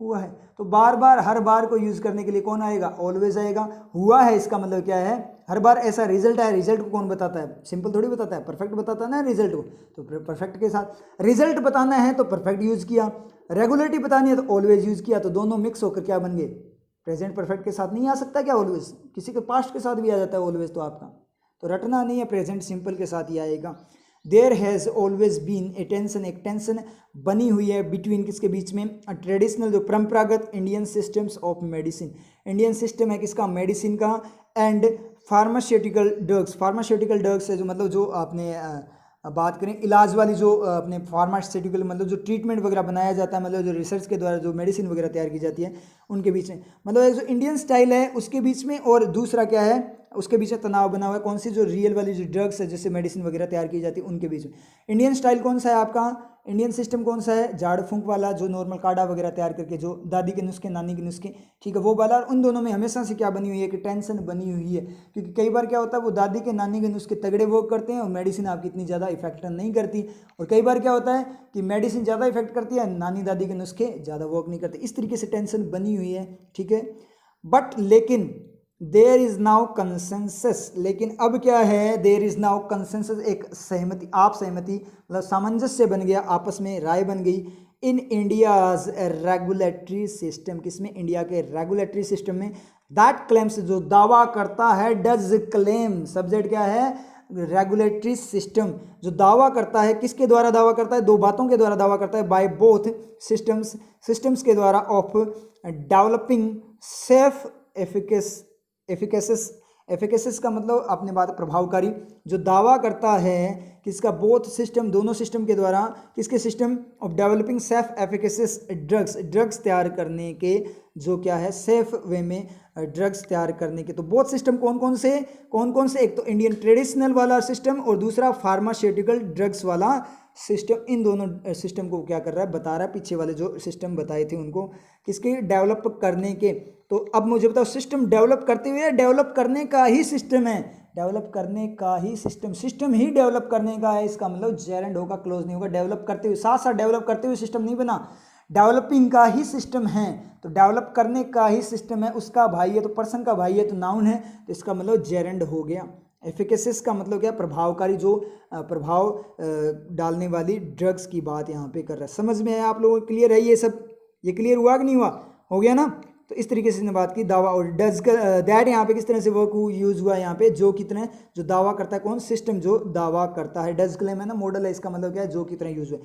हुआ है। तो बार बार हर बार को यूज़ करने के लिए कौन आएगा, ऑलवेज आएगा। हुआ है इसका मतलब क्या है, हर बार ऐसा रिजल्ट आया, रिजल्ट को कौन बताता है, सिंपल थोड़ी बताता है, परफेक्ट बताता है ना रिजल्ट को। तो परफेक्ट के साथ रिजल्ट बताना है तो परफेक्ट यूज़ किया, रेगुलरिटी बतानी है तो ऑलवेज यूज़ किया, तो दोनों मिक्स होकर क्या बन गए, प्रेजेंट परफेक्ट के साथ नहीं आ सकता क्या ऑलवेज, किसी के पास्ट के साथ भी आ जाता है ऑलवेज, तो आपका तो रटना नहीं है, प्रेजेंट सिंपल के साथ ही आएगा। There has always been a tension, एक टेंशन बनी हुई है बिटवीन किसके बीच में, ट्रेडिशनल जो परंपरागत Indian systems of medicine, Indian system है किसका, मेडिसिन का, and pharmaceutical drugs, pharmaceutical drugs है जो मतलब जो आपने बात करें इलाज वाली जो अपने फार्मास्यूटिकल मतलब जो ट्रीटमेंट वगैरह बनाया जाता है, मतलब जो रिसर्च के द्वारा जो मेडिसिन वगैरह तैयार की जाती है उनके बीच में, मतलब एक जो इंडियन स्टाइल है उसके बीच में, और दूसरा क्या है उसके बीच में तनाव बना हुआ है, कौन सी जो रियल वाली जो ड्रग्स है जिससे मेडिसिन वगैरह तैयार की जाती है उनके बीच में। इंडियन स्टाइल कौन सा है आपका, इंडियन सिस्टम कौन सा है, झाड़ फूंक वाला, जो नॉर्मल काढ़ा वगैरह तैयार करके जो दादी के नुस्खे नानी के नुस्खे, ठीक है वो वाला। और उन दोनों में हमेशा से क्या बनी हुई है कि टेंशन बनी हुई है, क्योंकि कई बार क्या होता है वो दादी के नानी के नुस्खे तगड़े वर्क करते हैं और मेडिसिन आपकी इतनी ज़्यादा इफेक्ट नहीं करती, और कई बार क्या होता है कि मेडिसिन ज़्यादा इफेक्ट करती है, नानी दादी के नुस्खे ज़्यादा वर्क नहीं करते, इस तरीके से टेंशन बनी हुई है, ठीक है। बट लेकिन देयर इज नाउ कंसेंसस, लेकिन अब क्या है, देयर इज नाउ कंसेंसस, एक सहमति, आप सहमति मतलब सामंजस्य बन गया, आपस में राय बन गई, इन इंडियाज रेगुलेटरी सिस्टम, किसमें, इंडिया के रेगुलेटरी सिस्टम में, दैट क्लेम्स जो दावा करता है, डज क्लेम, सब्जेक्ट क्या है, रेगुलेटरी सिस्टम जो दावा करता है, किसके द्वारा दावा करता है, दो बातों के द्वारा दावा करता है, बाय बोथ सिस्टम्स, सिस्टम्स के द्वारा, ऑफ डेवलपिंग सेफ एफिकेसिस का मतलब आपने बात प्रभावकारी, जो दावा करता है किसका, बोथ सिस्टम, दोनों सिस्टम के द्वारा, किसके system, of developing safe efficacious drugs, drugs तैयार करने के, जो क्या है सेफ वे में ड्रग्स तैयार करने के। तो बोथ सिस्टम कौन कौन से, एक तो इंडियन ट्रेडिशनल वाला सिस्टम और दूसरा फार्मास्यूटिकल ड्रग्स वाला सिस्टम, इन दोनों सिस्टम को क्या कर रहा है, बता रहा है, पीछे वाले जो सिस्टम बताए थे उनको किसके डेवलप करने के। तो अब मुझे बताओ, सिस्टम डेवलप करते हुए, डेवलप करने का ही सिस्टम है, डेवलप करने का ही सिस्टम, सिस्टम ही डेवलप करने का है, इसका मतलब जेरेंड होगा, क्लोज नहीं होगा, डेवलप करते हुए, साथ साथ डेवलप करते हुए सिस्टम नहीं बना, डेवलपिंग का ही सिस्टम है, तो डेवलप करने का ही सिस्टम है, उसका भाई है तो पर्सन का भाई है तो नाउन है, तो इसका मतलब जेरेंड हो गया। एफिकेसिस का मतलब क्या, प्रभावकारी, जो प्रभाव डालने वाली ड्रग्स की बात यहाँ पे कर रहा है। समझ में आया आप लोगों को, क्लियर है ये सब, ये क्लियर हुआ कि नहीं हुआ, हो गया ना। तो इस तरीके से इसने बात की दावा, और डज दैट यहाँ पे किस तरह से वर्क यूज हुआ यहाँ पे, जो कितने, जो दावा करता है, कौन, सिस्टम जो दावा करता है, डज क्लेम है ना, मॉडल है, इसका मतलब क्या है, जो कितना यूज हुआ,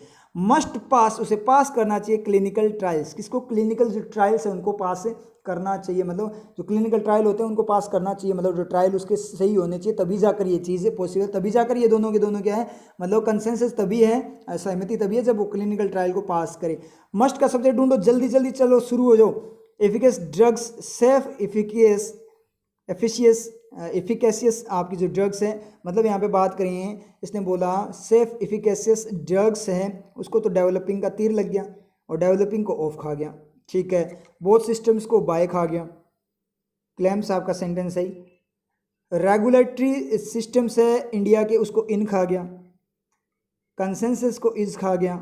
मस्ट पास, उसे पास करना चाहिए क्लिनिकल ट्रायल्स, किसको, क्लिनिकल जो ट्रायल्स है उनको पास करना चाहिए, मतलब जो क्लिनिकल ट्रायल होते हैं उनको पास करना चाहिए, मतलब जो ट्रायल उसके सही होने चाहिए, तभी जाकर ये चीज़ पॉसिबल, तभी जाकर ये दोनों के दोनों क्या है, मतलब कंसेंसस तभी है, सहमति तभी है जब वो क्लिनिकल ट्रायल को पास करे। मस्ट का सब्जेक्ट ढूंढो, जल्दी जल्दी चलो शुरू हो जाओ। एफिकेस ड्रग्स, सेफ एफिकेसियस आपकी जो ड्रग्स है, मतलब यहाँ पे बात करें, इसने बोला सेफ एफिकेसियस ड्रग्स है, उसको तो डेवलपिंग का तीर लग गया और डेवलपिंग को ऑफ खा गया, ठीक है, बोथ सिस्टम्स को बाय खा गया, क्लेम्स आपका सेंटेंस है, रेगुलेटरी सिस्टम्स है इंडिया के, उसको इन खा गया, कंसेंसस को इज खा गया,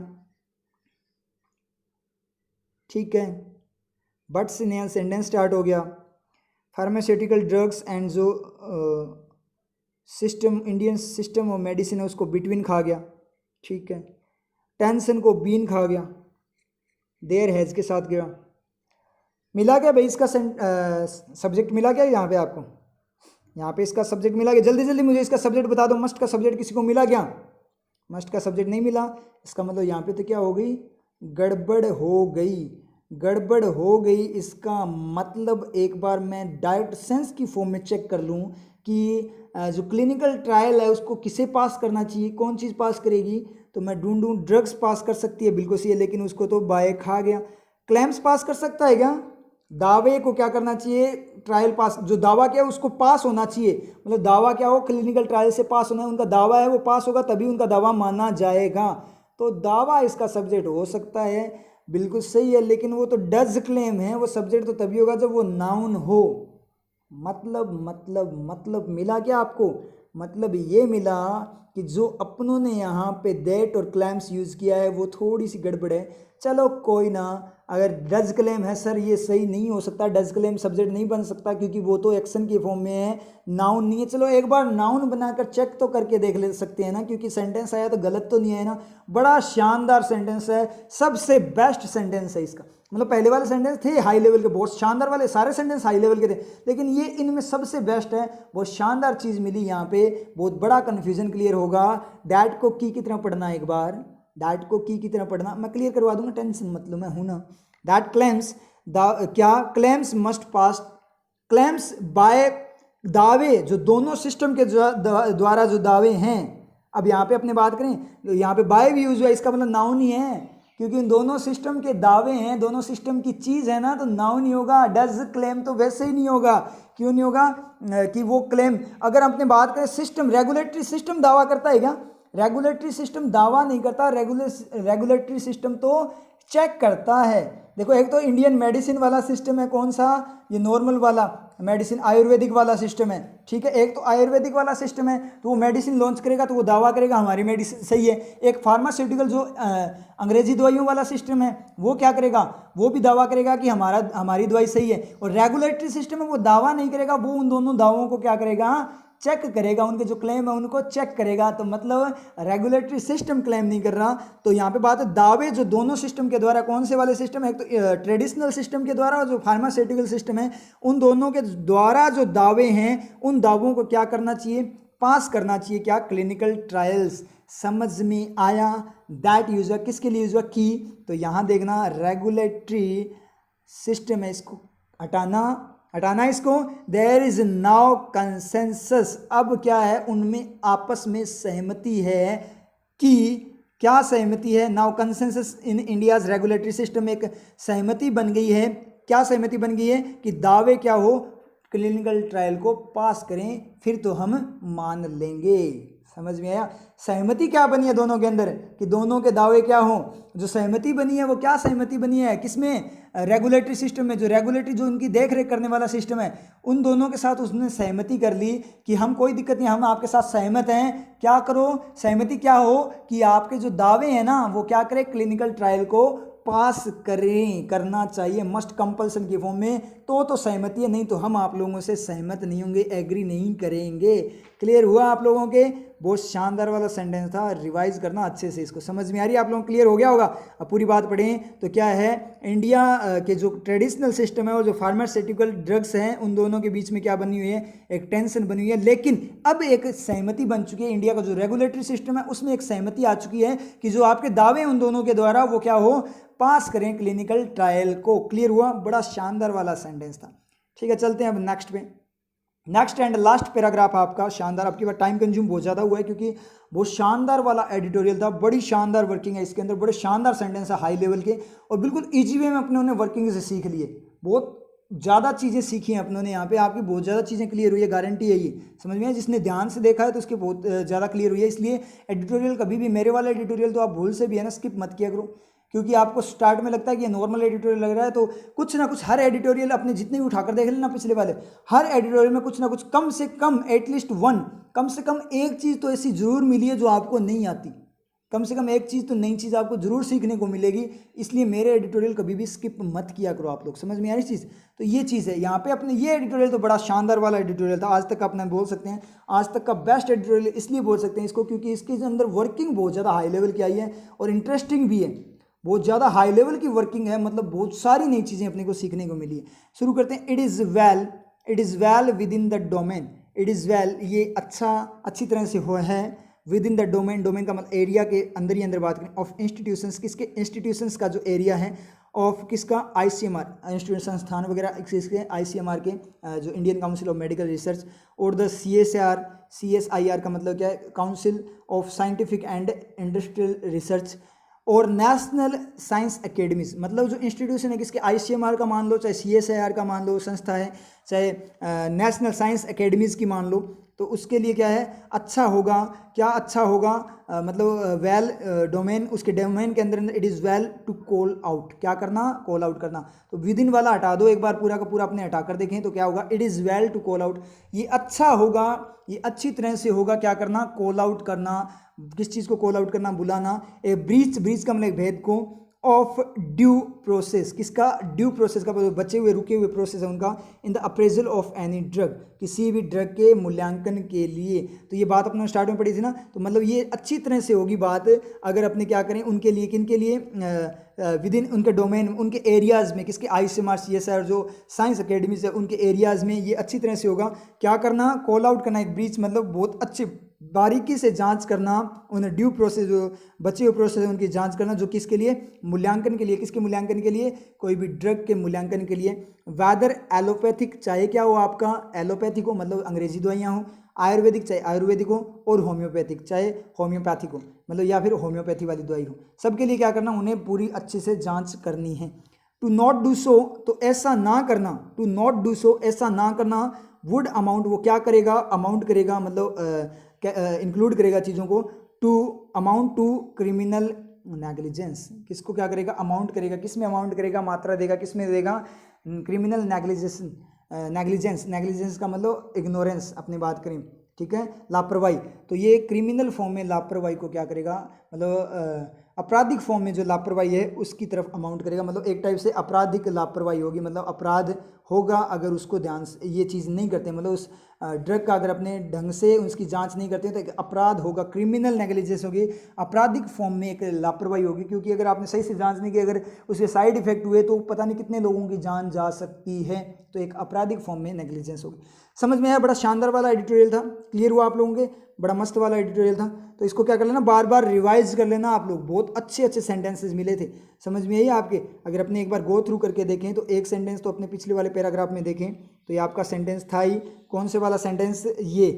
ठीक है, बट से नया सेंटेंस स्टार्ट हो गया, फार्मास्यूटिकल ड्रग्स एंड जो system, Indian system of medicine है उसको बिटवीन खा गया, ठीक है, टेंशन को बीन खा गया, देयर हैज़ के साथ गया, मिला क्या भाई, इसका सब्जेक्ट मिला क्या यहाँ पे आपको, यहाँ पे इसका सब्जेक्ट मिला गया, जल्दी जल्दी मुझे इसका सब्जेक्ट बता दो, मस्ट का सब्जेक्ट किसी को मिला क्या? मस्ट का सब्जेक्ट नहीं मिला, इसका मतलब यहाँ पे तो क्या हो गई, गड़बड़ हो गई, गड़बड़ हो गई। इसका मतलब एक बार मैं डायरेक्ट सेंस की फॉर्म में चेक कर लूँ कि जो क्लिनिकल ट्रायल है उसको किसे पास करना चाहिए, कौन चीज़ पास करेगी, तो मैं ढूंढूं, ड्रग्स पास कर सकती है, बिल्कुल सही है, लेकिन उसको तो बाय खा गया। क्लेम्स पास कर सकता है क्या? दावे को क्या करना चाहिए, ट्रायल पास, जो दावा क्या है उसको पास होना चाहिए, मतलब दावा क्या हो, क्लिनिकल ट्रायल से पास होना है, उनका दावा है वो पास होगा तभी उनका दावा माना जाएगा, तो दावा इसका सब्जेक्ट हो सकता है, बिल्कुल सही है। लेकिन वो तो डज क्लेम है, वो सब्जेक्ट तो तभी होगा जब वो नाउन हो। मतलब मिला क्या आपको? मतलब ये मिला कि जो अपनों ने यहाँ पे दैट और क्लेम्स यूज़ किया है वो थोड़ी सी गड़बड़ है। चलो कोई ना, अगर डज क्लेम है सर ये सही नहीं हो सकता, डज क्लेम सब्जेक्ट नहीं बन सकता क्योंकि वो तो एक्शन के फॉर्म में है, नाउन नहीं है। चलो एक बार नाउन बनाकर चेक तो करके देख ले सकते हैं ना, क्योंकि सेंटेंस आया तो गलत तो नहीं है ना। बड़ा शानदार सेंटेंस है, सबसे बेस्ट सेंटेंस है इसका, मतलब पहले वाले सेंटेंस थे हाई लेवल के, बहुत शानदार वाले सारे सेंटेंस हाई लेवल के थे, लेकिन ये इनमें सबसे बेस्ट है, बहुत शानदार चीज़ मिली यहाँ पे, बहुत बड़ा कन्फ्यूजन क्लियर होगा। डैट को की तरह पढ़ना, एक बार डैट को की तरह पढ़ना, मैं क्लियर करवा दूंगा, टेंशन मत लो, मैं हूं ना। दैट क्लेम्स क्या, claims must pass, claims by, दावे जो दोनों सिस्टम के द्वारा जो दावे हैं, अब यहाँ पे अपने बात करें, यहाँ पे बाय भी यूज हुआ, इसका मतलब नाउन ही है, क्योंकि इन दोनों सिस्टम के दावे हैं, दोनों सिस्टम की चीज़ है ना, तो नाउन ही होगा। डज क्लेम तो वैसे ही नहीं होगा, क्यों नहीं होगा कि वो क्लेम, अगर अपने बात करें सिस्टम, रेगुलेटरी सिस्टम दावा करता है क्या? रेगुलेटरी सिस्टम दावा नहीं करता, रेगुलेटरी सिस्टम तो चेक करता है। देखो एक तो इंडियन मेडिसिन वाला सिस्टम है, कौन सा, ये नॉर्मल वाला मेडिसिन आयुर्वेदिक वाला सिस्टम है, ठीक है, एक तो आयुर्वेदिक वाला सिस्टम है, तो वो मेडिसिन लॉन्च करेगा तो वो दावा करेगा हमारी मेडिसिन सही है। एक फार्मास्यूटिकल जो अंग्रेजी दवाइयों वाला सिस्टम है, वो क्या करेगा, वो भी दावा करेगा कि हमारी दवाई सही है। और रेगुलेटरी सिस्टम है वो दावा नहीं करेगा, वो उन दोनों दावों को क्या करेगा, चेक करेगा, उनके जो क्लेम है उनको चेक करेगा। तो मतलब रेगुलेटरी सिस्टम क्लेम नहीं कर रहा। तो यहाँ पे बात है दावे जो दोनों सिस्टम के द्वारा, कौन से वाले सिस्टम है, एक तो ट्रेडिशनल सिस्टम के द्वारा और जो फार्मास्यूटिकल सिस्टम है, उन दोनों के द्वारा जो दावे हैं उन दावों को क्या करना चाहिए, पास करना चाहिए, क्या, क्लिनिकल ट्रायल्स। समझ में आया? दैट यूज हुआ किसके लिए यूज हुआ, की, तो यहाँ देखना रेगुलेटरी सिस्टम है, इसको हटाना इसको। देयर इज नाउ कंसेंसस, अब क्या है, उनमें आपस में सहमति है कि, क्या सहमति है, now consensus in India's regulatory system, एक सहमति बन गई है। क्या सहमति बन गई है कि दावे क्या हो, क्लिनिकल ट्रायल को पास करें, फिर तो हम मान लेंगे। समझ में आया? सहमति क्या बनी है दोनों के अंदर, कि दोनों के दावे क्या हो, जो सहमति बनी है वो क्या सहमति बनी है, किसमें, रेगुलेटरी सिस्टम में, जो रेगुलेटरी जो उनकी देख रेख करने वाला सिस्टम है, उन दोनों के साथ उसने सहमति कर ली कि हम, कोई दिक्कत नहीं, हम आपके साथ सहमत हैं, क्या करो, सहमति क्या हो कि आपके जो दावे हैं ना वो क्या करें, क्लिनिकल ट्रायल को पास करें, करना चाहिए, मस्ट कंपल्सन की फॉर्म में, तो सहमति है, नहीं तो हम आप लोगों से सहमत नहीं होंगे, एग्री नहीं करेंगे। क्लियर हुआ आप लोगों के? बहुत शानदार वाला सेंटेंस था, रिवाइज करना अच्छे से, इसको समझ में आ रही है आप लोगों को? क्लियर हो गया होगा। अब पूरी बात पढ़ें तो क्या है, इंडिया के जो ट्रेडिशनल सिस्टम है और जो फार्मास्यूटिकल ड्रग्स हैं उन दोनों के बीच में क्या बनी हुई है, एक टेंशन बनी हुई है, लेकिन अब एक सहमति बन चुकी है। इंडिया का जो रेगुलेटरी सिस्टम है उसमें एक सहमति आ चुकी है कि जो आपके दावे उन दोनों के द्वारा वो क्या हो, पास करें क्लिनिकल ट्रायल को। क्लियर हुआ? बड़ा शानदार वाला सेंटेंस था। ठीक है, चलते हैं अब नेक्स्ट पे। नेक्स्ट एंड लास्ट पैराग्राफ आपका शानदार, आपकी बार टाइम कंज्यूम बहुत ज़्यादा हुआ है क्योंकि बहुत शानदार वाला एडिटोरियल था, बड़ी शानदार वर्किंग है इसके अंदर, बड़े शानदार सेंटेंस है हाई लेवल के, और बिल्कुल ईजी वे में अपने उन्हें वर्किंग से सीख लिए, बहुत ज़्यादा चीज़ें सीखी हैं अपनों ने यहाँ पे, आपकी बहुत ज़्यादा चीज़ें क्लियर हुई है, गारंटी है ये, समझ में है? जिसने ध्यान से देखा है तो उसके बहुत ज़्यादा क्लियर हुई है। इसलिए एडिटोरियल कभी भी, मेरे वाला एडिटोरियल तो आप भूल से भी है ना स्किप मत किया करो, क्योंकि आपको स्टार्ट में लगता है कि ये नॉर्मल एडिटोरियल लग रहा है, तो कुछ ना कुछ हर एडिटोरियल अपने जितने भी उठाकर देख लेना पिछले वाले, हर एडिटोरियल में कुछ ना कुछ, कम से कम एटलीस्ट वन, कम से कम एक चीज़ तो ऐसी ज़रूर मिली है जो आपको नहीं आती, कम से कम एक चीज़ तो नई चीज़ आपको जरूर सीखने को मिलेगी। इसलिए मेरे एडिटोरियल कभी भी स्किप मत किया करो आप लोग, समझ में आ रही चीज़? तो ये चीज़ है यहाँ पे अपने, ये एडिटोरियल तो बड़ा शानदार वाला एडिटोरियल था, आज तक अपना बोल सकते हैं आज तक का बेस्ट एडिटोरियल, इसलिए बोल सकते हैं इसको क्योंकि इसके अंदर वर्किंग बहुत ज़्यादा हाई लेवल की आई है और इंटरेस्टिंग भी है, बहुत ज़्यादा हाई लेवल की वर्किंग है, मतलब बहुत सारी नई चीज़ें अपने को सीखने को मिली है। शुरू करते हैं। It is well with in the domain, it is well, ये अच्छी तरह से हुआ है with in the domain, domain का मतलब एरिया के अंदर ही अंदर बात करें, ऑफ इंस्टीट्यूशंस, किसके इंस्टीट्यूशंस का जो एरिया है, ऑफ किसका ICMR, इंस्टीट्यूट संस्थान वगैरह किसके ICMR के, जो Indian council of medical research, और द CSIR का मतलब क्या है, council of scientific and industrial research, और नेशनल साइंस एकेडमीज, मतलब जो इंस्टीट्यूशन है किसके ICMR का मान लो, चाहे CSIR का मान लो संस्था है, चाहे नेशनल साइंस एकेडमीज़ की मान लो, तो उसके लिए क्या है, अच्छा होगा, क्या अच्छा होगा, मतलब वेल डोमेन, उसके डोमेन के अंदर it is well to call out, क्या करना, कॉल आउट करना। तो विद इन वाला हटा दो, एक बार पूरा का पूरा अपने हटा कर देखें तो क्या होगा, it is well to call out, ये अच्छा होगा, ये अच्छी तरह से होगा, क्या करना, कॉल आउट करना, किस चीज़ को कॉल आउट करना, बुलाना, ए ब्रीच का मतलब भेद को, ऑफ ड्यू प्रोसेस, किसका, ड्यू प्रोसेस का, बचे हुए रुके हुए प्रोसेस है उनका, in the appraisal of any drug, किसी भी ड्रग के मूल्यांकन के लिए। तो ये बात अपने स्टार्ट में पढ़ी थी ना, तो मतलब ये अच्छी तरह से होगी बात अगर अपने क्या करें, उनके लिए, किन के लिए, विद इन उनके डोमेन, उनके एरियाज़ में, किसके ICMR CSIR जो साइंस अकेडमीज है उनके एरियाज़ में ये अच्छी तरह से होगा, क्या करना, कॉल आउट करना, एक ब्रीच मतलब बहुत अच्छे बारीकी से जांच करना, उन्हें ड्यू प्रोसेस, जो बचे हुए प्रोसेस है उनकी जांच करना, जो किसके लिए, मूल्यांकन के लिए, किसके मूल्यांकन के लिए, कोई भी ड्रग के मूल्यांकन के लिए, वैदर एलोपैथिक, चाहे क्या हो आपका, एलोपैथिक हो मतलब अंग्रेजी दवाइयाँ हो, आयुर्वेदिक चाहे आयुर्वेदिक हो, और होम्योपैथिक चाहे होम्योपैथिक हो, मतलब या फिर होम्योपैथी वाली दवाई हो, सबके लिए क्या करना, उन्हें पूरी अच्छे से जाँच करनी है। टू नॉट डू सो, तो ऐसा ना करना, टू नॉट डू सो, ऐसा ना करना, वुड अमाउंट, वो क्या करेगा, अमाउंट करेगा, मतलब इंक्लूड करेगा चीज़ों को, to amount to criminal negligence, किसको क्या करेगा, अमाउंट करेगा, किस में अमाउंट करेगा, मात्रा देगा, किस में देगा, क्रिमिनल नेग्लिजेंस का मतलब इग्नोरेंस, अपनी बात करें, ठीक है, लापरवाही, तो ये क्रिमिनल फॉर्म में लापरवाही को क्या करेगा, मतलब आपराधिक फॉर्म में जो लापरवाही है उसकी तरफ अमाउंट करेगा, मतलब एक टाइप से आपराधिक लापरवाही होगी, मतलब अपराध होगा अगर उसको ध्यान से ये चीज़ नहीं करते, मतलब उस ड्रग का अगर अपने ढंग से उसकी जांच नहीं करते तो एक अपराध होगा, क्रिमिनल नेग्लिजेंस होगी, आपराधिक फॉर्म में एक लापरवाही होगी, क्योंकि अगर आपने सही से जांच नहीं की, अगर उसके साइड इफेक्ट हुए तो पता नहीं कितने लोगों की जान जा सकती है, तो एक आपराधिक फॉर्म में नेग्लिजेंस होगी। समझ में आया, बड़ा शानदार वाला एडिटोरियल था, क्लियर हुआ आप लोगों के, बड़ा मस्त वाला एडिटोरियल था। तो इसको क्या कर लेना, बार बार रिवाइज कर लेना आप लोग, बहुत अच्छे अच्छे सेंटेंसेस मिले थे, समझ में आई आपके, अगर अपने एक बार गो थ्रू करके देखें तो एक सेंटेंस तो अपने पिछले वाले पैराग्राफ में देखें तो ये आपका सेंटेंस था ही, कौन से वाला सेंटेंस, ये,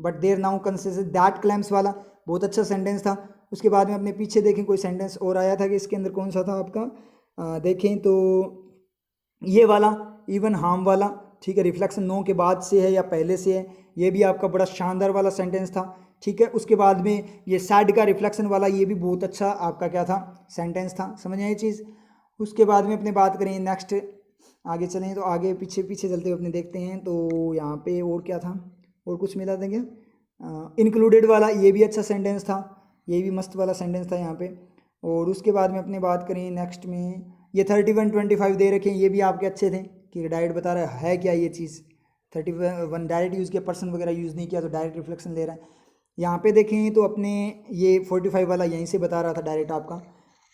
but there now consist that claims वाला, बहुत अच्छा सेंटेंस था। उसके बाद में अपने पीछे देखें कोई सेंटेंस और आया था कि इसके अंदर कौन सा था आपका, देखें तो ये वाला, इवन हार्म वाला, ठीक है, रिफ्लेक्शन नो के बाद से है या पहले से है, ये भी आपका बड़ा शानदार वाला सेंटेंस था, ठीक है। उसके बाद में ये सैड का रिफ्लेक्शन वाला, ये भी बहुत अच्छा आपका क्या था, सेंटेंस था, समझ आई चीज़। उसके बाद में अपने बात करें नेक्स्ट, आगे चलें तो आगे पीछे पीछे चलते हुए अपने देखते हैं, तो यहाँ पे और क्या था, और कुछ मिला था क्या, इंक्लूडेड वाला, ये भी अच्छा सेंटेंस था, ये भी मस्त वाला सेंटेंस था यहाँ पे। और उसके बाद में अपने बात करें नेक्स्ट में, ये 31-25 दे रखे हैं, ये भी आपके अच्छे थे कि डायरेक्ट बता रहा है क्या ये चीज़, 31 डायरेक्ट यूज़ किया, पर्सन वगैरह यूज़ नहीं किया तो डायरेक्ट रिफ्लेक्शन ले रहा है। यहाँ पे देखें तो अपने ये 45 वाला यहीं से बता रहा था डायरेक्ट आपका।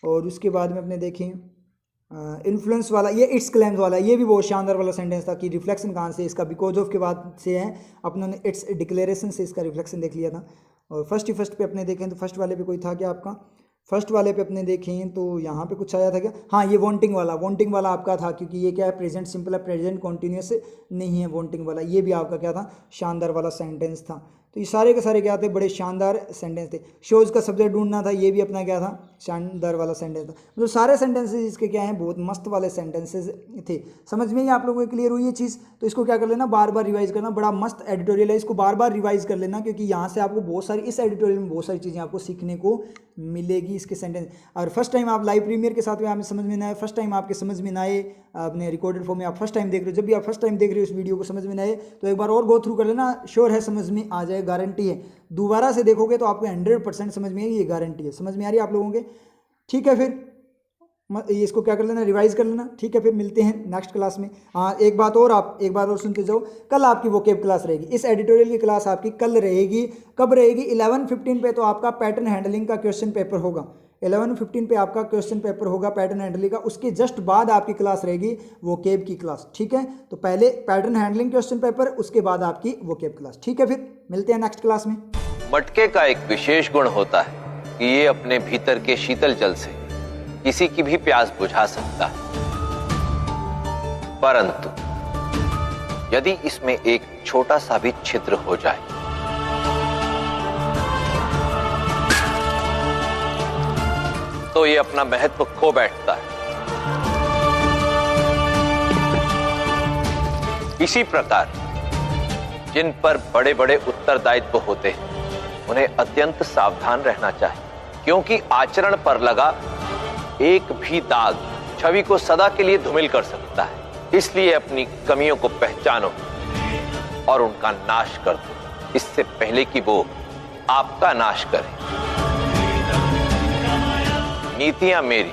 और उसके बाद में अपने देखें इन्फ्लुएंस वाला, ये इट्स क्लेम्स वाला, ये भी बहुत शानदार वाला सेंटेंस था कि रिफ्लेक्शन कहाँ से, इसका बिकॉज ऑफ के बाद से है, अपनों ने इट्स डिक्लेरेशन से इसका रिफ्लेक्शन देख लिया था। और फर्स्ट पे अपने देखें तो फर्स्ट वाले पे कोई था क्या आपका, फर्स्ट वाले पे अपने देखें तो यहाँ पे कुछ आया था क्या, हाँ ये वांटिंग वाला आपका था, क्योंकि ये क्या है, प्रेजेंट सिंपल है, प्रेजेंट कॉन्टीन्यूस नहीं है, वांटिंग वाला ये भी आपका क्या था, शानदार वाला सेंटेंस था। तो ये सारे के सारे क्या थे, बड़े शानदार सेंटेंस थे। शोज़ का सब्जेक्ट ढूंढना था, ये भी अपना क्या था, शानदार वाला सेंटेंस था। मतलब सारे सेंटेंसेस इसके क्या हैं, बहुत मस्त वाले सेंटेंसेस थे। समझ में ही आप लोगों को क्लियर हुई ये चीज़। तो इसको क्या कर लेना, बार बार रिवाइज करना, बड़ा मस्त एडिटोरियल है, इसको बार बार रिवाइज कर लेना, क्योंकि यहाँ से आपको बहुत सारी, इस एडिटोरियल में बहुत सारी चीज़ें आपको सीखने को मिलेगी इसके सेंटेंस। और फर्स्ट टाइम आप लाइव प्रीमियर के साथ में आपने समझ में ना आए, फर्स्ट टाइम आपके समझ में ना आए, आपने रिकॉर्डेड फॉर्म में आप फर्स्ट टाइम देख रहे हो, जब भी आप फर्स्ट टाइम देख रहे हो इस वीडियो को समझ में ना आए तो एक बार और गो थ्रू कर लेना, श्योर है समझ में आ जाए, गारंटी है। दोबारा से देखोगे तो आपको 100% समझ में आएगी, ये गारंटी है। समझ में आ रही है आप लोगों के, ठीक है। फिर इसको क्या कर लेना, रिवाइज कर लेना, ठीक है। फिर मिलते हैं नेक्स्ट क्लास में। हाँ एक बात और सुनते जाओ, कल आपकी वोकेब क्लास रहेगी, इस एडिटोरियल की क्लास आपकी कल रहेगी। कब रहेगी, 11:15 पे तो आपका पैटर्न हैंडलिंग का क्वेश्चन पेपर होगा। 11:15 पे आपका क्वेश्चन पेपर होगा पैटर्न हैंडलिंग का, उसके जस्ट बाद आपकी क्लास रहेगी वोकेब की क्लास, ठीक है। तो पहले पैटर्न हैंडलिंग क्वेश्चन पेपर, उसके बाद आपकी वोकेब क्लास, ठीक है। फिर मिलते हैं नेक्स्ट क्लास में। मटके का एक विशेष गुण होता है कि ये अपने भीतर के शीतल जल से किसी की भी प्यास बुझा सकता है, परंतु यदि इसमें एक छोटा सा भी छिद्र हो जाए तो ये अपना महत्व खो बैठता है। इसी प्रकार जिन पर बड़े बड़े उत्तरदायित्व होते हैं उन्हें अत्यंत सावधान रहना चाहिए, क्योंकि आचरण पर लगा एक भी दाग छवि को सदा के लिए धूमिल कर सकता है। इसलिए अपनी कमियों को पहचानो और उनका नाश कर दो, इससे पहले कि वो आपका नाश करें। नीतियां मेरी,